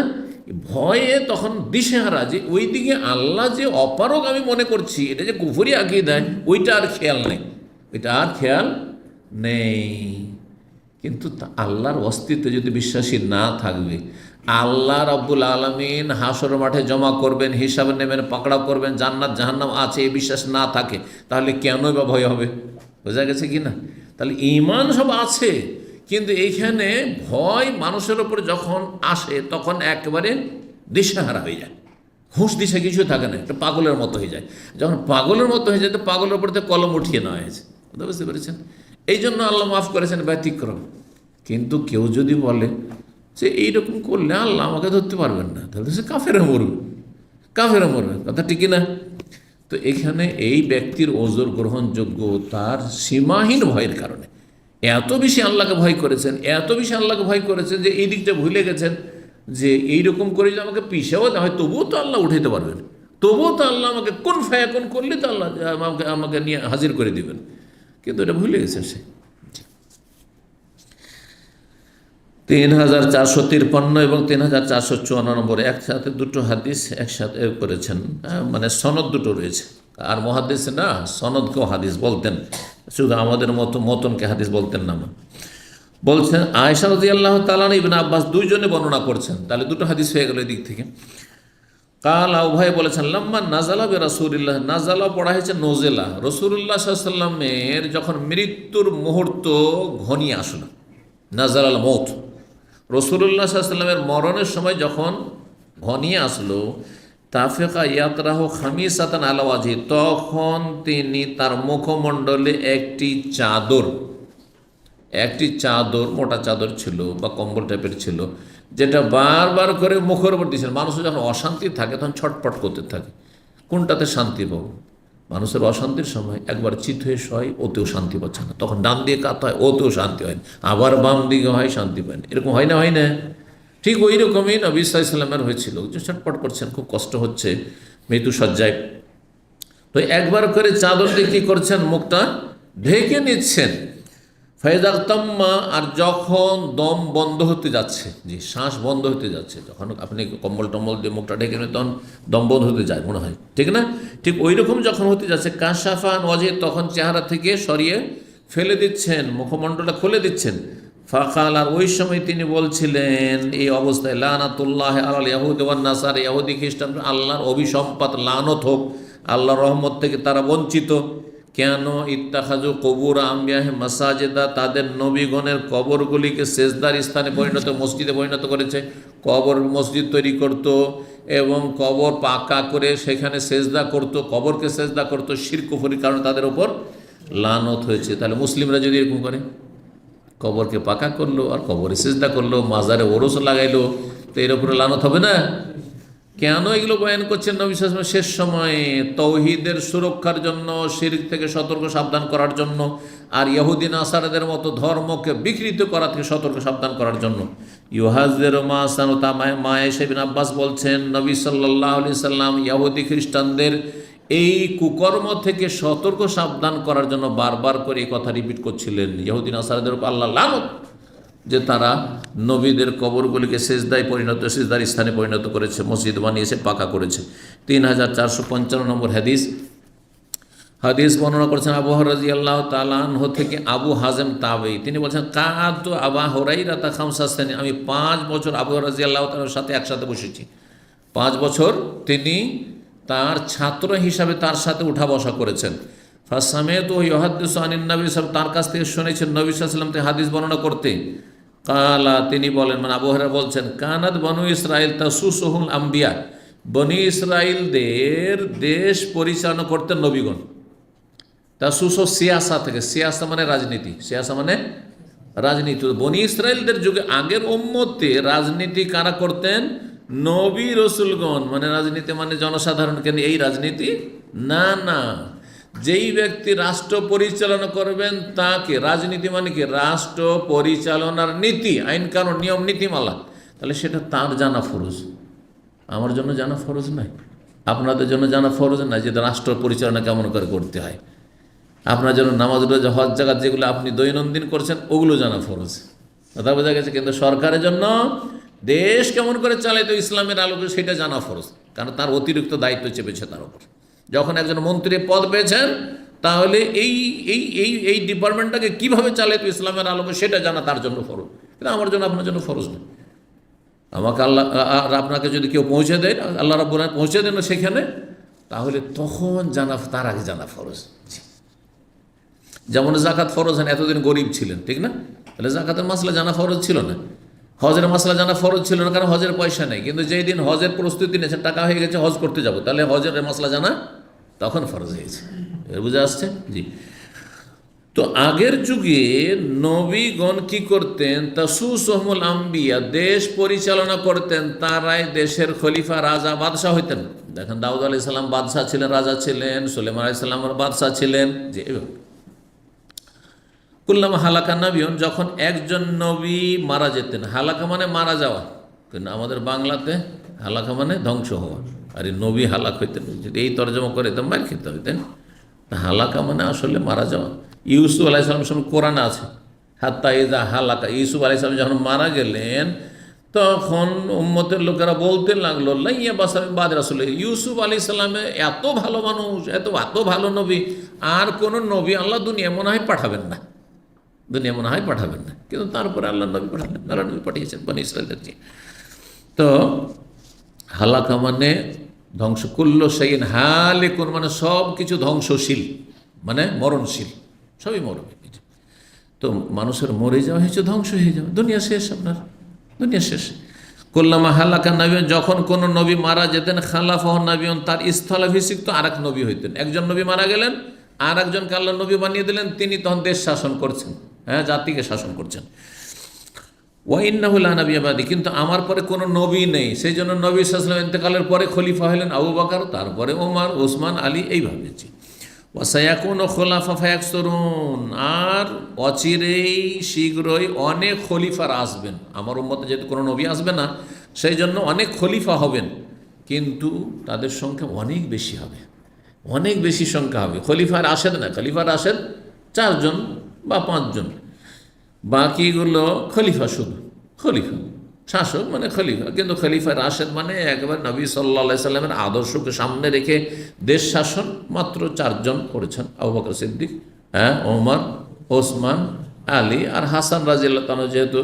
ভয়ে তখন দিশেহারা, যে ওই দিকে আল্লাহ যে অপারগ আমি মনে করছি, এটা যে কুফরি আকীদা, ওইটা আর খেয়াল নেই, ওইটা আর খেয়াল নেই। কিন্তু আল্লাহর অস্তিত্বে যদি বিশ্বাসী না থাকবে, আল্লাহ রাব্বুল আলামিন হাসর মাঠে জমা করবেন, হিসাবে নেবেন, পাকড়াও করবেন, জান্নাত জাহান্নাম আছে, এই বিশ্বাস না থাকে, তাহলে কেনই বা ভয় হবে? বোঝা গেছে কি না? তাহলে ঈমান সব আছে, কিন্তু এইখানে ভয় মানুষের ওপর যখন আসে, তখন একেবারে দিশেহারা হয়ে যায়, হুঁশ দিশা কিছু থাকে না, একটা পাগলের মতো হয়ে যায়। যখন পাগলের মতো হয়ে যায়, তো পাগলের ওপর থেকে কলম উঠিয়ে নেওয়া হয়েছে। বুঝতে পেরেছেন? এই জন্য আল্লাহ মাফ করেছেন ব্যতিক্রম। কিন্তু কেউ যদি বলে যে এইরকম করলে আল্লাহ আমাকে ধরতে পারবেন না, তাহলে সে কাফেরা মরবে, কাফেরা মরবে। কথা ঠিক না? তো এখানে এই ব্যক্তির ওজর গ্রহণযোগ্য তার সীমাহীন ভয়ের কারণে। এত বেশি আল্লাহকে ভয় করেছেন, এত বেশি আল্লাহকে ভয় করেছেন যে এই দিকটা ভুলে গেছেন যে এইরকম করে যে আমাকে পিছাও দেওয়া হয়, তবুও তো আল্লাহ উঠাইতে পারবেন, তবুও তো আল্লাহ আমাকে কোন ফায়াকুন করলে তো আল্লাহ আমাকে নিয়ে হাজির করে দিবেন। কিন্তু এটা ভুলে গেছে সে। 3453 এবং 3454 নম্বর একসাথে দুটো হাদিস একসাথে করেছেন, মানে সনদ দুটো রয়েছে। আর মুহাদ্দিস না সনদকেও হাদিস বলতেন, শুধু আমাদের মতনকে হাদিস বলতেন না। বলছেন আয়েশা রাদিয়াল্লাহু তাআলা ইবনে আব্বাস দুইজনে বর্ণনা করছেন, তাহলে দুটো হাদিস হয়ে গেল এদিক থেকে। কালা উভয় বলেছেন লাম্মা নাজালা বে রাসূলিল্লাহ, নাজালা পড়া হয়েছে নজেলা, রাসূলুল্লাহ সাল্লাল্লাহু আলাইহি ওয়াসাল্লামের যখন মৃত্যুর মুহূর্ত ঘনিয়ে আসলো, নাজালাল মৌত, রাসূলুল্লাহ সাল্লাল্লাহু আলাইহি ওয়াসাল্লামের মরণের সময় যখন ঘনিয়ে আসলো, তাফিকা ইয়াতরাহু খামিসাতান আলা ওয়াজহি, তখন তিনি তার মুখমণ্ডলে একটি চাদর মোটা চাদর ছিল বা কম্বল টাইপের ছিল, যেটা বারবার করে মুখের উপর দিয়েছেন। মানুষের যখন অশান্তি থাকে তখন ছটপট করতে থাকে, কোনটাতে শান্তি পাবো? মানুষের অশান্তির সময় একবার চিত হয়ে শয়, ওতেও শান্তি পাচ্ছে না, তখন ডান দিয়ে কাত হয়, ওতেও শান্তি হয় না, আবার বাম দিকে হয়, শান্তি পায় না, এরকম হয় না? ঠিক ওই রকমই নবী সাল্লাল্লাহু আলাইহি ওয়াসাল্লামের হয়েছিল, যে ছটপট করছেন, খুব কষ্ট হচ্ছে মৃত্যু সজ্জায়। তো একবার করে চাদর দিয়ে কী করছেন? মুখটা ঢেকে নিচ্ছেন। ফাইদাক তাম্মা, আর যখন দম বন্ধ হতে যাচ্ছে, শ্বাস বন্ধ হতে যাচ্ছে, যখন আপনি কম্বল টম্বল দিয়ে মুখটা ঢেকে নেন তখন দম বন্ধ হতে যায় মনে হয়, ঠিক না? ঠিক ওই রকম যখন হতে যাচ্ছে, কাশাফান ওয়াজে, তখন চেহারা থেকে সরিয়ে ফেলে দিচ্ছেন, মুখমণ্ডলটা খুলে দিচ্ছেন। ফাকাল, আর ওই সময় তিনি বলছিলেন এই অবস্থায়, লানাতুল্লাহ আলাল ইয়াহুদ ওয়ান নাসারা, ইহুদি খ্রিস্টান আল্লাহর অভিসম্পাত, লানত হোক, আল্লাহর রহমত থেকে তারা বঞ্চিত। কেন? ইত্তাখাজু কবুর আম্বিয়াহে মাসাজেদা, তাদের নবীগণের কবরগুলিকে সেজদার স্থানে পরিণত, মসজিদে পরিণত করেছে। কবর মসজিদ তৈরি করত এবং কবর পাকা করে সেখানে সেজদা করত, কবরকে সেজদা করত, শিরক কুফরির কারণে তাদের ওপর লানত হয়েছে। তাহলে মুসলিমরা যদি এরকম করে, কবরকে পাকা করলো আর কবরে সেজদা করলো, মাজারে ওরস লাগাইলো, তো এর উপরে লানত হবে না? কেন এগুলো বয়ান করছেন নবী সাল্লাল্লাহু আলাইহি ওয়াসাল্লাম? শেষ সময়ে তৌহিদের সুরক্ষার জন্য, শিরক থেকে সতর্ক সাবধান করার জন্য, আর ইহুদি নাসারাদের মতো ধর্মকে বিকৃত করা থেকে সতর্ক সাবধান করার জন্য। ইউহাযযিরু মা সানুতা, মা আয়েশা বিন আব্বাস বলছেন নবী সাল্লাল্লাহু আলাইহি ওয়াসাল্লাম ইহুদি খ্রিস্টানদের এই কুকর্ম থেকে সতর্ক সাবধান করার জন্য বারবার করে এই কথা রিপিট করছিলেন, ইহুদি নাসারাদের উপর আল্লাহ লানত, যে তারা নবীদের কবরগুলিকে সেজদার স্থানে পরিণত করেছে, মসজিদ বানিয়েছে, পাকা করেছে। 3455 নম্বর হাদিস বর্ণনা করেছেন আবু হুরায়রা রাদিয়াল্লাহু তাআলা আনহু থেকে, আবু হাজেম তাবেঈ, তিনি বলছেন কাআতু আবু হুরায়রা খামসা সিনিন, আমি 5 বছর আবু হুরায়রা রাদিয়াল্লাহু তাআলার সাথে একসাথে বসেছি। 5 বছর তিনি তার ছাত্র হিসাবে তার সাথে উঠা বসা করেছেন। ফাসামিআতু ইউহাদ্দিসু আনিন নবী সাল্লাল্লাহু, তার কাছ থেকে শুনেছেন নবী সাল্লাল্লাহু আলাইহি ওয়াসাল্লাম থেকে হাদিস বর্ণনা করতে। কালা, তিনি বলেন, মানে আবু হুরায়রা বলছেন, কানাত বনু ইসরাইল তাসুসুহুল আম্বিয়া, বনি ইসরাইলদের দেশ পরিচালনা করতেন নবীগণ। তাসুসু সিয়াসা থেকে, সিয়াসা মানে রাজনীতি, সিয়াসা মানে রাজনীতি। বনি ইসরাইলদের যুগে আগের উম্মতে রাজনীতি কারা করতেন? নবী রসুলগণ। মানে রাজনীতি মানে জনসাধারণকে নিয়ে এই রাজনীতি না, যেই ব্যক্তি রাষ্ট্র পরিচালনা করবেন তাকে, রাজনীতি মানে কি? রাষ্ট্র পরিচালনার নীতি, আইন কানুন, নিয়ম নীতিমালা, তাহলে সেটা তার জানা ফরজ। আমার জন্য জানা ফরজ নাই, আপনাদের জন্য জানা ফরজ নাই যে রাষ্ট্র পরিচালনা কেমন করে করতে হয়। আপনার জন্য নামাজ, রোজা, হজ, জাকাত যেগুলো আপনি দৈনন্দিন করছেন ওগুলো জানা ফরজ, কথা বোঝা গেছে? কিন্তু সরকারের জন্য দেশ কেমন করে চালাইতে ইসলামের আলোকে সেটা জানা ফরজ, কারণ তার অতিরিক্ত দায়িত্ব চেপেছে তার উপর। যখন একজন মন্ত্রী পদ পেয়েছেন, তাহলে এই ডিপার্টমেন্টটাকে কীভাবে চালাইতে ইসলামের আলোকে সেটা জানা তার জন্য ফরজ, কিন্তু আমার জন্য, আপনার জন্য ফরজ নেই। আমাকে আল্লাহ আর আপনাকে যদি কেউ পৌঁছে দেয়, আল্লাহ রাব্বুল আলামিন পৌঁছে দেন সেখানে, তাহলে তখন জানা, তার আগে জানা ফরজ। যেমন জাকাত ফরজ হন, এতদিন গরিব ছিলেন, ঠিক না? তাহলে জাকাতের মাসলা জানা ফরজ ছিল না। হজের মাসলা জানা ফরজ ছিল না, কারণ হজের পয়সা নেই। কিন্তু যেই দিন হজের প্রস্তুতি নিয়েছেন, টাকা হয়ে গেছে, হজ করতে যাব, তাহলে হজের মাসলা জানা তখন ফরজ হয়েছে। বুঝে আসছে? জি। তো আগের যুগে নবীগণ কি করতেন? তাসুসুহুল আম্বিয়া, দেশ পরিচালনা করতেন, তারাই দেশের খলিফা, রাজা, বাদশাহ হইতেন। দেখেন দাউদ আলাইহিস সালাম বাদশাহ ছিলেন, রাজা ছিলেন, সুলাইমান আলাইহিস সালামের বাদশাহ ছিলেন। যে কুল্লামা হালাকা নবীন, যখন একজন নবী মারা যেতেন, হালাকা মানে মারা যাওয়া, কিন্তু আমাদের বাংলাতে হালাকা মানে ধ্বংস হওয়া, আর এই নবী হালাক হইতেন, যদি এই তর্জমা করে তো মার খেতে হইতেন। হালাকা মানে আসলে মারা যাওয়া। ইউসুফ আলাইহিস সালামের সময় কোরআনে আছে, হাত্তা ইজা হালাকা, ইউসুফ আলাইহিস সালাম যখন মারা গেলেন তখন উম্মতের লোকেরা বলতে লাগলো লাইয়া বাসামি বাদ রাসূল, ইউসুফ আলাইহিস সালামে এত ভালো মানুষ, এত ভালো নবী, আর কোন নবী আল্লাহ দুনিয়া মনে হয় পাঠাবেন না, দুনিয়া মনে হয় পাঠাবেন না। কিন্তু তারপরে আল্লাহ নবী পাঠালেন, আল্লাহ নবী পাঠিয়েছেন বনী ইসরাঈলকে। তো হালাকা মানে ধ্বংস, কুল্লু শাইইন হালিকুন মানে সব কিছু ধ্বংসশীল, মানে মরণশীল, সবই মরবে। তো মানুষের মরে যাওয়া হয়েছে, ধ্বংস হয়ে যাওয়া, দুনিয়া শেষ, আপনার দুনিয়া শেষ। কুল্লামা হালাকা নবী, যখন কোন নবী মারা যেতেন, খালাফাহু নবিয়্যুন, তার স্থলাভিষিক্ত আর এক নবী হইতেন। একজন নবী মারা গেলেন, আর একজনকে আল্লাহ নবী বানিয়ে দিলেন, তিনি তখন দেশ শাসন করছেন, হ্যাঁ, জাতিকে শাসন করছেন। ওয়া ইন্নাহু লা নাবিয়্যা বাদি, কিন্তু আমার পরে কোনো নবী নেই, সেই জন্য নবী সাল্লাল্লাহু আলাইহি ওয়াসাল্লাম ইন্তেকালের পরে খলিফা হলেন আবু বকর, তারপরে ওমর, ওসমান, আলী, এইভাবে। ওয়া সায়াকুনু খুলাফা ফায়াকসুরুন, আর অচিরেই শীঘ্রই অনেক খলিফার আসবেন। আমার উম্মতে যেহেতু কোনো নবী আসবে না, সেই জন্য অনেক খলিফা হবেন, কিন্তু তাদের সংখ্যা অনেক বেশি হবে, অনেক বেশি সংখ্যা হবে। খলিফার রাশেদ না, খলিফার রাশেদ 4 জন বা 5 জন, বাকিগুলো খলিফা, শুধু খলিফা, শাসক মানে খলিফা। কিন্তু খলিফা রাশেদ মানে একবার নবী সাল্লাল্লাহু আলাইহি সাল্লামের আদর্শকে সামনে রেখে দেশ শাসন মাত্র 4 জন করেছেন, আবু বকর সিদ্দিক, হ্যাঁ, ওমর, ওসমান, আলী, আর হাসান রাদিয়াল্লাহু তাআলা যেহেতু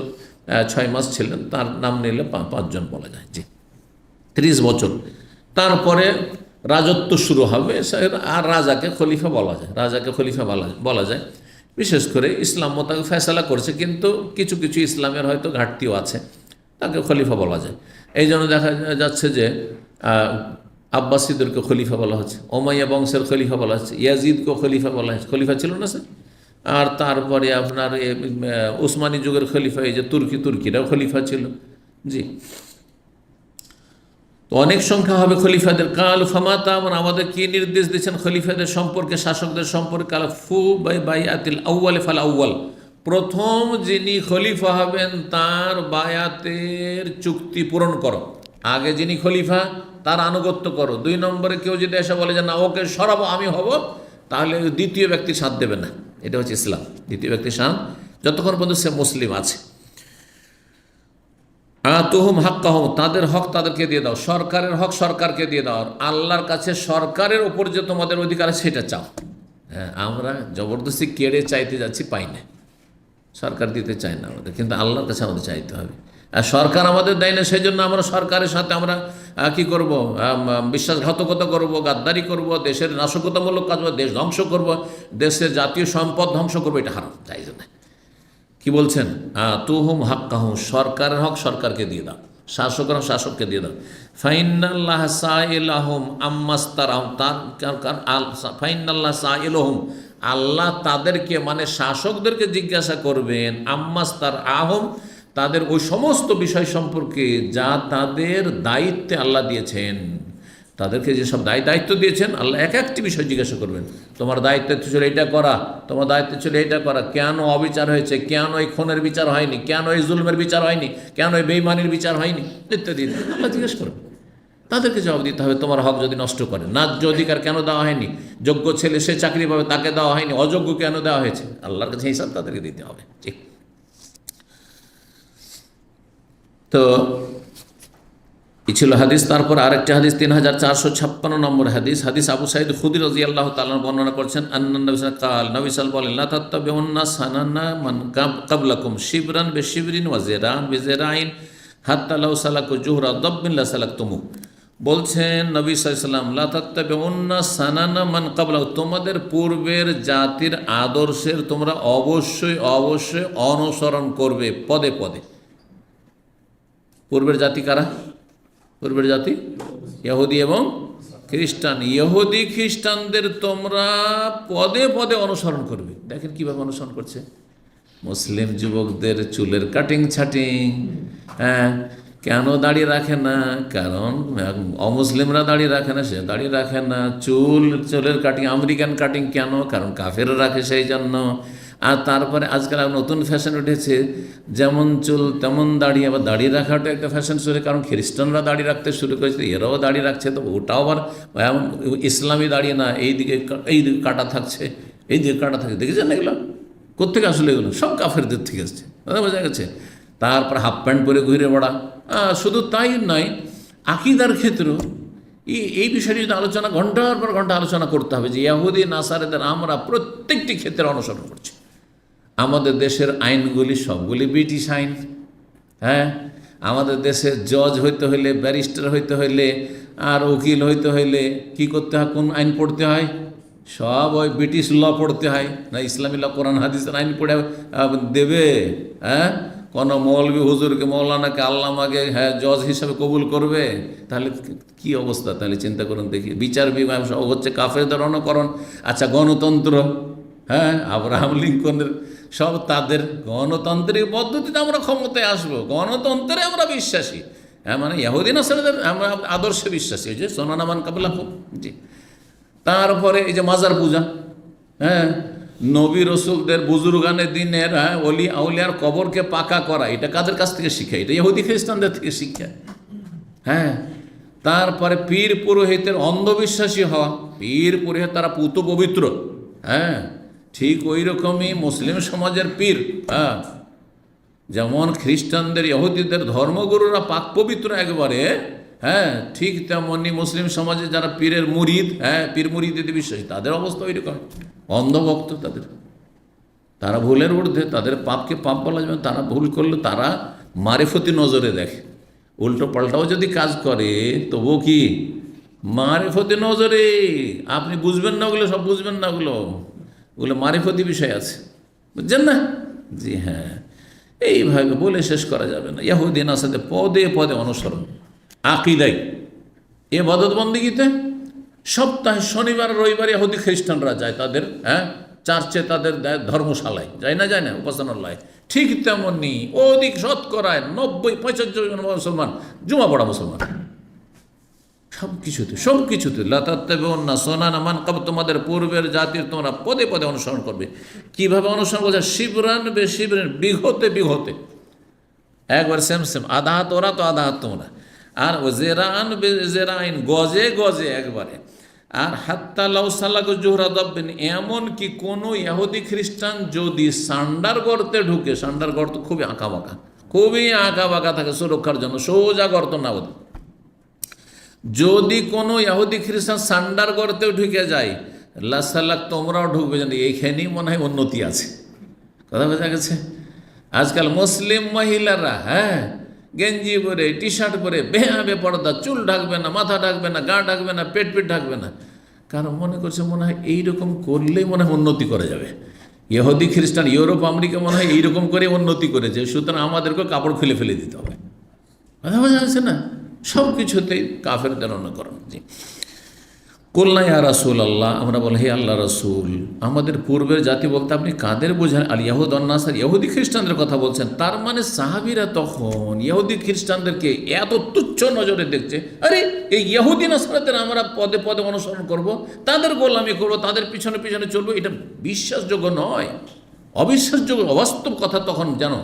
6 মাস ছিলেন, তার নাম নিলে 5 জন বলা যায়। জি, 30 বছর। তারপরে রাজত্ব শুরু হবে, আর রাজাকে খলিফা বলা যায়, রাজাকে খলিফা বলা যায়। বিশেষ করে ইসলাম মোতাবেক ফয়সালা করছে, কিন্তু কিছু কিছু ইসলামের হয়তো ঘাটতিও আছে, তাকে খলিফা বলা যায়। এই জন্য দেখা যাচ্ছে যে আব্বাসীদেরকে খলিফা বলা হচ্ছে, ওমাইয়া বংশের খলিফা বলা হচ্ছে, ইয়াজিদকে খলিফা বলা হচ্ছে, খলিফা ছিল না স্যার। আর তারপরে আপনার উসমানী যুগের খলিফা, এই যে তুর্কিরাও খলিফা ছিল। জি, তো অনেক সংখ্যা হবে খলিফাদের। কাল ফামাতা, আমাদের কি নির্দেশ দিচ্ছেন খলিফাদের সম্পর্কে, শাসকদের সম্পর্কে? কাল ফু বাইআতিল আউয়াল ফাল আউয়াল, প্রথম যিনি খলিফা হবেন তার বায়াতের চুক্তি পূরণ করো। আগে যিনি খলিফা তার আনুগত্য করো। 2 নম্বরে কেউ যদি এসে বলে যে না ওকে সরাবো, আমি হব, তাহলে দ্বিতীয় ব্যক্তির সাথ দেবে না। এটা হচ্ছে ইসলাম, দ্বিতীয় ব্যক্তির সাথ যতক্ষণ পর্যন্ত সে মুসলিম আছে। আতুহুম হাক্কাহুম, তাদের হক তাদেরকে দিয়ে দাও, সরকারের হক সরকারকে দিয়ে দাও। আল্লাহর কাছে সরকারের ওপর যে তোমাদের অধিকার আছে সেটা চাও। হ্যাঁ, আমরা জবরদস্তি কেড়ে চাইতে যাচ্ছি, পাই না, সরকার দিতে চায় না আমাদের, কিন্তু আল্লাহর কাছে আমাদের চাইতে হবে। আর সরকার আমাদের দেয় না, সেই জন্য আমরা সরকারের সাথে আমরা কি করব? বিশ্বাসঘাতকতা করব, গাদ্দারি করব, দেশের নাশকতামূলক কাজ, দেশ ধ্বংস করব, দেশের জাতীয় সম্পদ ধ্বংস করবো, এটা হারাম, জায়েজ না। কি বলছেন? তুহুম হাক্কাহুম, সরকারের হক সরকারকে দিয়ে দাও, শাসকের হক শাসককে দিয়ে দাও। ফাইনাল্লাহ সাইলাহুম আম্মাস্তারাহুম, ফাইনাল্লাহ সাইলাহুম, আল্লাহ তাদেরকে মানে শাসকদেরকে জিজ্ঞাসা করবেন, আম্মাস্তার আহম, তাদের ওই সমস্ত বিষয় সম্পর্কে যা তাদের দায়িত্বে আল্লাহ দিয়েছেন। তাদেরকে যেসব দায়িত্ব দিয়েছেন আল্লাহ এক একটি বিষয় জিজ্ঞাসা করবেন। তোমার দায়িত্ব ছিল এইটা করা, তোমার দায়িত্ব ছিল এইটা করা, কেন অবিচার হয়েছে, কেন এই খুনের বিচার হয়নি, কেন এই জুলমের বিচার হয়নি, কেন এই বেঈমানির বিচার হয়নি, ইত্যাদি আল্লাহ জিজ্ঞেস করবেন। তাদেরকে জবাব দিতে হবে। তোমার হক যদি নষ্ট করে, ন্যায্য অধিকার কেন দেওয়া হয়নি, যোগ্য ছেলে সে চাকরি পাবে তাকে দেওয়া হয়নি, অযোগ্য কেন দেওয়া হয়েছে, আল্লাহর কাছে হিসাব তাদেরকে দিতে হবে। ঠিক। তো এই ছিল হাদিস। তারপর আরেকটি হাদিস 3456 নম্বর হাদিস। হাদিস আবু সাঈদ খুদরি রাদিয়াল্লাহু তাআলা বর্ণনা করছেন, আন্নান নবী সাল্লাল্লাহু আলাইহি ওয়াসাল্লাম, নবী সাল্লাল্লাহু আলাইহি ওয়াসাল্লাম বলেন, লা তাত্তাবিউন্না সানানা মান ক্বাবলাকুম শিবরান বিশিবরিন ওয়া জিরান বিজিরাইন হাত্তা লাউ সালাকু জুহরা দাব্বিন লা সালাকতুমু। বলছেন নবী সাল্লাল্লাহু আলাইহি ওয়াসাল্লাম, লা তাত্তাবিউন্না সানানা মান ক্বাবলাকুম, তোমাদের পূর্বের জাতির আদর্শের তোমরা অবশ্যই অবশ্যই অনুসরণ করবে পদে পদে। পূর্বের জাতি কারা? পূর্বের জাতি ইহুদি এবং খ্রিস্টান। ইহুদি খ্রিস্টানদের তোমরা পদে পদে অনুসরণ করবে। দেখেন কিভাবে অনুসরণ করছে। মুসলিম যুবকদের চুলের কাটিং ছাটিং, হ্যাঁ, কেন দাড়ি রাখে না? কারণ অমুসলিমরা দাড়ি রাখে না, সে দাড়ি রাখে না। চুলের কাটিং আমেরিকান কাটিং কেন? কারণ কাফেররা রাখে, সেই জন্য। আর তারপরে আজকাল নতুন ফ্যাশন উঠেছে, যেমন চুল তেমন দাড়ি। আবার দাড়ি রাখাটা একটা ফ্যাশন শুরু, কারণ খ্রিস্টানরা দাড়ি রাখতে শুরু করেছে, এরাও দাড়ি রাখছে। তো ওটাও আবার ইসলামী দাড়ি না, এই দিকে কাটা থাকছে, এই দিকে কাটা থাকছে। দেখেছেন এগুলো? কোত্থেকে আসলে এগুলো? সব কাফেরদের থেকে আসছে, দাদা বোঝা গেছে। তারপর হাফ প্যান্ট পরে ঘুরে বেড়া। শুধু তাই নয়, আকিদার ক্ষেত্রেও এই বিষয়টি যদি আলোচনা ঘন্টার পর ঘন্টা আলোচনা করতে হবে যে ইহুদি নাসারাদের আমরা প্রত্যেকটি ক্ষেত্রে অনুসরণ করছি। আমাদের দেশের আইনগুলি সবগুলি ব্রিটিশ আইন। হ্যাঁ, আমাদের দেশের জজ হইতে হইলে, ব্যারিস্টার হইতে হইলে, আর উকিল হইতে হইলে কি করতে হয়? কোন আইন পড়তে হয়? সব ওই ব্রিটিশ ল পড়তে হয় না? ইসলামী ল, কোরআন হাদিসের আইন পড়ে দেবে? হ্যাঁ, কোনো মৌলবি হুজুরকে, মৌলানাকে, আল্লামাকে জজ হিসাবে কবুল করবে? তাহলে কি অবস্থা? তাহলে চিন্তা করুন দেখি। বিচার বিভাগ সব হচ্ছে কাফেরদের অনুকরণ। আচ্ছা, গণতন্ত্র, হ্যাঁ, আব্রাহাম লিঙ্কনের সব তাদের গণতান্ত্রিক পদ্ধতিতে আমরা ক্ষমতায় আসবো, গণতন্ত্রে আমরা বিশ্বাসী। হ্যাঁ, মানে ইহুদি নাসারাদের আমরা আদর্শে বিশ্বাসী, যে সোনানা মান কাবলাকুম। জি। তারপরে এই যে মাজার পূজা, হ্যাঁ, নবী রসুলদের বুজুর্গানের দিনের অলি আউলিয়ার কবরকে পাকা করা, এটা কাদের কাছ থেকে শিখে? এটা ইহুদি খ্রিস্টানদের থেকে শিক্ষা। হ্যাঁ, তারপরে পীর পুরোহিতের অন্ধবিশ্বাসী হওয়া, পীর পুরোহিত তারা পুত পবিত্র। হ্যাঁ, ঠিক ওই রকমই মুসলিম সমাজের পীর, হ্যাঁ, যেমন খ্রিস্টানদের ইহুদিদের ধর্মগুরুরা পাক পবিত্র একবারে, হ্যাঁ, ঠিক তেমনি মুসলিম সমাজে যারা পীরের মুরিদ, হ্যাঁ, পীর মুরিদিতে বিশ্বাসী, তাদের অবস্থা ওই রকম, অন্ধভক্ত তাদের। তারা ভুলের ঊর্ধ্বে, তাদের পাপকে পাপ বলা যাবে। তারা ভুল করলে তারা মারিফতি নজরে দেখে। উল্টো পাল্টাও যদি কাজ করে তবুও কি মারিফতি নজরে। আপনি বুঝবেন না ওগুলো, সব বুঝবেন না ওগুলো, ওগুলো মারিফতি বিষয় আছে, বুঝছেন না? জি হ্যাঁ, এইভাবে বলে শেষ করা যাবে না। ইহুদি নাসারাতে পদে পদে অনুসরণ। আকিদাই, ইবাদত বন্দেগীতে সপ্তাহে শনিবার রবিবার ইহুদি খ্রিস্টানরা যায় তাদের, হ্যাঁ, চার্চে, তাদের ধর্মশালায় যায় না? যায় না উপাসনালয়? ঠিক তেমনি অধিক শতকরায় 90-95 মুসলমান জুমা পড়া মুসলমান। সব কিছুতে লাতাত্তাবিউন্না সুনানা মান ক্বাবল, তোমাদের পূর্বের জাতির তোমরা পদে পদে অনুসরণ করবে। কিভাবে অনুসরণ করছে? শিবরান বে শিবরান, বিঘতে বিঘতে, একবার সেম সেম, আধা হাত ওরা তো আধা হাত তোমরা। আর জেরান বে জেরাইন, গজে গজে একবারে। আর হাত্তা লাউ সালাকু জুহরা দাব্বিন, এমন কি কোনো ইহুদি খ্রিস্টান যদি সান্ডার গর্তে ঢুকে, সান্ডার গর্ত খুবই আঁকা বাঁকা, খুবই আঁকা বাঁকা থাকে সুরক্ষার জন্য, সোজা গর্ত না ওদের। যদি কোনো ইহুদি খ্রিস্টান সান্ডার গর্তেও ঢুকে যায়, লাসালাক, তোমরাও ঢুকবে, জানি এইখানেই মনে হয় উন্নতি আছে। কথা বোঝা গেছে? আজকাল মুসলিম মহিলারা, হ্যাঁ, গেঞ্জি পরে, টি শার্ট পরে, বেহাবে পর্দা, চুল ঢাকবে না, মাথা ঢাকবে না, গা ঢাকবে না, পেট ঢাকবে না। কারণ মনে করছে মনে হয় এইরকম করলেই মনে হয় উন্নতি করা যাবে। ইহুদি খ্রিস্টান ইউরোপ আমেরিকা মনে হয় এইরকম করে উন্নতি করেছে, সুতরাং আমাদেরকে কাপড় খুলে ফেলে দিতে হবে। কথা বোঝা যাচ্ছে না? সব কিছুতেই কাফেরদের অনুকরণ। জি। কুলনা ইয়া রাসূলুল্লাহ, আমরা বলি হে আল্লাহ রসুল, আমাদের পূর্বের জাতি বলতে আপনি কাদের বোঝান? আল ইয়াহুদ ওয়ান নাসার, ইহুদি খ্রিস্টানদের কথা বলছেন। তার মানে সাহাবীরা তখন ইহুদি খ্রিস্টানদেরকে এত তুচ্ছ নজরে দেখছে, আরে এই ইহুদি নাসারাদের আমরা পদে পদে অনুসরণ করব, তাদের গোলামি করব, তাদের পিছনে পিছনে চলবো, এটা বিশ্বাসযোগ্য নয়, অবিশ্বাসযোগ্য, অবাস্তব কথা তখন জানো।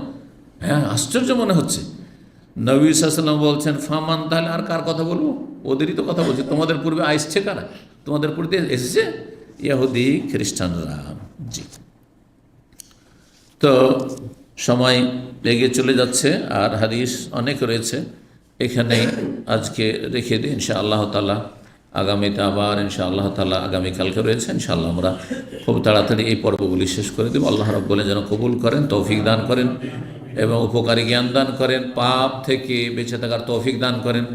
হ্যাঁ, আশ্চর্য মনে হচ্ছে। নবী সাল্লাল্লাহু আলাইহি ওয়াসাল্লাম বলছেন ফামান, তাহলে আর কার কথা বলবো? ওদেরই তো কথা বলছে। তোমাদের পূর্বে আসছে কারা? তোমাদের পূর্বে এসেছে ইহুদি খ্রিস্টানরা। জি। তো সময় এগিয়ে চলে যাচ্ছে আর হাদিস অনেক রয়েছে, এখানে আজকে রেখে দিই। ইনশাআল্লাহ তাআলা আগামীতে আবার ইনশাআল্লাহ তাআলা আগামীকালকে রয়েছে, ইনশাআল্লাহ আমরা খুব তাড়াতাড়ি এই পর্বগুলি শেষ করে দেব। আল্লাহ রাব্বুল যেন কবুল করেন, তৌফিক দান করেন এবং উপকারী জ্ঞান দান করেন, পাপ থেকে বেঁচে থাকার তৌফিক দান করেন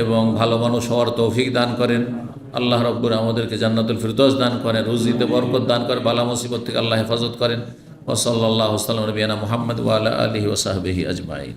এবং ভালো মানুষ হওয়ার তৌফিক দান করেন। আল্লাহ রাব্বুল আমাদেরকে জান্নাতুল ফিরদৌস দান করেন, রুজিতে বরকত দান করেন, বালা মুসিবত থেকে আল্লাহ হেফাজত করেন। ওয়া সাল্লাল্লাহু আলা নবিয়িনা মুহাম্মদ ওয়া আলা আলিহি ওয়া সাহবিহি আজমাইন।